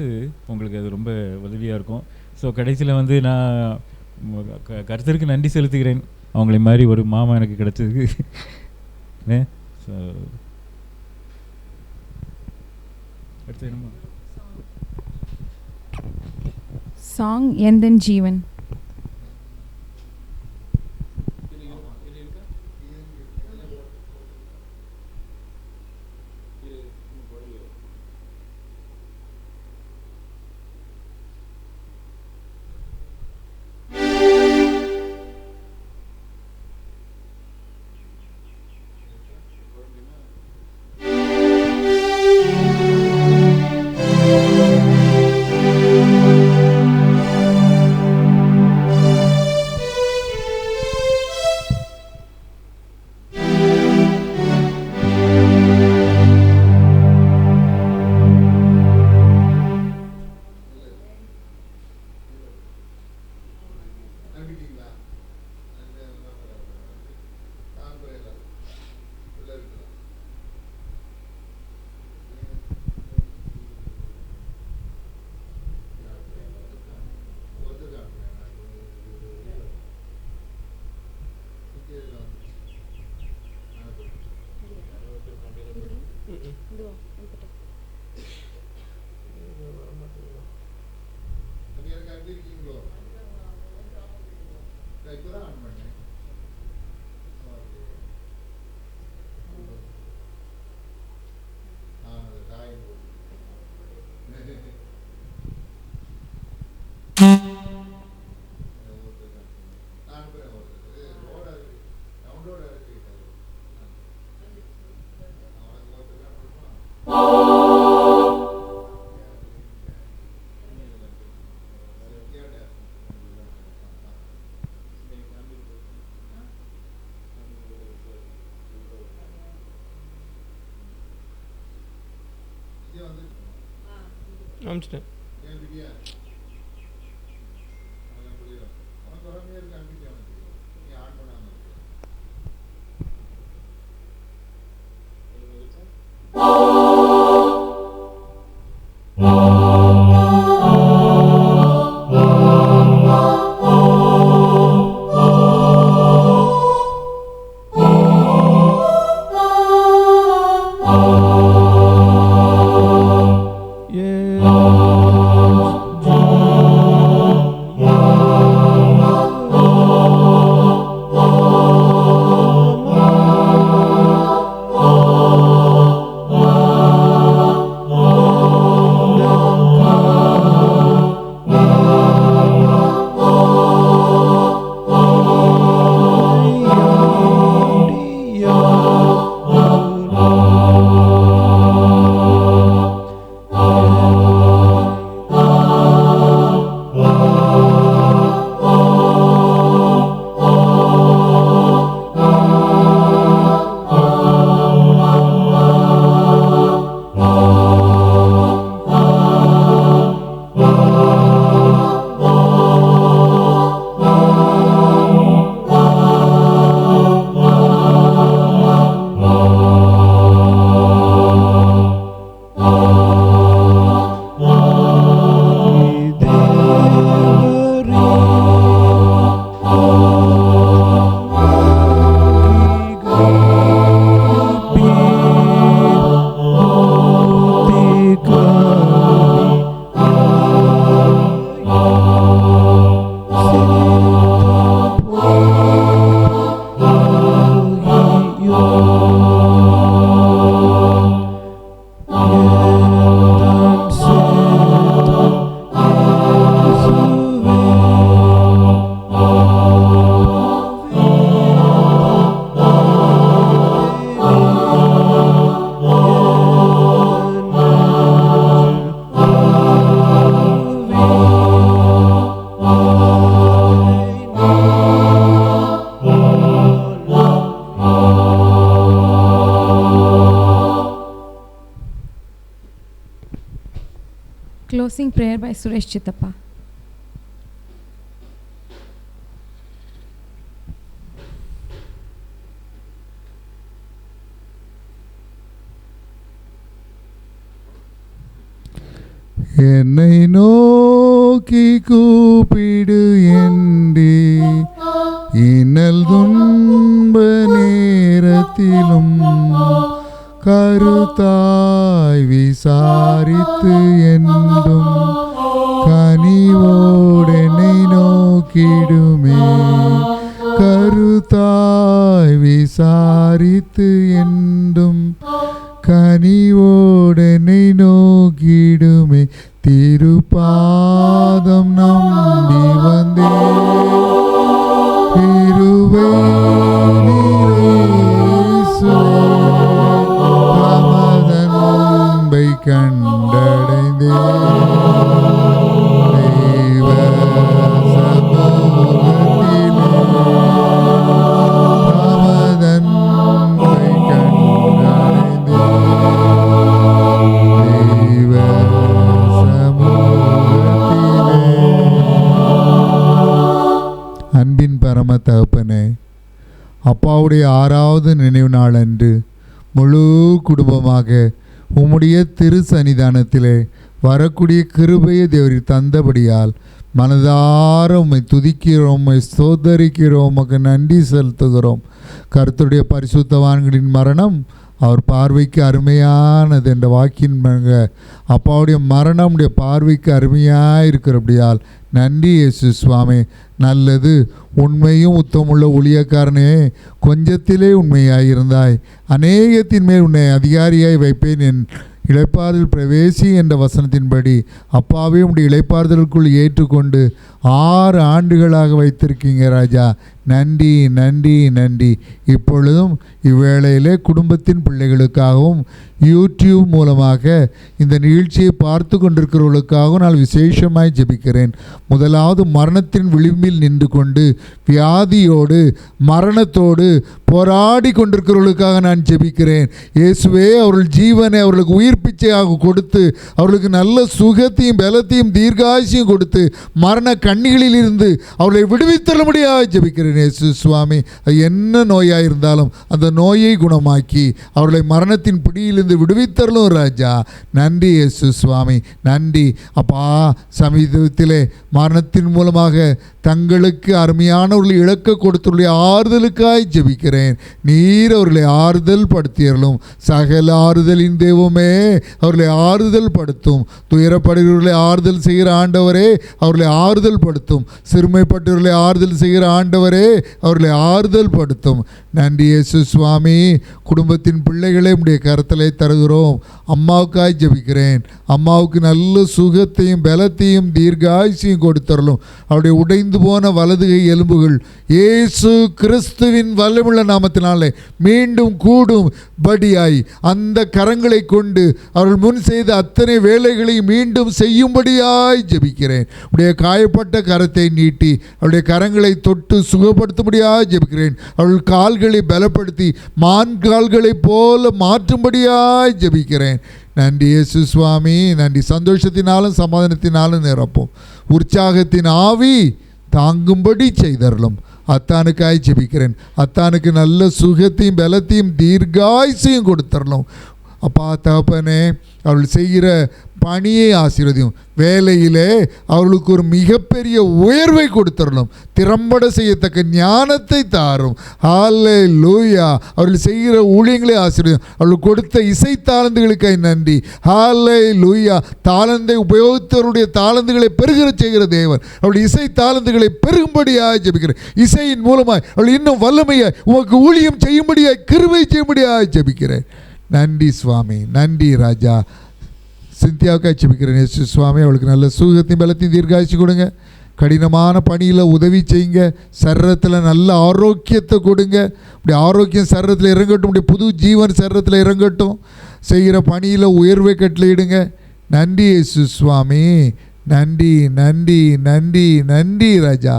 உங்களுக்கு அது ரொம்ப உதவியாக இருக்கும். ஸோ கடைசியில் வந்து நான் கர்த்தருக்கு நன்றி செலுத்துகிறேன், அவங்கள மாதிரி ஒரு மாமா எனக்கு கிடச்சதுக்கு. ஸோ அடுத்து என்னமா
சாங் எந்தன் ஜீவன்.
அமிச்சிட்டேன்.
Closing prayer by Suresh Chittappa.
என்னை நோக்கி கூப்பிடு என்றே இன்னல் துன்ப நேரத்திலும் கருத்தாய் விசாரித்து என்றும் கனிவோடென்னை நோக்கிடுமே. கருத்தாய் விசாரித்து என்றும் கனிவோடென்னை நோக்கிடுமே. திருப்பாதம் நம்பி வந்தே கிருபை தமதன்பை கண்டடைந்தே தேவ சமூகத்திலே தமதன்பை கண்டடைந்தே தேவ சமூகத்திலே. அன்பின் பரம தகப்பனே, அப்பாவுடைய 6வது நினைவு நாள் அன்று முழு குடும்பமாக உம்முடைய திரு சன்னிதானத்திலே வரக்கூடிய கிருபையை தேவரீர் தந்தபடியால் மனதார உம்மை துதிக்கிறோம், உம்மை ஸ்தோத்தரிக்கிறோம், உமக்கு நன்றி செலுத்துகிறோம். கர்த்தருடைய பரிசுத்தவான்களின் மரணம் அவர் பார்வைக்கு அருமையானது என்ற வாக்கின் அப்பாவுடைய மரணம் உடைய பார்வைக்கு அருமையாக இருக்கிறபடியால் நன்றி இயேசு சுவாமி. நல்லது, உண்மையும் உத்தமுள்ள ஊழியக்காரனே, கொஞ்சத்திலே உண்மையாயிருந்தாய், அநேகத்தின் மேல் உன்னை அதிகாரியாய் வைப்பேன், என் இளைப்பாறுதல் பிரவேசி என்ற வசனத்தின்படி அப்பாவே உடைய இளைப்பாறுதலுக்குள் ஏற்றுக்கொண்டு 6 ஆண்டுகளாக வைத்திருக்கீங்க ராஜா. நன்றி நன்றி நன்றி. இப்பொழுதும் இவ்வேளையிலே குடும்பத்தின் பிள்ளைகளுக்காகவும் யூடியூப் மூலமாக இந்த நிகழ்ச்சியை பார்த்து கொண்டிருக்கிறவர்களுக்காகவும் நான் விசேஷமாய் ஜெபிக்கிறேன். முதலாவது மரணத்தின் விளிம்பில் நின்று கொண்டு வியாதியோடு மரணத்தோடு போராடி கொண்டிருக்கிறவர்களுக்காக நான் ஜெபிக்கிறேன். இயேசுவே, அவர்கள் ஜீவனை அவர்களுக்கு உயிர் பிச்சையாக கொடுத்து அவர்களுக்கு நல்ல சுகத்தையும் பலத்தையும் தீர்காயுசையும் கொடுத்து மரண கண்ணிகளில் இருந்து அவர்களை விடுவித்தள்ள முடியாது ஜெபிக்கிறேன். இயேசு சுவாமி, அது என்ன நோயாக இருந்தாலும் அந்த நோயை குணமாக்கி அவர்களை மரணத்தின் பிடியிலிருந்து விடுவித்தரலும் ராஜா. நன்றி இயேசு சுவாமி, நன்றி அப்பா. சமீபத்திலே மரணத்தின் மூலமாக தங்களுக்கு அருமையானவர்களை இழக்க கொடுத்துள்ள ஆறுதலுக்காய் ஜெபிக்கிறேன். நீர் அவர்களை ஆறுதல் படுத்தியறலும். சகல ஆறுதலின் தெய்வமே, அவர்களை ஆறுதல் படுத்தும். துயரப்படுகிறவர்களை ஆறுதல் செய்கிற ஆண்டவரே, அவர்களை ஆறுதல் படுத்தும். சிறுமைப்பட்டவர்களை ஆறுதல் செய்கிற ஆண்டவரே, அவர்களை ஆறுதல் படுத்தும். நன்றி இயேசு சுவாமி. குடும்பத்தின் பிள்ளைகளை உடைய கரத்திலே தருகிறோம். அம்மாவுக்காய் ஜெபிக்கிறேன். அம்மாவுக்கு நல்ல சுகத்தையும் பலத்தையும் தீர்காயுசையும் கொடுத்தரலும். அவருடைய உடைந்து போன வலதுகை எலும்புகள் இயேசு கிறிஸ்துவின் வல்லமுள்ள நாமத்தினாலே மீண்டும் கூடும் படியாய் அந்த கரங்களை கொண்டு அவர்கள் முன் செய்த அத்தனை வேலைகளை மீண்டும் செய்யும்படியாய் ஜெபிக்கிறேன். உடைய காயப்பட்ட கரத்தை நீட்டி அவருடைய கரங்களை தொட்டு சுகப்படுத்தும்படியாய் ஜெபிக்கிறேன். அவர்கள் கால்களை பலப்படுத்தி மான் கால்களைப் போல மாற்றும்படியாய் ஜெபிக்கிறேன். நன்றி இயேசு சுவாமி, நன்றி. சந்தோஷத்தினாலும் சமாதானத்தினாலும் நிரப்பும். உற்சாகத்தின் ஆவி தாங்கும்படி செய்தரலும். அத்தானுக்காய் ஜெபிக்கிறேன். அத்தானுக்கு நல்ல சுகத்தையும் பலத்தையும் தீர்காயுசையும் கொடுத்தரலும். அப்பா தகப்பனே, அவர்கள் செய்கிற பணியை ஆசீர்வதியும். வேலையிலே அவர்களுக்கு ஒரு மிகப்பெரிய உயர்வை கொடுத்தரணும். திறம்பட செய்யத்தக்க ஞானத்தை தாரும். ஹல்லேலூயா. அவர்கள் செய்கிற ஊழியங்களை ஆசீர்வதியும். அவர்களுக்கு கொடுத்த இசை தாளந்துகளுக்காய் நன்றி. ஹல்லேலூயா. தாளந்தை உபயோகித்தவருடைய தாளந்துகளை பெருகிற செய்கிற தேவன் அவருடைய இசை தாளந்துகளை பெருகும்படியாக ஜெபிக்கிறேன். இசையின் மூலமாய் அவள் இன்னும் வல்லமையாய் உமக்கு ஊழியம் செய்யும்படியாய் கிருபை செய்யும்படியாக ஜெபிக்கிறேன். நன்றி சுவாமி, நன்றி ராஜா. சிந்தியாவுக்காக ஜெபிக்கிறேன். இயேசு சுவாமி, அவளுக்கு நல்ல சுகத்தையும் பலத்தையும் தீர்காயுசு கொடுங்க. கடினமான பணியில் உதவி செய்யுங்க. சரீரத்தில் நல்ல ஆரோக்கியத்தை கொடுங்க. இப்படி ஆரோக்கியம் சரீரத்தில் இறங்கட்டும். இப்படி புது ஜீவன் சரீரத்தில் இறங்கட்டும். செய்கிற பணியில் உயர்வை கட்டளையிடுங்க. நன்றி இயேசு சுவாமி, நன்றி நன்றி நன்றி நன்றி ராஜா.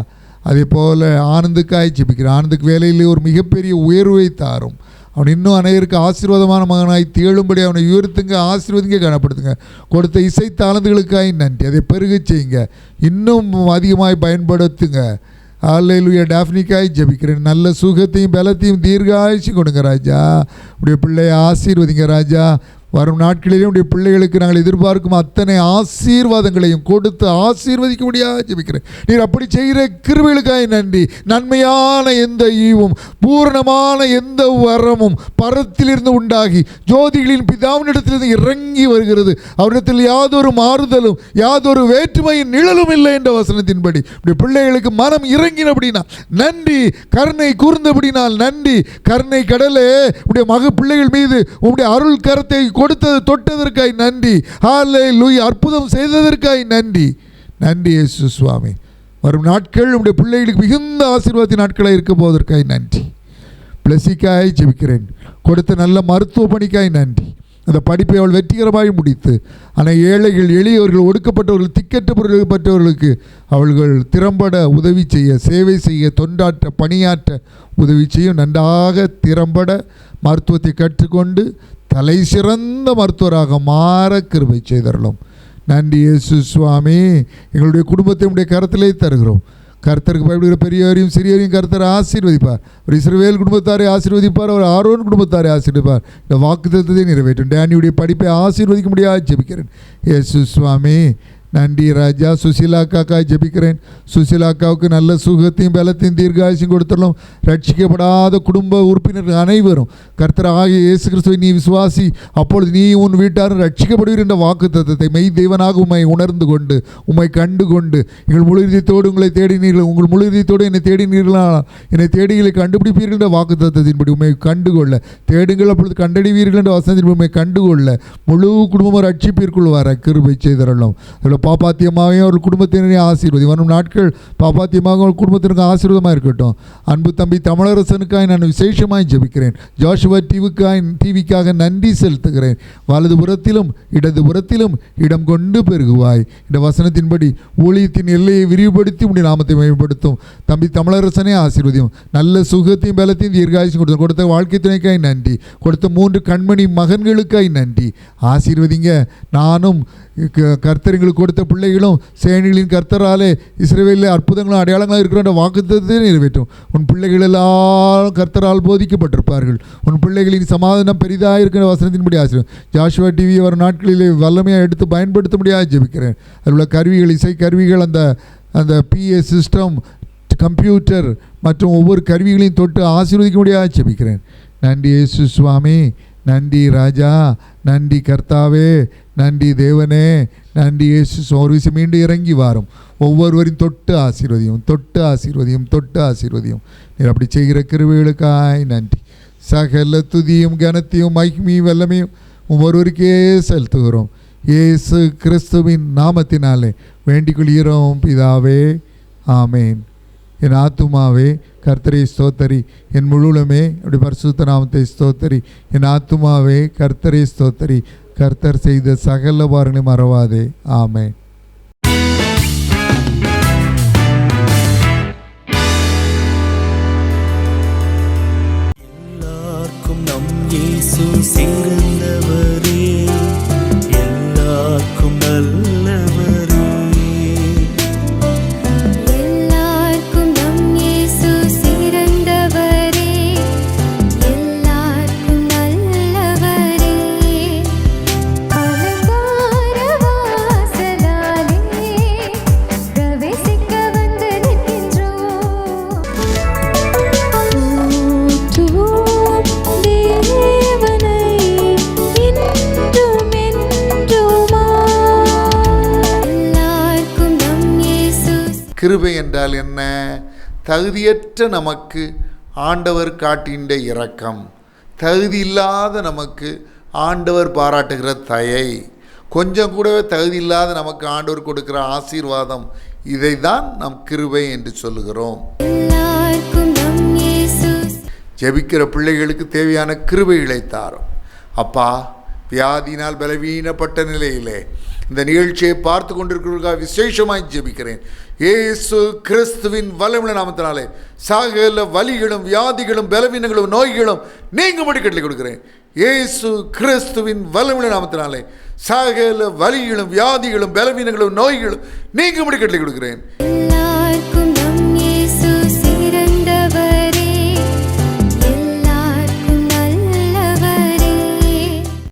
அதே போல் ஆனந்துக்காய் ஜெபிக்கிறேன். ஆனந்துக்கு வேலையிலே ஒரு மிகப்பெரிய உயர்வை தாரும். அவன் இன்னும் அனைவருக்கு ஆசீர்வாதமான மகனாய் திகழும்படி அவனை உயர்த்துங்க, ஆசீர்வதிங்க, கனப்படுத்துங்க. கொடுத்த இசை தாளந்துகளுக்காய் நன்றி. அதை பெருக செய்யுங்க, இன்னும் அதிகமாய் பயன்படுத்துங்க. ஹல்லேலூயா. டாஃப்னிக்காய் ஜெபிக்கிறேன். நல்ல சுகத்தையும் பலத்தையும் தீர்காயுசு கொடுங்க ராஜா. உடைய பிள்ளையை ஆசீர்வதிங்க ராஜா. வரும் நாட்களிலே உடைய பிள்ளைகளுக்கு நாங்கள் எதிர்பார்க்கும் அத்தனை ஆசீர்வாதங்களையும் கொடுத்து ஆசீர்வதிக்க முடியாது ஜெபிக்கிறேன். நீர் அப்படி செய்கிற கிருபைகளுக்காய் நன்றி. நன்மையான எந்த ஈவும் பூரணமான எந்த வரமும் பரத்திலிருந்து உண்டாகி ஜோதிகளின் பிதாவினிடத்திலிருந்து இறங்கி வருகிறது. அவரிடத்தில் யாதொரு மாறுதலும் யாதொரு வேற்றுமையின் நிழலும் இல்லை என்ற வசனத்தின்படி உடைய பிள்ளைகளுக்கு மனம் இறங்கினபடினா நன்றி. கருணை கூர்ந்தபடினால் நன்றி. கருணை கடலே, உடைய மக பிள்ளைகள் மீது உடைய அருள் கரத்தை கொடுத்தது தொட்டதற்காய் நன்றி. ஹல்லேலூயா. அற்புதம் செய்ததற்காய் நன்றி. நன்றி இயேசு சுவாமி. வரும் நாட்கள் உடைய பிள்ளைகளுக்கு மிகுந்த ஆசீர்வாதத்தின் நாட்களாக இருக்க போவதற்காய் நன்றி. பிளஸிக்காய் ஜெபிக்கிறேன். கொடுத்த நல்ல மருத்துவ பணிக்காய் நன்றி. அந்த படிப்பை அவள் வெற்றிகரமாய் முடித்து ஆனால் ஏழைகள், எளியவர்கள், ஒடுக்கப்பட்டவர்கள், திக்கற்றப்பட்டவர்களுக்கு அவர்கள் திறம்பட உதவி செய்ய, சேவை செய்ய, தொண்டாற்ற, பணியாற்ற உதவி செய்யும். நன்றாக திறம்பட மருத்துவத்தை கற்றுக்கொண்டு தலை சிறந்த மருத்துவராக மாற கிருபை செய்தரலும். நன்றி இயேசு சுவாமி. எங்களுடைய குடும்பத்தை உடைய கரத்திலே தருகிறோம். கர்த்தருக்கு பயப்படுகிற பெரியவரையும் சிறியவரையும் கர்த்தரை ஆசீர்வதிப்பார். ஒரு இஸ்ரவேல் குடும்பத்தாரை ஆசீர்வதிப்பார். அவர் ஆரோன் குடும்பத்தாரை ஆசீர்வதிப்பார். இந்த வாக்குத்தத்தத்தை நிறைவேற்றும். டேனியுடைய படிப்பை ஆசீர்வதிக்க முடியாது ஜெபிக்கிறேன். இயேசு சுவாமி, நன்றி ராஜா. சுசிலாக்காக்காய் ஜெபிக்கிறேன். சுசிலாக்காவுக்கு நல்ல சுகத்தையும் பலத்தையும் தீர்காயுசையும் கொடுத்துடலாம். ரட்சிக்கப்படாத குடும்ப உறுப்பினர்கள் அனைவரும் கர்த்தராகிய இயேசு கிறிஸ்துவை நீ விசுவாசி, அப்பொழுது நீ உன் வீட்டாரும் ரட்சிக்கப்படுவீர் என்ற வாக்கு தத்தத்தை மெய் தேவனாக உம்மை உணர்ந்து கொண்டு உம்மை கண்டு கொண்டு எங்கள் முழு இதயத்தோடு உங்களை தேடினீர்கள், உங்கள் முழு இதயத்தோடு என்னை தேடினீர்களா, என்னை தேடிகளை கண்டுபிடிப்பீர்கள் என்ற வாக்கு தத்தத்தின்படி உண்மை கண்டுகொள்ள தேடுங்கள், அப்பொழுது கண்டடைவீர்கள் என்ற வசனத்தின்படி உண்மை கண்டுகொள்ள முழு குடும்பமும் ரட்சிப்பிற்குள் வர கிருபை செய்தரலாம். அதில் பாப்பாத்தியமாகவும் அவர்கள் குடும்பத்தினரை ஆசீர்வதி வரும் நாட்கள் பாப்பாத்தியமாக அவர்கள் குடும்பத்தினருக்கு ஆசீர்வாதமாக இருக்கட்டும். அன்பு தம்பி தமிழரசனுக்காக நான் விசேஷமாய் ஜெபிக்கிறேன். ஜோஷுவா டிவிக்காக நன்றி செலுத்துகிறேன். வலதுபுறத்திலும் இடதுபுறத்திலும் இடம் கொண்டு பெருகுவாய். இந்த வசனத்தின்படி ஊழியத்தின் எல்லையை விரிவுபடுத்தி உடைய நாமத்தை மேம்படுத்தும். தம்பி தமிழரசனே ஆசீர்வதியும். நல்ல சுகத்தையும் பலத்தையும் தீர்காயுசையும் கொடுத்த வாழ்க்கை துணைக்காய் நன்றி. கொடுத்த 3 கண்மணி மகன்களுக்காய் நன்றி. ஆசீர்வதிங்க. நானும் கர்த்தர் எங்களுக்கு கொடுத்த பிள்ளைகளும் சேனைகளின் கர்த்தராலே இஸ்ரவேலில் அற்புதங்களும் அடையாளங்களும் இருக்கிற வாக்குத்தத்தை நிறைவேற்றும். உன் பிள்ளைகள் எல்லாம் கர்த்தரால் போதிக்கப்பட்டிருப்பார்கள். உன் பிள்ளைகளின் சமாதானம் பெரிதாக இருக்கிற வசனத்தின்படி ஆசிரியர். ஜாஷுவா டிவி வரும் நாட்களிலே வல்லமையாக எடுத்து பயன்படுத்த முடியாது ஜெபிக்கிறேன். அதில் உள்ள கருவிகள், இசை கருவிகள், அந்த PA சிஸ்டம், கம்ப்யூட்டர் மற்றும் ஒவ்வொரு கருவிகளையும் தொட்டு ஆசீர்வதிக்க முடியாது ஜெபிக்கிறேன். நன்றி இயேசு சுவாமி, நன்றி ராஜா, நன்றி கர்த்தாவே, நன்றி தேவனே, நன்றி இயேசு. ஒரு விஷயம் மீண்டும் இறங்கி வாரும். ஒவ்வொருவரையும் தொட்டு ஆசீர்வதியும், தொட்டு ஆசீர்வதியும், தொட்டு ஆசீர்வதியும். நீர் அப்படி செய்கிற கிருபைகளுக்காய் நன்றி. சகல துதியும் கனத்தையும் மகிமையும் வல்லமையும் ஒவ்வொருவருக்கே செலுத்துகிறோம். இயேசு கிறிஸ்துவின் நாமத்தினாலே வேண்டிக் கொள்கிறோம் பிதாவே, ஆமேன். என் ஆத்துமாவே கர்த்தரை ஸ்தோத்தரி, என் முழுவலுமே அப்படி பரிசுத்த நாமத்தை ஸ்தோத்தரி. என் ஆத்துமாவே கர்த்தரை ஸ்தோத்தரி, கர்த்தர் செய்த சகல பாரங்களையும் மறவாதே. ஆமென்.
எல்லாருக்கும் நம் இயேசு சிறந்தவரே, எல்லாருக்கும் நல்லவரே.
கிருபை என்றால் என்ன? தகுதியற்ற நமக்கு ஆண்டவர் காட்டுகின்ற இரக்கம், தகுதி இல்லாத நமக்கு ஆண்டவர் பாராட்டுகிற தயை, கொஞ்சம் கூடவே தகுதி இல்லாத நமக்கு ஆண்டவர் கொடுக்கிற ஆசீர்வாதம், இதை தான் நாம் கிருபை என்று சொல்லுகிறோம். ஜெபிக்கிற பிள்ளைகளுக்கு தேவையான கிருபைகளை தாரும். அப்பா, வியாதியினால் பலவீனப்பட்ட நிலையிலே இந்த நிகழ்ச்சியை பார்த்து கொண்டிருக்கிறவர்களுக்காக விசேஷமாய் ஜெபிக்கிறேன். இயேசு கிறிஸ்துவின் வல்லமையுள்ள நாமத்தினாலே சகல வலிகளும் வியாதிகளும் பலவீனங்களும் நோய்களும் நீங்கும்படி கட்டளை கொடுக்கிறேன். இயேசு கிறிஸ்துவின் வல்லமையுள்ள நாமத்தினாலே சகல வலிகளும் வியாதிகளும் பலவீனங்களும் நோய்களும் நீங்கும்படி கட்டளை கொடுக்கிறேன்.